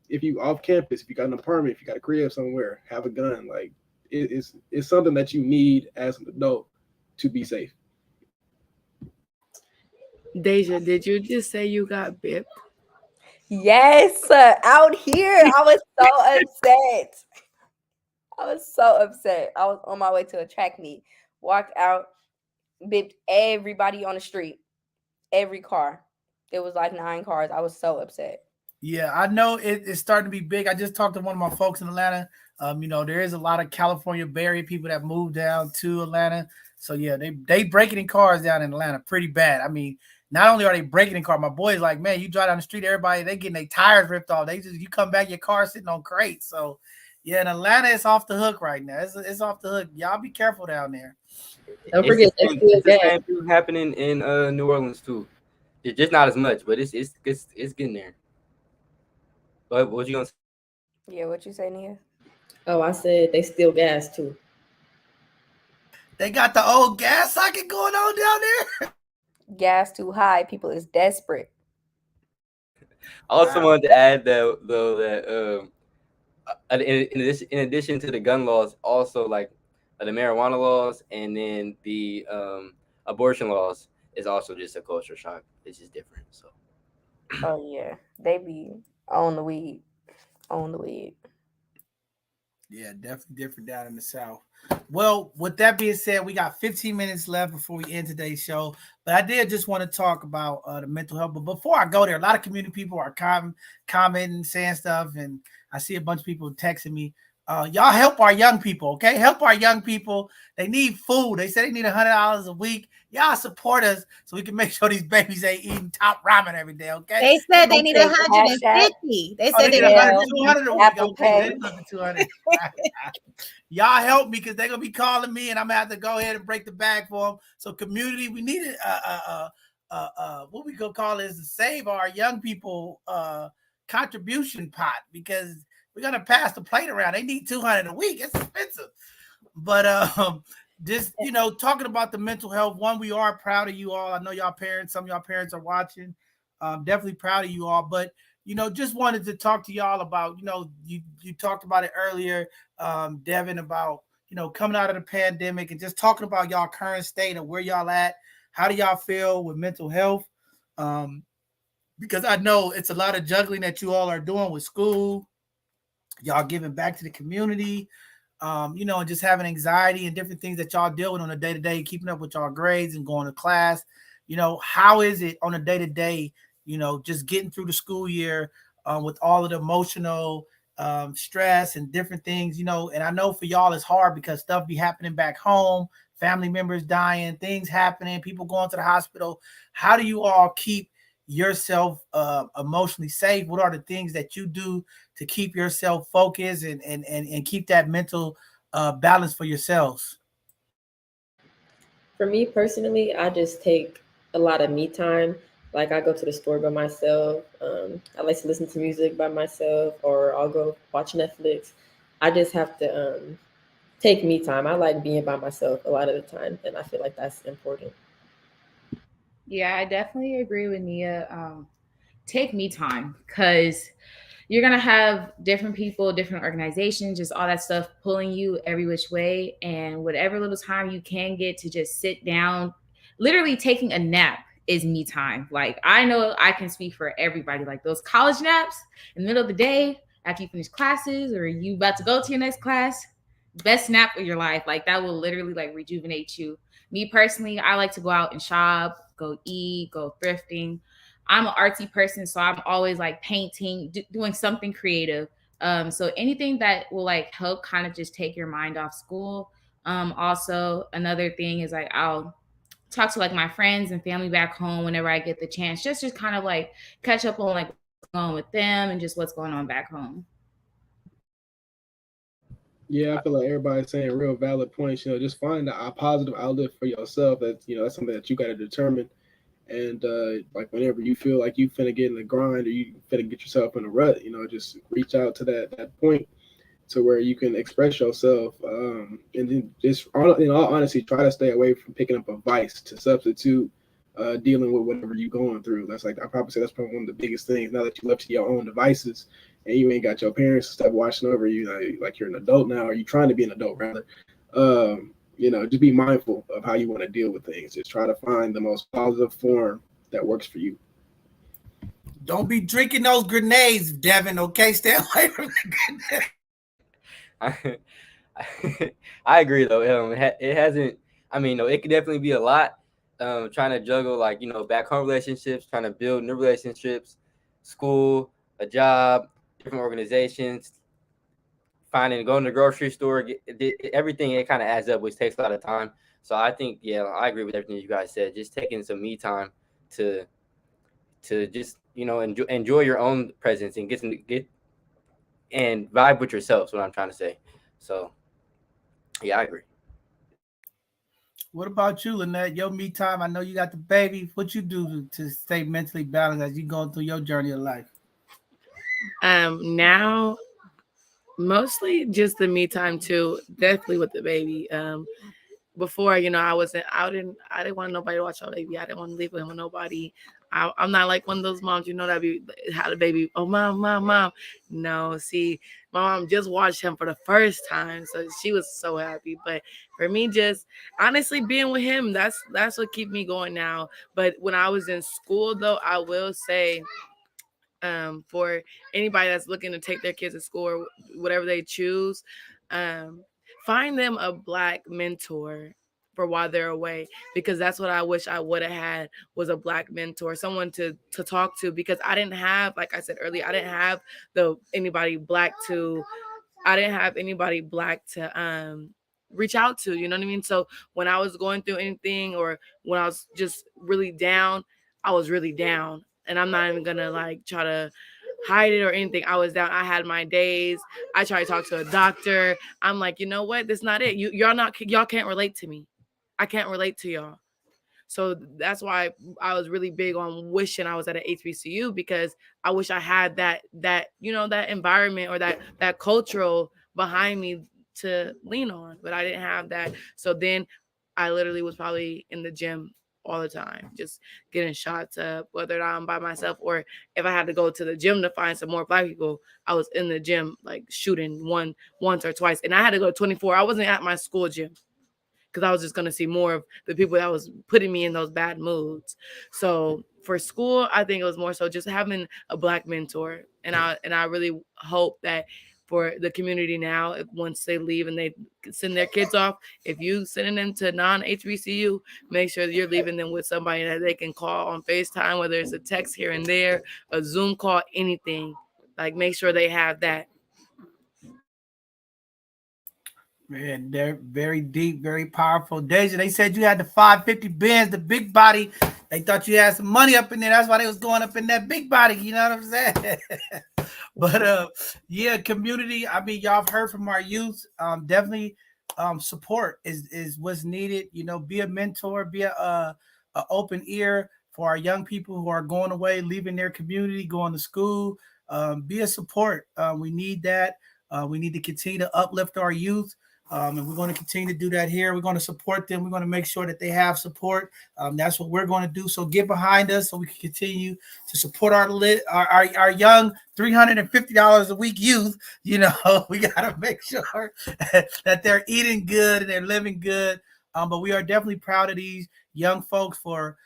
If you off campus, if you got an apartment, if you got a crib somewhere, have a gun. Like it's something that you need as an adult to be safe. Deja, did you just say you got bit? Yes, out here, I was so upset. I was so upset. I was on my way to a track meet, walked out, bipped everybody on the street, every car. It was like 9 cars. I was so upset. Yeah, I know it's starting to be big. I just talked to one of my folks in Atlanta. There is a lot of California Bay Area people that moved down to Atlanta. So yeah, they breaking in cars down in Atlanta pretty bad. I mean, not only are they breaking in cars, my boy's like, man, you drive down the street, everybody they getting their tires ripped off. You come back, your car sitting on crates. So yeah, in Atlanta, it's off the hook right now. It's off the hook. Y'all be careful down there. Don't forget It's the same thing happening in New Orleans too. It's just not as much, but it's getting there. But what you gonna say? Yeah, what you say, Nia? Oh, I said they steal gas too. They got the old gas socket going on down there. Gas too high. People is desperate. I also wanted to add that in addition to the gun laws, also like the marijuana laws and then the abortion laws is also just a culture shock. It's just different. So. Oh yeah, they be on the weed. Yeah, definitely different down in the South. Well, with that being said, we got 15 minutes left before we end today's show. But I did just want to talk about the mental health. But before I go there, a lot of community people are commenting, saying stuff, and I see a bunch of people texting me. Y'all help our young people, okay? Help our young people. They need food. They say they need $100 a week. Y'all support us so we can make sure these babies ain't eating top ramen every day, okay? They said they need 150. They said they need 200 a week. Apple Okay, Pay. 200. Y'all help me because they're gonna be calling me, and I'm gonna have to go ahead and break the bag for them. So, community, we need what we gonna call is to save our young people contribution pot because we're gonna pass the plate around. They need 200 a week. It's expensive, but just talking about the mental health. One, we are proud of you all. I know y'all parents. Some of y'all parents are watching. Definitely proud of you all, but. Just wanted to talk to y'all about, you talked about it earlier, Devin, about, coming out of the pandemic and just talking about y'all current state and where y'all at. How do y'all feel with mental health? Because I know it's a lot of juggling that you all are doing with school, y'all giving back to the community, and just having anxiety and different things that y'all deal with on a day-to-day, keeping up with y'all grades and going to class. How is it on a day-to-day, just getting through the school year with all of the emotional stress and different things, and I know for y'all it's hard because stuff be happening back home, family members dying, things happening, people going to the hospital. How do you all keep yourself emotionally safe? What are the things that you do to keep yourself focused and keep that mental balance for yourselves? For me personally, I just take a lot of me time. Like I go to the store by myself. I like to listen to music by myself, or I'll go watch Netflix. I just have to take me time. I like being by myself a lot of the time, and I feel like that's important. Yeah, I definitely agree with Nia. Take me time because you're gonna have different people, different organizations, just all that stuff pulling you every which way. And whatever little time you can get to just sit down, literally taking a nap is me time. Like I know I can speak for everybody. Like those college naps in the middle of the day after you finish classes or you about to go to your next class, best nap of your life. Like that will literally like rejuvenate you. Me personally, I like to go out and shop, go eat, go thrifting. I'm an artsy person, so I'm always like painting, doing something creative. So anything that will like help kind of just take your mind off school. Also, another thing is like I'll talk to like my friends and family back home whenever I get the chance, just kind of like catch up on like what's going on with them and just what's going on back home. Yeah, I feel like everybody's saying real valid points. Just find a positive outlet for yourself. That's something that you got to determine. And like whenever you feel like you finna get in the grind or you finna get yourself in a rut, just reach out to that point to where you can express yourself. And then just in all honesty, try to stay away from picking up a vice to substitute dealing with whatever you're going through. That's like I probably say that's probably one of the biggest things. Now that you left to your own devices and you ain't got your parents and stuff watching over you, like you're an adult now, or you trying to be an adult rather. Just be mindful of how you want to deal with things. Just try to find the most positive form that works for you. Don't be drinking those grenades, Devin. Okay, stay away from the grenades. I, I agree though. It hasn't. I mean, no, it could definitely be a lot. Trying to juggle like back home relationships, trying to build new relationships, school, a job, different organizations, going to the grocery store, everything. It kind of adds up, which takes a lot of time. So I think, yeah, I agree with everything you guys said. Just taking some me time to just enjoy your own presence and get and vibe with yourself. Is what I'm trying to say. So yeah, I agree. What about you, Lynette? Your me time. I know you got the baby. What you do to stay mentally balanced as you go through your journey of life? Now mostly just the me time too. Definitely with the baby. Before, I wasn't. I didn't want nobody to watch our baby. I didn't want to leave him with nobody. I'm not like one of those moms, that be had a baby. Oh, mom. No, see, my mom just watched him for the first time, so she was so happy. But for me, just honestly being with him, that's what keep me going now. But when I was in school, though, I will say, for anybody that's looking to take their kids to school or whatever they choose, um, find them a black mentor for while they're away, because that's what I wish I would have had, was a black mentor, someone to talk to, because I didn't have, like I said earlier, I didn't have the anybody black to I didn't have anybody black to reach out to, you know what I mean? So when I was going through anything, or when I was just really down, I was really down. And I'm not even gonna like try to hide it or anything. I was down. I had my days. I tried to talk to a doctor. I'm like, you know what? That's not it. Y'all can't relate to me. I can't relate to y'all. So that's why I was really big on wishing I was at an HBCU, because I wish I had that environment, or that cultural behind me to lean on, but I didn't have that. So then I literally was probably in the gym all the time, just getting shots up, whether I'm by myself, or if I had to go to the gym to find some more black people, I was in the gym like shooting once or twice, and I had to go 24. I wasn't at my school gym, because I was just going to see more of the people that was putting me in those bad moods. So for school, I think it was more so just having a black mentor. And I really hope that for the community now, if once they leave and they send their kids off, if you sending them to non-HBCU, make sure that you're leaving them with somebody that they can call on FaceTime, whether it's a text here and there, a Zoom call, anything. Like, make sure they have that. Man, they're very deep, very powerful. Deja, they said you had the 550 Benz, the big body. They thought you had some money up in there. That's why they was going up in that big body. You know what I'm saying? But yeah, community. I mean, y'all have heard from our youth. Definitely, support is what's needed. Be a mentor, be a open ear for our young people who are going away, leaving their community, going to school. Be a support. We need that. We need to continue to uplift our youth. And we're going to continue to do that here. We're going to support them. We're going to make sure that they have support. That's what we're going to do. So get behind us so we can continue to support our young $350 a week youth. We got to make sure that they're eating good and they're living good. But we are definitely proud of these young folks for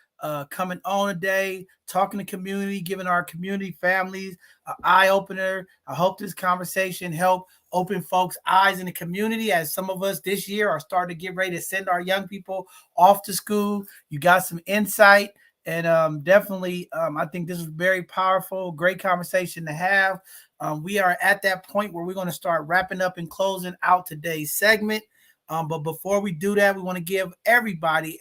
coming on today, talking to community, giving our community families an eye opener. I hope this conversation helped open folks' eyes in the community, as some of us this year are starting to get ready to send our young people off to school. You got some insight, and definitely, I think this was very powerful, great conversation to have. We are at that point where we're going to start wrapping up and closing out today's segment. But before we do that, we want to give everybody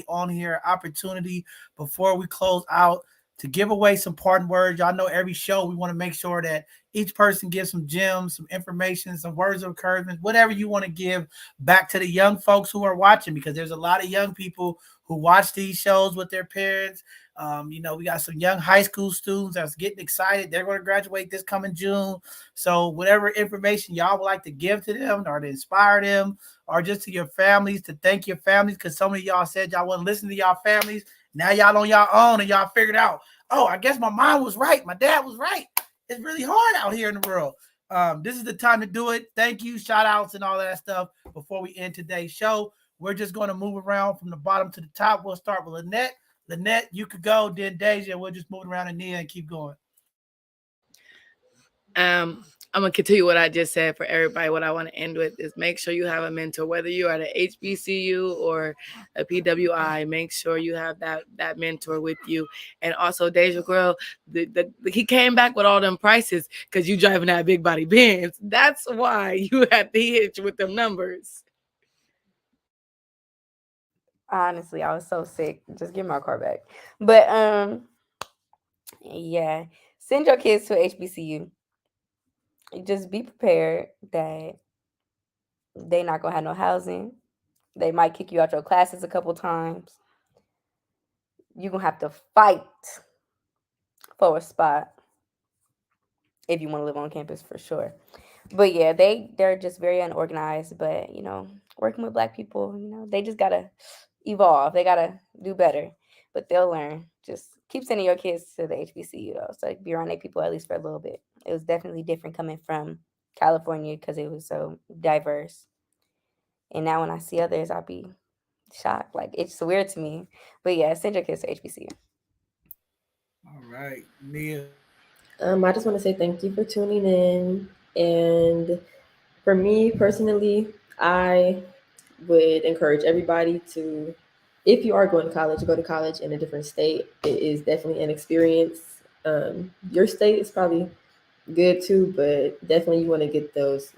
on here opportunity before we close out to give away some parting words. Y'all know every show we want to make sure that each person gives some gems, some information, some words of encouragement, whatever you want to give back to the young folks who are watching, because there's a lot of young people who watch these shows with their parents. We got some young high school students that's getting excited. They're going to graduate this coming June. So whatever information y'all would like to give to them or to inspire them, or just to your families, to thank your families, because so many of y'all said y'all wouldn't listen to y'all families. Now y'all on y'all own and y'all figured out, oh, I guess my mom was right. My dad was right. It's really hard out here in the world. This is the time to do it. Thank you, shout outs and all that stuff before we end today's show. We're just going to move around from the bottom to the top. We'll start with Lynette. Lynette, you could go. Then Deja, we'll just move around in Nia and keep going. I'm gonna continue what I just said for everybody. What I want to end with is make sure you have a mentor, whether you are at a HBCU or a PWI. Make sure you have that mentor with you. And also, Deja girl, he came back with all them prices because you driving that big body Benz. That's why you had the hitch with them numbers. Honestly, I was so sick. Just give my car back. But yeah, send your kids to HBCU. Just be prepared that they not gonna have no housing. They might kick you out your classes a couple times. You're gonna have to fight for a spot if you want to live on campus for sure. But yeah, they're just very unorganized. But working with Black people, they just gotta evolve. They gotta do better. But they'll learn. Just keep sending your kids to the HBCU though, so be around their people at least for a little bit. It was definitely different coming from California because it was so diverse. And now when I see others, I'll be shocked. Like, it's weird to me. But yeah, send your kids to HBCU. All right, Nia. I just want to say thank you for tuning in. And for me personally, I would encourage everybody to, if you are going to college, go to college in a different state. It is definitely an experience. Your state is probably good too, but definitely you want to get those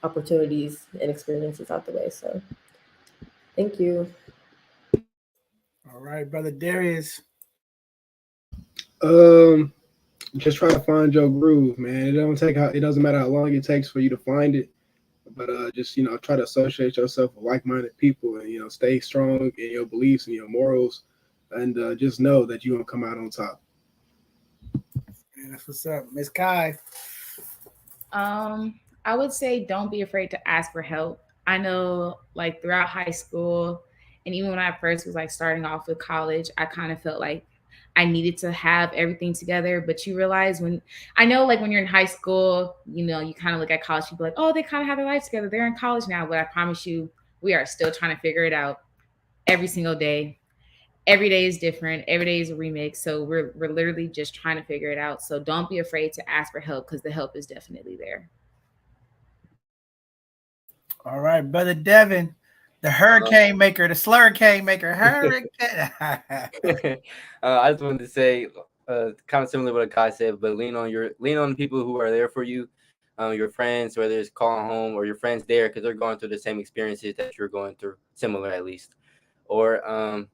opportunities and experiences out the way. So thank you. All right, brother Darius. Just try to find your groove, man. It doesn't matter how long it takes for you to find it, but just try to associate yourself with like-minded people, and stay strong in your beliefs and your morals, and just know that you're gonna come out on top. Yeah, that's what's up, Miss Kai. I would say don't be afraid to ask for help. I know, like throughout high school, and even when I first was like starting off with college, I kind of felt like I needed to have everything together. But you realize I know, like when you're in high school, you kind of look at college people like, oh, they kind of have their life together. They're in college now. But I promise you, we are still trying to figure it out every single day. Every day is different. Every day is a remix. So we're literally just trying to figure it out. So don't be afraid to ask for help because the help is definitely there. All right, brother Devin, the hurricane maker, the slurricane maker, hurricane. I just wanted to say, kind of similar to what Kai said, but lean on the people who are there for you, your friends, whether it's calling home or your friends there because they're going through the same experiences that you're going through, similar at least. Or I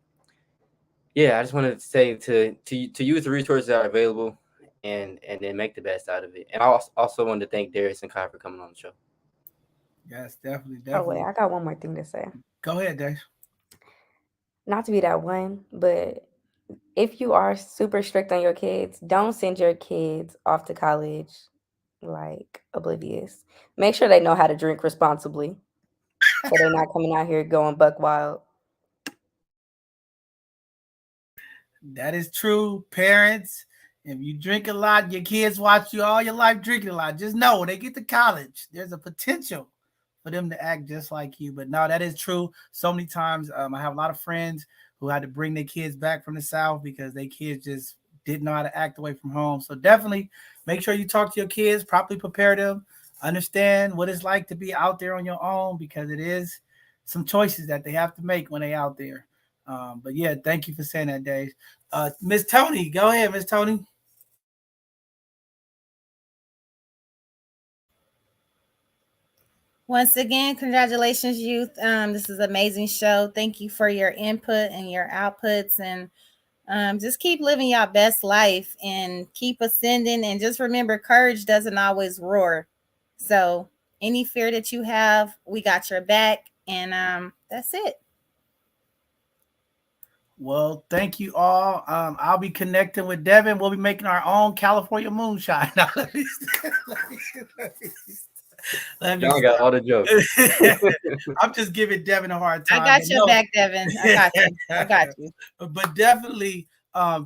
just wanted to say to use the resources that are available and then make the best out of it. And I also wanted to thank Darius and Kai for coming on the show. Yes, definitely. Oh wait, I got one more thing to say. Go ahead, Dave. Not to be that one, but if you are super strict on your kids, don't send your kids off to college like oblivious. Make sure they know how to drink responsibly, so they're not coming out here going buck wild. That is true, parents. If you drink a lot, your kids watch you all your life drinking a lot. Just know when they get to college, there's a potential for them to act just like you. But no, that is true. So many times, I have a lot of friends who had to bring their kids back from the South because their kids just didn't know how to act away from home. So definitely make sure you talk to your kids, properly prepare them, understand what it's like to be out there on your own, because it is some choices that they have to make when they're out there. But yeah, thank you for saying that, Dave. Miss Tony, go ahead, Miss Tony. Once again, congratulations, youth. This is an amazing show. Thank you for your input and your outputs. And Just keep living your best life and keep ascending. And just remember, courage doesn't always roar. So any fear that you have, we got your back. And that's it. Well, thank you all. I'll be connecting with Devin. We'll be making our own California moonshine. Now, Y'all got all the jokes. I'm just giving Devin a hard time. I got your back, Devin. I got you. I got you. But definitely,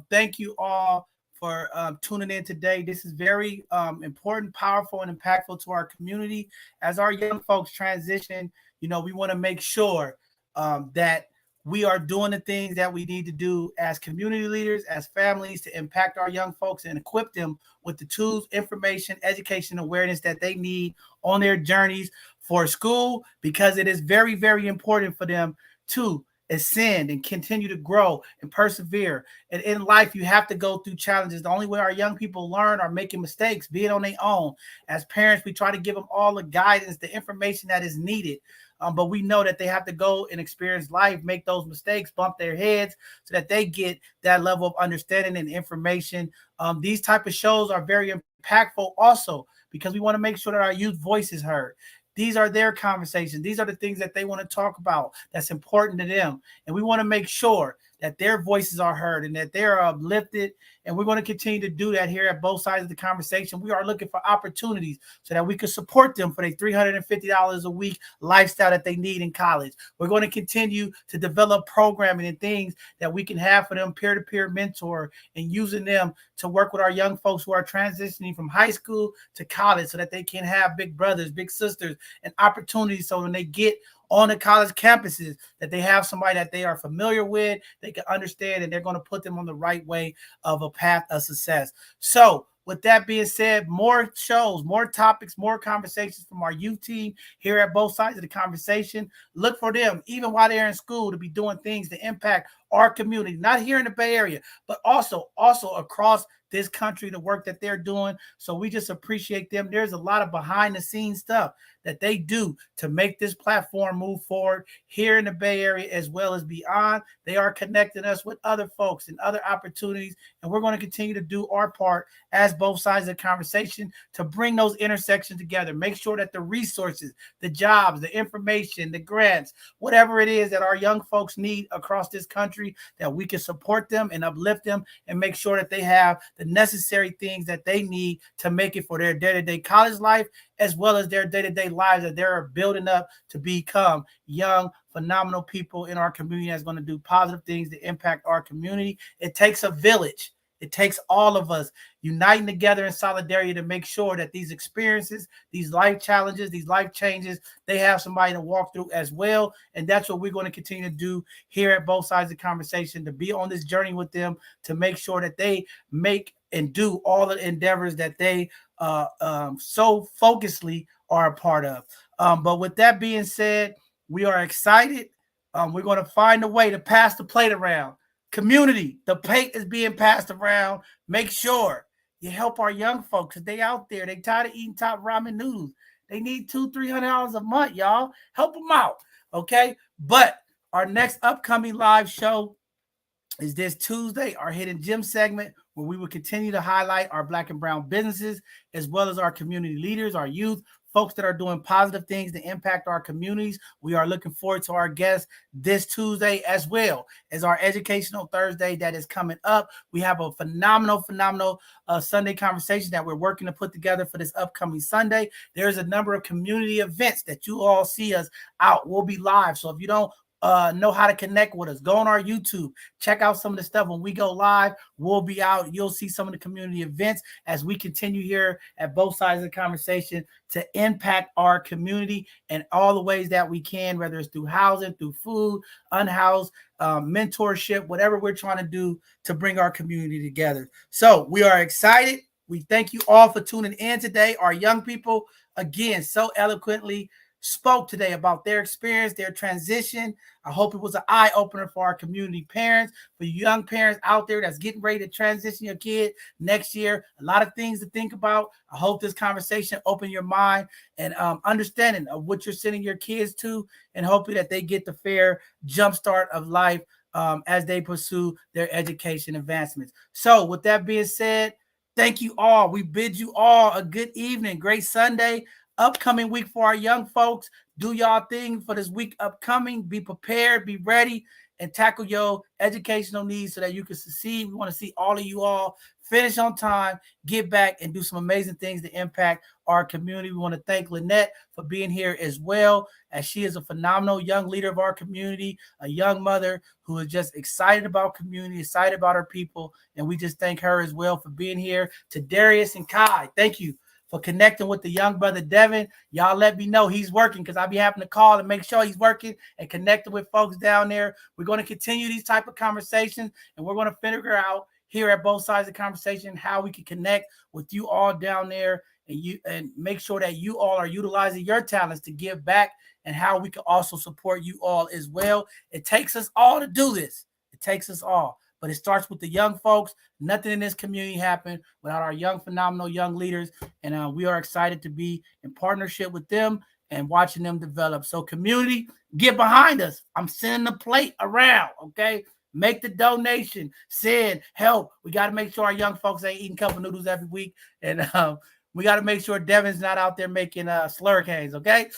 thank you all for tuning in today. This is very important, powerful, and impactful to our community. As our young folks transition, we want to make sure that we are doing the things that we need to do as community leaders, as families, to impact our young folks and equip them with the tools, information, education, awareness that they need on their journeys for school, because it is very, very important for them to ascend and continue to grow and persevere. And in life, you have to go through challenges. The only way our young people learn are making mistakes, being on their own. As parents, we try to give them all the guidance, the information that is needed. But we know that they have to go and experience life, make those mistakes, bump their heads so that they get that level of understanding and information. These type of shows are very impactful also because we want to make sure that our youth voice is heard. These are their conversations. These are the things that they want to talk about that's important to them. And we want to make sure that their voices are heard and that they're uplifted. And we're going to continue to do that here at both sides of the conversation. We are looking for opportunities so that we can support them for their $350 a week lifestyle that they need in college. We're going to continue to develop programming and things that we can have for them, peer-to-peer mentor, and using them to work with our young folks who are transitioning from high school to college so that they can have big brothers, big sisters, and opportunities so when they get on the college campuses that they have somebody that they are familiar with, they can understand, and they're going to put them on the right way of a path of success. So with that being said, more shows, more topics, more conversations from our youth team here at both sides of the conversation. Look for them, even while they're in school, to be doing things to impact our community, not here in the Bay Area, but also across this country, the work that they're doing. So we just appreciate them. There's a lot of behind the scenes stuff that they do to make this platform move forward here in the Bay Area as well as beyond. They are connecting us with other folks and other opportunities, and we're going to continue to do our part as both sides of the conversation to bring those intersections together. Make sure that the resources, the jobs, the information, the grants, whatever it is that our young folks need across this country, that we can support them and uplift them and make sure that they have the necessary things that they need to make it for their day-to-day college life as well as their day-to-day lives that they're building up to become young, phenomenal people in our community that's going to do positive things to impact our community. It takes a village. It takes all of us uniting together in solidarity to make sure that these experiences, these life challenges, these life changes, they have somebody to walk through as well. And that's what we're going to continue to do here at both sides of the conversation, to be on this journey with them, to make sure that they make and do all the endeavors that they so focusedly are a part of. But with that being said, we are excited. We're going to find a way to pass the plate around. Community, the plate is being passed around. Make sure you help our young folks because they out there. They tired of eating top ramen noodles. They need $200-$300 a month, y'all. Help them out, okay? But our next upcoming live show is this Tuesday, our Hidden Gem segment, where we will continue to highlight our Black and Brown businesses, as well as our community leaders, our youth, folks that are doing positive things to impact our communities. We are looking forward to our guests this Tuesday, as well as our Educational Thursday that is coming up. We have a phenomenal Sunday conversation that we're working to put together for this upcoming Sunday. There's a number of community events that you all see us out. We'll be live. So if you don't know how to connect with us, go on our YouTube, check out some of the stuff. When we go live, we'll be out. You'll see some of the community events as we continue here at both sides of the conversation to impact our community in all the ways that we can, whether it's through housing, through food, unhoused, mentorship, whatever we're trying to do to bring our community together. So we are excited. We thank you all for tuning in today. Our young people, again, so eloquently spoke today about their experience, their transition. I hope it was an eye-opener for our community parents, for young parents out there that's getting ready to transition your kid next year. A lot of things to think about. I hope this conversation opened your mind and understanding of what you're sending your kids to, and hoping that they get the fair jumpstart of life as they pursue their education advancements. So with that being said, thank you all. We bid you all a good evening, great Sunday, upcoming week for our young folks. Do y'all thing for this week upcoming. Be prepared, be ready, and tackle your educational needs so that you can succeed. We want to see all of you all finish on time, get back, and do some amazing things to impact our community. We want to thank Lynette for being here as well, as she is a phenomenal young leader of our community, a young mother who is just excited about community, excited about her people, and we just thank her as well for being here. To Darius and Kai, thank you for connecting with the young brother Devin. Y'all let me know he's working, because I'll be having to call and make sure he's working and connecting with folks down there. We're going to continue these type of conversations, and we're going to figure out here at both sides of the conversation how we can connect with you all down there, and make sure that you all are utilizing your talents to give back, and how we can also support you all as well. It takes us all to do this. It takes us all. But it starts with the young folks. Nothing in this community happened without our young, phenomenal young leaders. And we are excited to be in partnership with them and watching them develop. So community, get behind us. I'm sending the plate around, okay? Make the donation. Send help. We got to make sure our young folks ain't eating cup of noodles every week. And we got to make sure Devin's not out there making slurricanes, okay?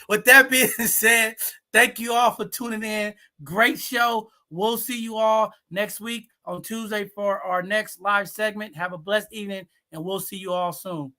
With that being said, thank you all for tuning in. Great show. We'll see you all next week on Tuesday for our next live segment. Have a blessed evening, and we'll see you all soon.